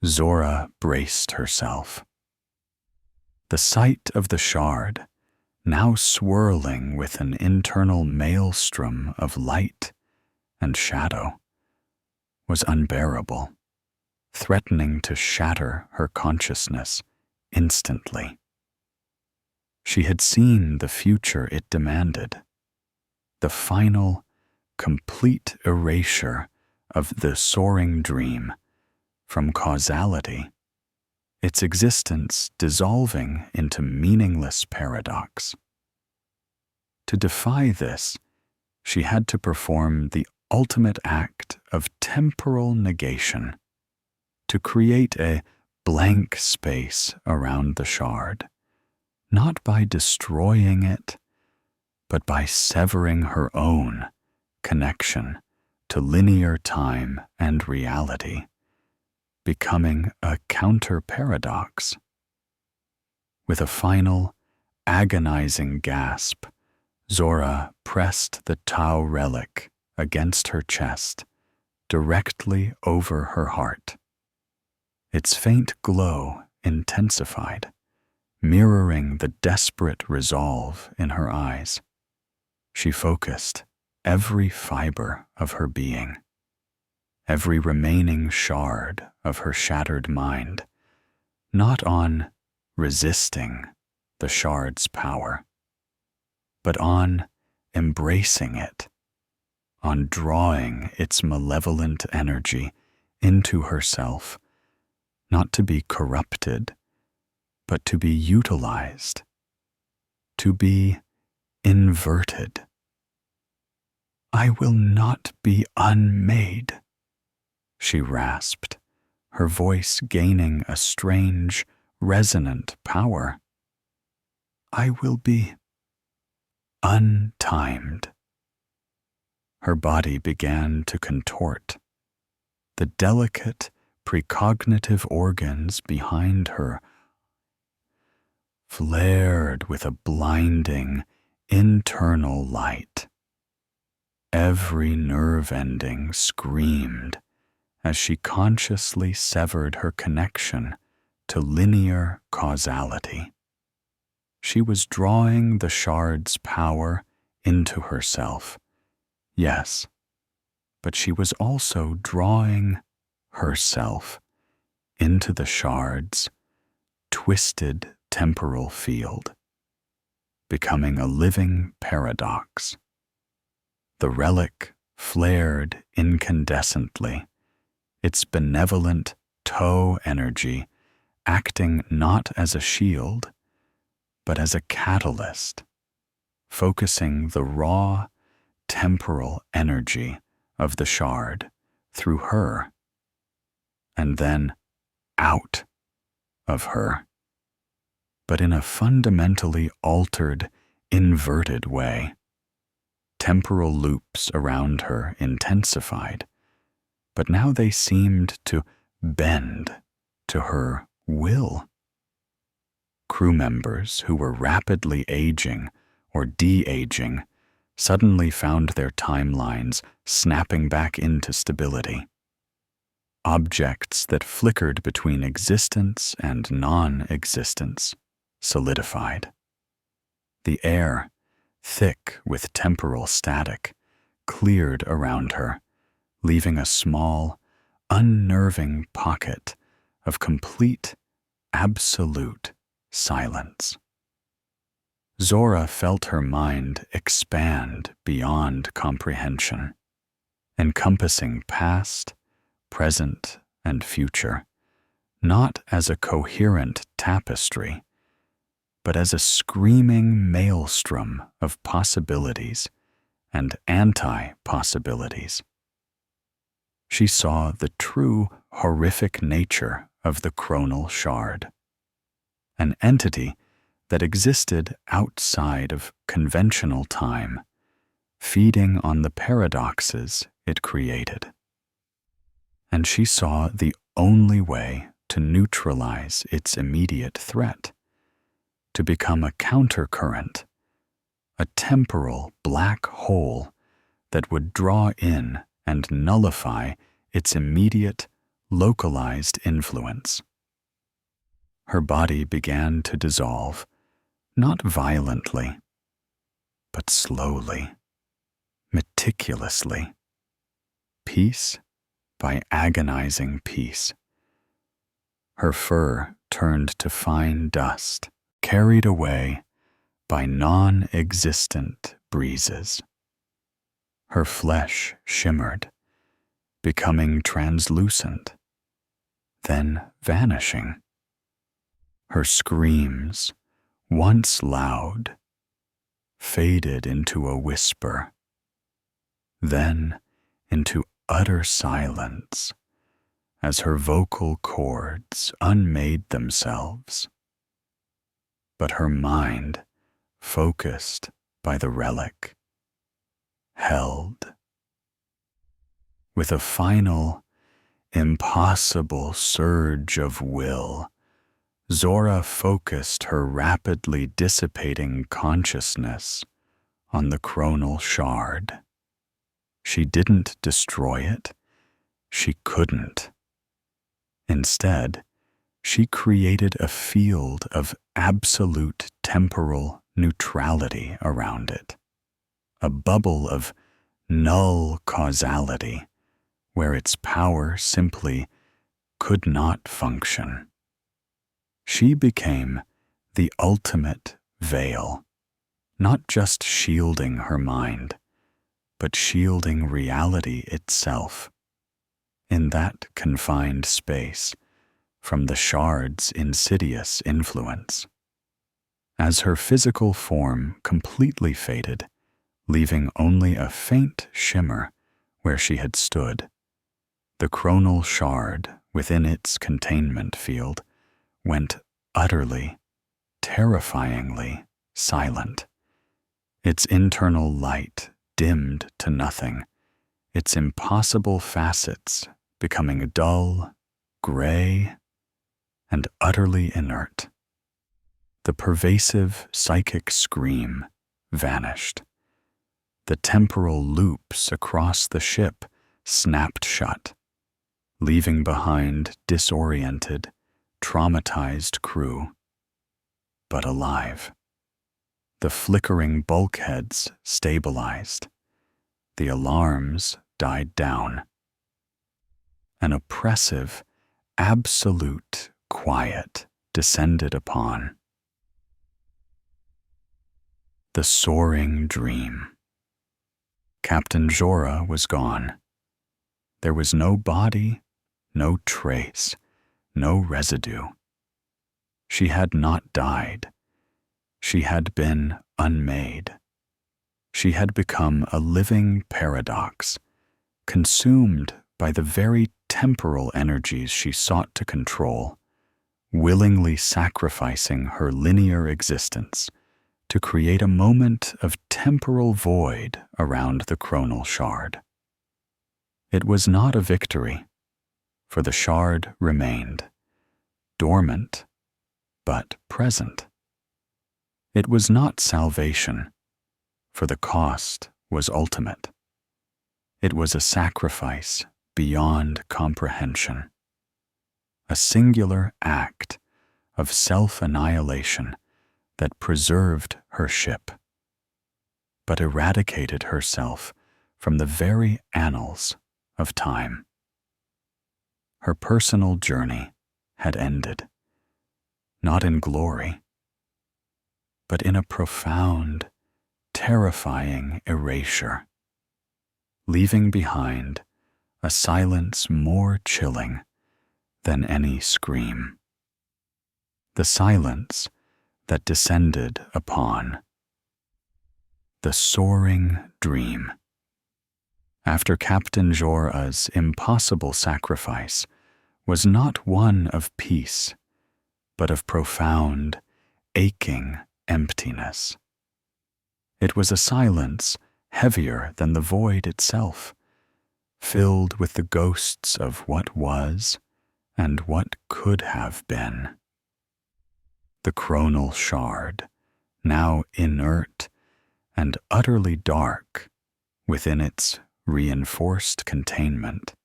Zora braced herself. The sight of the shard, now swirling with an internal maelstrom of light and shadow, was unbearable, threatening to shatter her consciousness instantly. She had seen the future it demanded, the final, complete erasure of the soaring dream from causality, its existence dissolving into meaningless paradox. To defy this, she had to perform the ultimate act of temporal negation, to create a blank space around the shard, not by destroying it, but by severing her own connection to linear time and reality, becoming a counter-paradox. With a final, agonizing gasp, Zora pressed the Tau relic against her chest, directly over her heart. Its faint glow intensified, mirroring the desperate resolve in her eyes. She focused every fiber of her being, every remaining shard of her shattered mind, not on resisting the shard's power, but on embracing it, on drawing its malevolent energy into herself, not to be corrupted, but to be utilized, to be inverted. "I will not be unmade," she rasped, her voice gaining a strange, resonant power. "I will be untimed." Her body began to contort. The delicate, precognitive organs behind her flared with a blinding, internal light. Every nerve ending screamed as she consciously severed her connection to linear causality. She was drawing the shard's power into herself, yes, but she was also drawing herself into the shard's twisted temporal field, becoming a living paradox. The relic flared incandescently, its benevolent toe energy acting not as a shield, but as a catalyst, focusing the raw, temporal energy of the shard through her, and then out of her, but in a fundamentally altered, inverted way. Temporal loops around her intensified, but now they seemed to bend to her will. Crew members who were rapidly aging or de-aging suddenly found their timelines snapping back into stability. Objects that flickered between existence and non-existence solidified. The air, thick with temporal static, cleared around her, leaving a small, unnerving pocket of complete, absolute silence. Zora felt her mind expand beyond comprehension, encompassing past, present, and future, not as a coherent tapestry, but as a screaming maelstrom of possibilities and anti-possibilities. She saw the true horrific nature of the chronal shard, an entity that existed outside of conventional time, feeding on the paradoxes it created. And she saw the only way to neutralize its immediate threat, to become a countercurrent, a temporal black hole that would draw in and nullify its immediate, localized influence. Her body began to dissolve, not violently, but slowly, meticulously, piece by agonizing piece. Her fur turned to fine dust, carried away by non-existent breezes. Her flesh shimmered, becoming translucent, then vanishing. Her screams, once loud, faded into a whisper, then into utter silence as her vocal cords unmade themselves. But her mind, focused by the relic, held. With a final, impossible surge of will, Zora focused her rapidly dissipating consciousness on the chronal shard. She didn't destroy it. She couldn't. Instead, she created a field of absolute temporal neutrality around it, a bubble of null causality where its power simply could not function. She became the ultimate veil, not just shielding her mind, but shielding reality itself. In that confined space, from the shard's insidious influence. As her physical form completely faded, leaving only a faint shimmer where she had stood, the chronal shard within its containment field went utterly, terrifyingly silent. Its internal light dimmed to nothing, its impossible facets becoming dull, gray, and utterly inert. The pervasive psychic scream vanished. The temporal loops across the ship snapped shut, leaving behind disoriented, traumatized crew, but alive. The flickering bulkheads stabilized. The alarms died down. An oppressive, absolute quiet descended upon. The soaring dream. Captain Zora was gone. There was no body, no trace, no residue. She had not died. She had been unmade. she had become a living paradox, consumed by the very temporal energies she sought to control, willingly sacrificing her linear existence to create a moment of temporal void around the chronal shard. It was not a victory, for the shard remained, dormant, but present. It was not salvation, for the cost was ultimate. It was a sacrifice beyond comprehension, a singular act of self-annihilation that preserved her ship, but eradicated herself from the very annals of time. Her personal journey had ended, not in glory, but in a profound, terrifying erasure, leaving behind a silence more chilling than any scream. The silence that descended upon the soaring dream. After Captain Jorah's impossible sacrifice was not one of peace, but of profound, aching emptiness. It was a silence heavier than the void itself, filled with the ghosts of what was and what could have been. The chronal shard, now inert and utterly dark within its reinforced containment,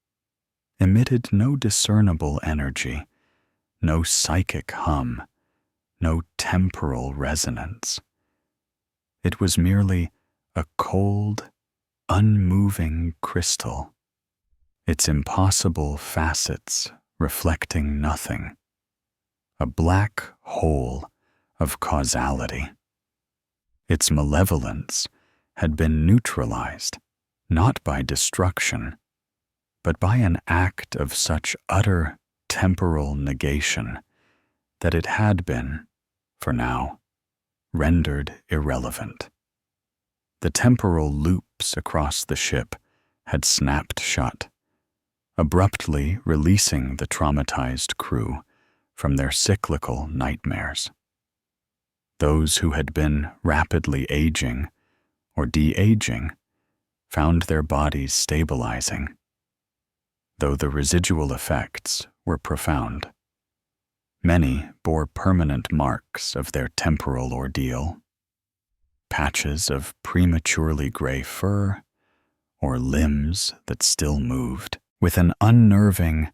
emitted no discernible energy, no psychic hum, no temporal resonance. It was merely a cold, unmoving crystal, its impossible facets reflecting nothing, a black hole of causality. Its malevolence had been neutralized, not by destruction, but by an act of such utter temporal negation that it had been, for now, rendered irrelevant. The temporal loops across the ship had snapped shut, abruptly releasing the traumatized crew from their cyclical nightmares. Those who had been rapidly aging or de-aging found their bodies stabilizing, though the residual effects were profound. Many bore permanent marks of their temporal ordeal, patches of prematurely gray fur, or limbs that still moved with an unnerving,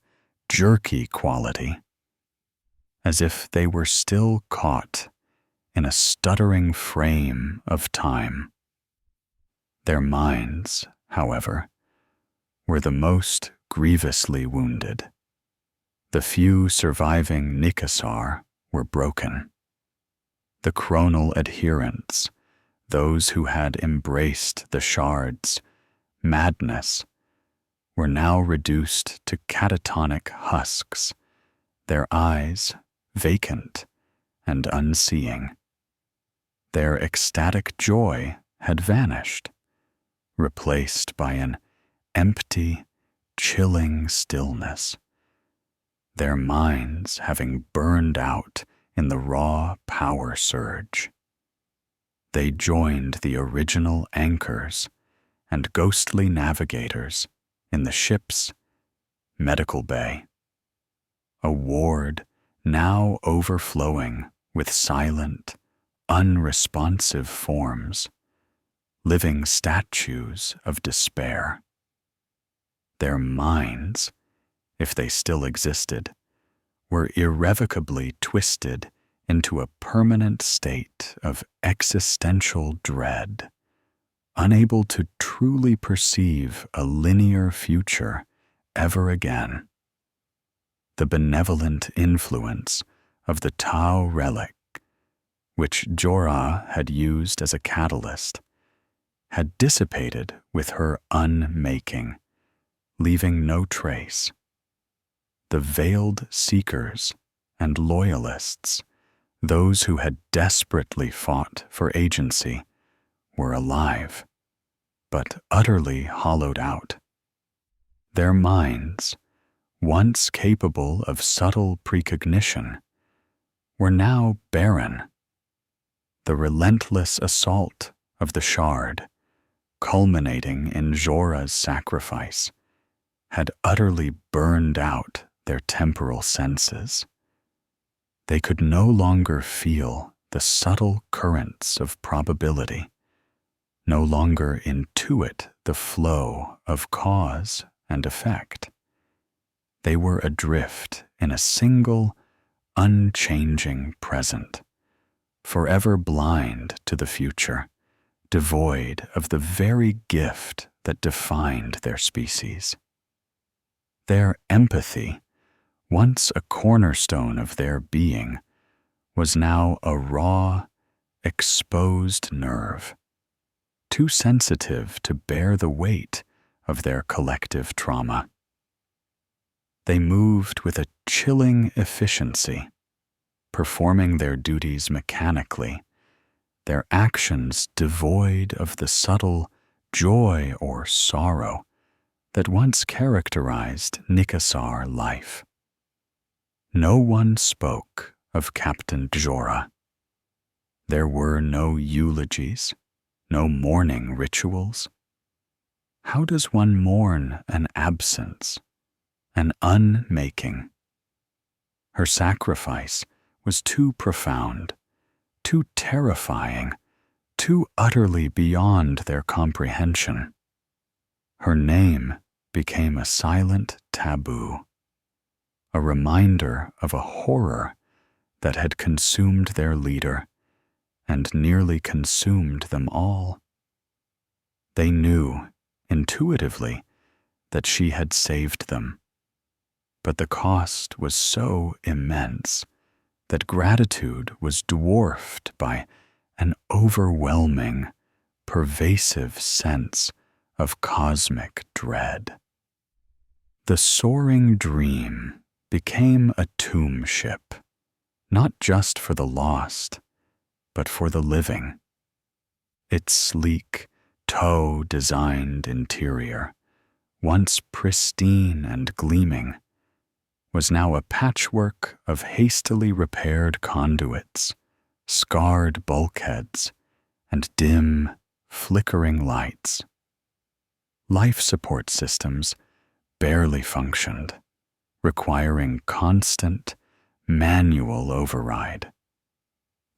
jerky quality, as if they were still caught in a stuttering frame of time. Their minds, however, were the most grievously wounded. The few surviving Nikasar were broken. The chronal adherents, those who had embraced the shard's madness, were now reduced to catatonic husks, their eyes vacant and unseeing. Their ecstatic joy had vanished, replaced by an empty, chilling stillness, their minds having burned out in the raw power surge. They joined the original anchors and ghostly navigators in the ship's medical bay, a ward now overflowing with silent, unresponsive forms, living statues of despair. Their minds, if they still existed, were irrevocably twisted into a permanent state of existential dread, unable to truly perceive a linear future ever again. The benevolent influence of the Tau relic, which Jorah had used as a catalyst, had dissipated with her unmaking, leaving no trace. The veiled seekers and loyalists, those who had desperately fought for agency, were alive, but utterly hollowed out. Their minds, once capable of subtle precognition, were now barren. The relentless assault of the shard, culminating in Jorah's sacrifice, had utterly burned out their temporal senses. They could no longer feel the subtle currents of probability, no longer intuit the flow of cause and effect. They were adrift in a single, unchanging present, forever blind to the future, devoid of the very gift that defined their species. Their empathy, once a cornerstone of their being, was now a raw, exposed nerve, too sensitive to bear the weight of their collective trauma. They moved with a chilling efficiency, performing their duties mechanically, their actions devoid of the subtle joy or sorrow that once characterized Nikasar life. No one spoke of Captain Jorah. There were no eulogies, no mourning rituals. How does one mourn an absence, an unmaking? Her sacrifice was too profound, too terrifying, too utterly beyond their comprehension. Her name became a silent taboo, a reminder of a horror that had consumed their leader and nearly consumed them all. They knew, intuitively, that she had saved them, but the cost was so immense that gratitude was dwarfed by an overwhelming, pervasive sense of cosmic dread. The soaring dream became a tomb ship, not just for the lost, but for the living. Its sleek, toe-designed interior, once pristine and gleaming, was now a patchwork of hastily repaired conduits, scarred bulkheads, and dim, flickering lights. Life support systems barely functioned, requiring constant, manual override.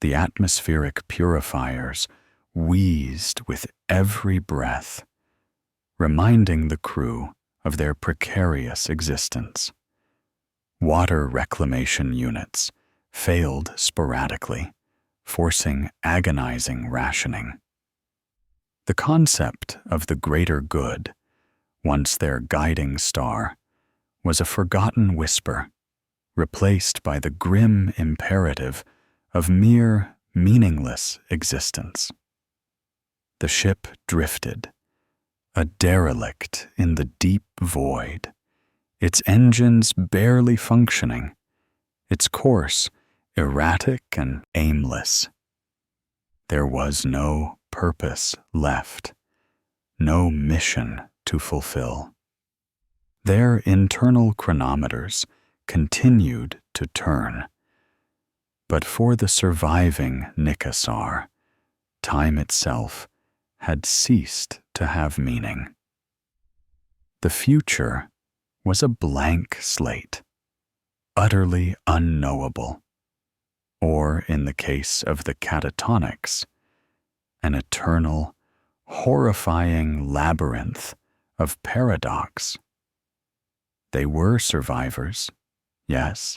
The atmospheric purifiers wheezed with every breath, reminding the crew of their precarious existence. Water reclamation units failed sporadically, forcing agonizing rationing. The concept of the greater good, once their guiding star, was a forgotten whisper, replaced by the grim imperative of mere meaningless existence. The ship drifted, a derelict in the deep void, its engines barely functioning, its course erratic and aimless. There was no purpose left, no mission to fulfill. Their internal chronometers continued to turn, but for the surviving Nikasar, time itself had ceased to have meaning. The future was a blank slate, utterly unknowable, or in the case of the catatonics, an eternal, horrifying labyrinth of paradox. They were survivors, yes,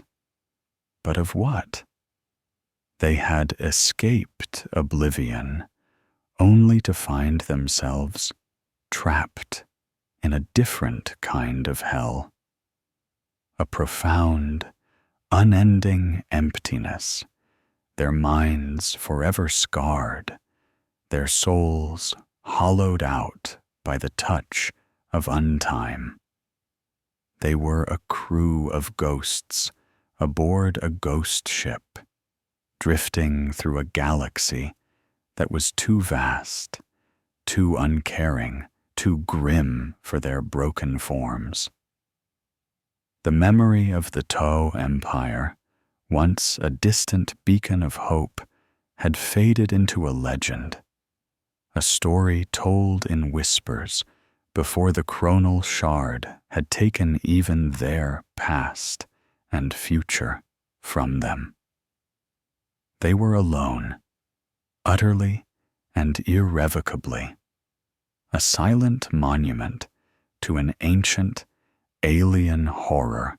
but of what? They had escaped oblivion only to find themselves trapped in a different kind of hell. A profound, unending emptiness, their minds forever scarred, their souls hollowed out by the touch of untime. They were a crew of ghosts aboard a ghost ship, drifting through a galaxy that was too vast, too uncaring, too grim for their broken forms. The memory of the Tao Empire, once a distant beacon of hope, had faded into a legend, a story told in whispers before the chronal shard had taken even their past and future from them. They were alone, utterly and irrevocably, a silent monument to an ancient, alien horror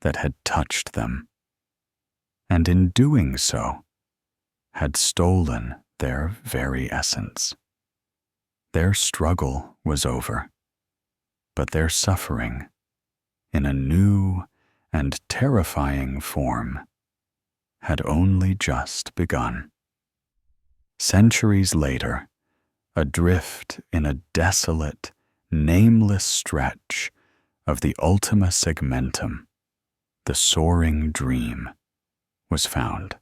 that had touched them, and in doing so, had stolen their very essence. Their struggle was over, but their suffering, in a new and terrifying form, had only just begun. Centuries later, adrift in a desolate, nameless stretch of the Ultima Segmentum, the soaring dream was found.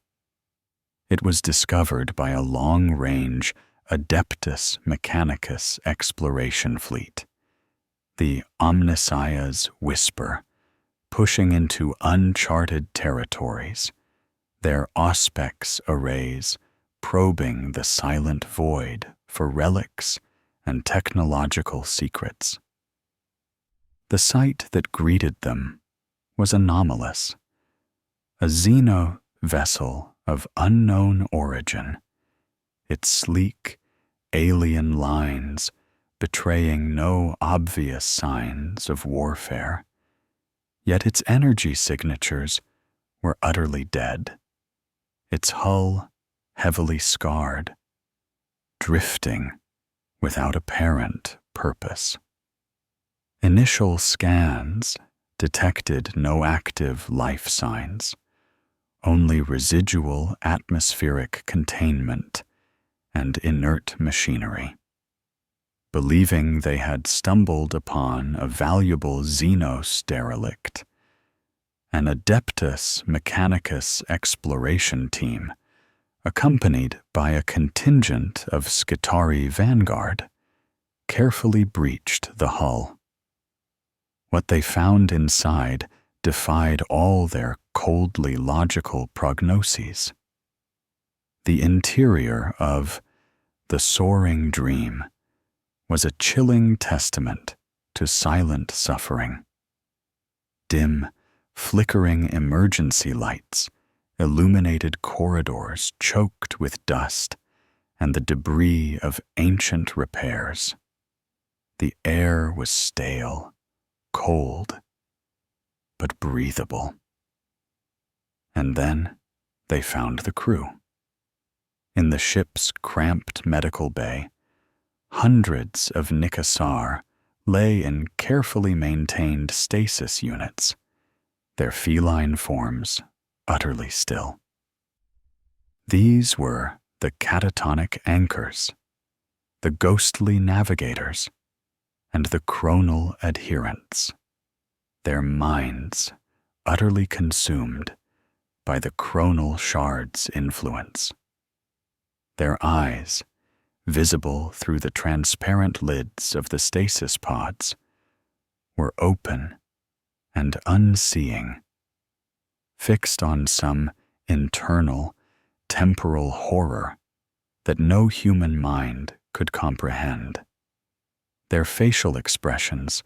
It was discovered by a long-range Adeptus Mechanicus exploration fleet, the Omnissiah's Whisper, pushing into uncharted territories, their Auspex arrays probing the silent void for relics and technological secrets. The sight that greeted them was anomalous, a Xeno vessel of unknown origin, its sleek, alien lines betraying no obvious signs of warfare, yet its energy signatures were utterly dead, its hull heavily scarred, drifting without apparent purpose. Initial scans detected no active life signs, only residual atmospheric containment and inert machinery. Believing they had stumbled upon a valuable Xenos derelict, an Adeptus Mechanicus exploration team, accompanied by a contingent of Skitarii Vanguard, carefully breached the hull. What they found inside defied all their coldly logical prognoses. The interior of the Soaring Dream was a chilling testament to silent suffering. Dim, flickering emergency lights illuminated corridors choked with dust and the debris of ancient repairs. The air was stale, cold, but breathable. And then they found the crew. In the ship's cramped medical bay, hundreds of Nikasar lay in carefully maintained stasis units, their feline forms utterly still. These were the catatonic anchors, the ghostly navigators, and the chronal adherents, their minds utterly consumed by the chronal shard's influence. Their eyes, visible through the transparent lids of the stasis pods, were open and unseeing, fixed on some internal, temporal horror that no human mind could comprehend. Their facial expressions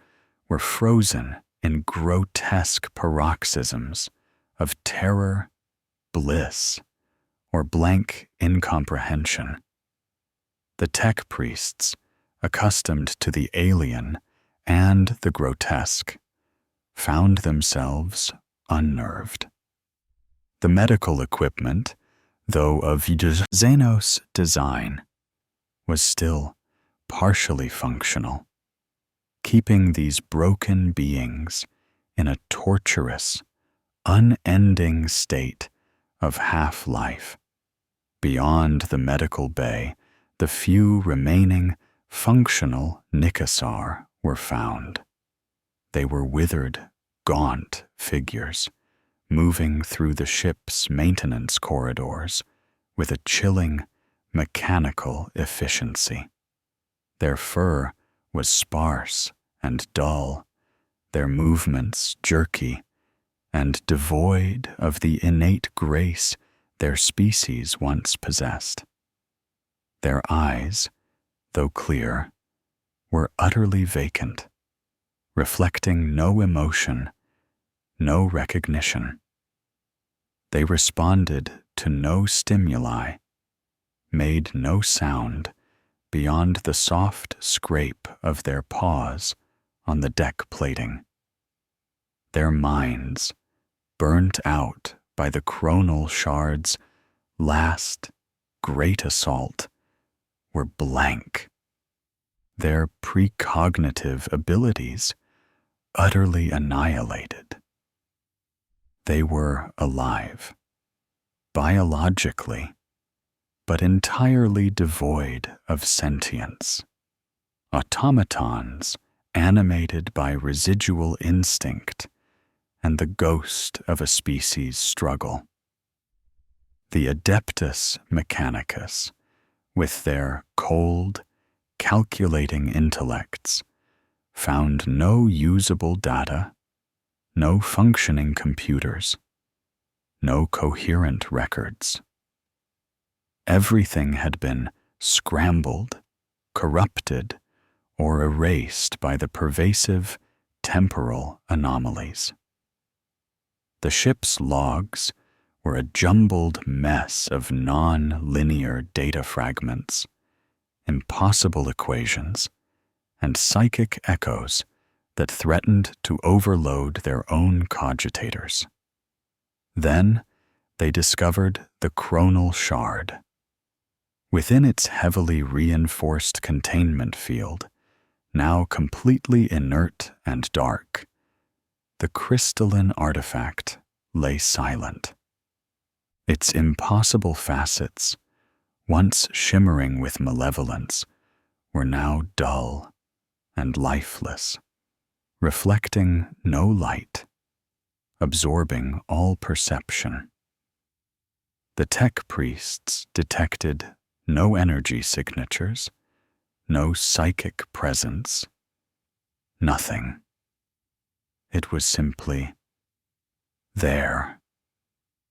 were frozen in grotesque paroxysms of terror, bliss, or blank incomprehension. The tech priests, accustomed to the alien and the grotesque, found themselves unnerved. The medical equipment, though of Xenos design, was still partially functional, keeping these broken beings in a torturous, unending state of half-life. Beyond the medical bay, the few remaining functional Nikasar were found. They were withered, gaunt figures, moving through the ship's maintenance corridors with a chilling, mechanical efficiency. Their fur was sparse and dull, their movements jerky, and devoid of the innate grace their species once possessed. Their eyes, though clear, were utterly vacant, reflecting no emotion, no recognition. They responded to no stimuli, made no sound beyond the soft scrape of their paws on the deck plating. Their minds, burnt out by the chronal shard's last great assault, were blank, their precognitive abilities utterly annihilated. They were alive, biologically, but entirely devoid of sentience. Automatons animated by residual instinct and the ghost of a species' struggle. The Adeptus Mechanicus, with their cold, calculating intellects, found no usable data, no functioning computers, no coherent records. Everything had been scrambled, corrupted, or erased by the pervasive temporal anomalies. The ship's logs were a jumbled mess of non-linear data fragments, impossible equations, and psychic echoes that threatened to overload their own cogitators. Then they discovered the chronal shard. Within its heavily reinforced containment field, now completely inert and dark, the crystalline artifact lay silent. Its impossible facets, once shimmering with malevolence, were now dull and lifeless, reflecting no light, absorbing all perception. The tech priests detected no energy signatures, no psychic presence, nothing. It was simply there,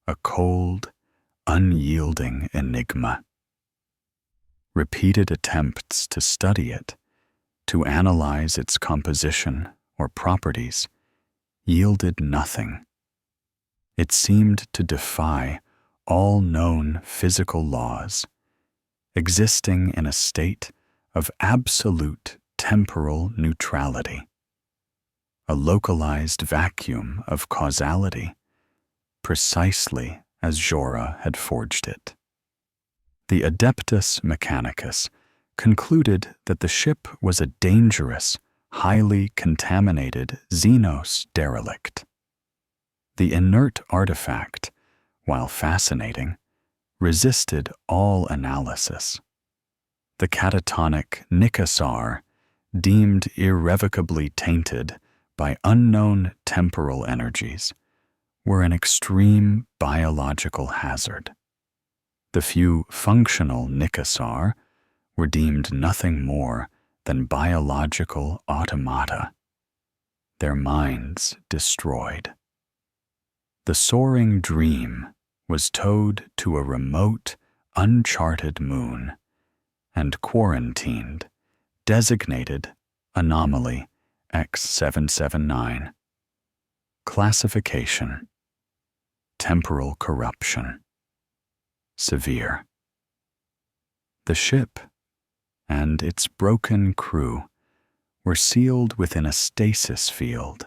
a cold, unyielding enigma. Repeated attempts to study it, to analyze its composition or properties, yielded nothing. It seemed to defy all known physical laws, existing in a state of absolute temporal neutrality, a localized vacuum of causality, precisely as Jorah had forged it. The Adeptus Mechanicus concluded that the ship was a dangerous, highly contaminated Xenos derelict. The inert artifact, while fascinating, resisted all analysis. The catatonic Nicassar, deemed irrevocably tainted by unknown temporal energies, were an extreme biological hazard. The few functional Nicassar were deemed nothing more than biological automata, their minds destroyed. The soaring dream was towed to a remote, uncharted moon and quarantined, designated Anomaly X779. Classification: temporal corruption. Severe. The ship and its broken crew were sealed within a stasis field,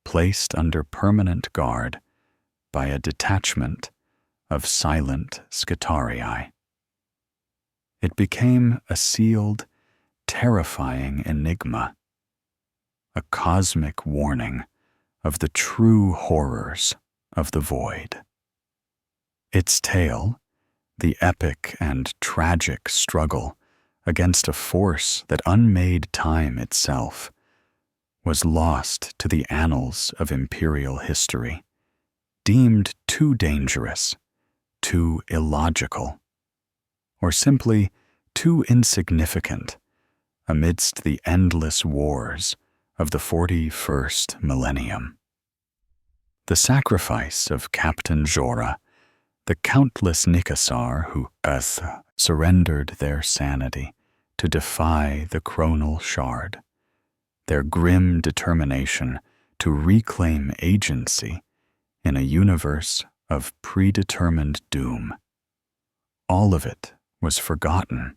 placed under permanent guard by a detachment of silent Skitarii. It became a sealed, terrifying enigma, a cosmic warning of the true horrors of the void. Its tale, the epic and tragic struggle against a force that unmade time itself, was lost to the annals of imperial history, deemed too dangerous, too illogical, or simply too insignificant amidst the endless wars of the 41st millennium. The sacrifice of Captain Jorah, the countless Nikasar who surrendered their sanity to defy the chronal shard, their grim determination to reclaim agency in a universe of predetermined doom. All of it was forgotten,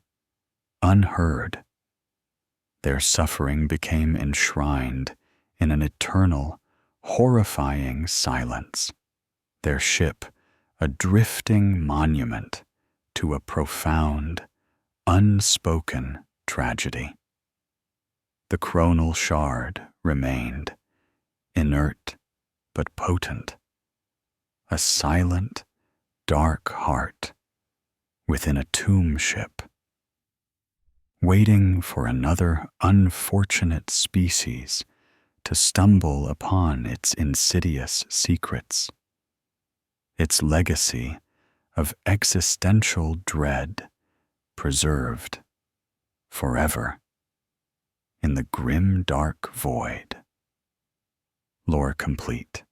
unheard. Their suffering became enshrined in an eternal, horrifying silence, their ship a drifting monument to a profound, unspoken tragedy. The chronal shard remained, inert but potent, a silent, dark heart within a tomb ship, waiting for another unfortunate species to stumble upon its insidious secrets, its legacy of existential dread preserved forever in the grim dark void. Lore complete.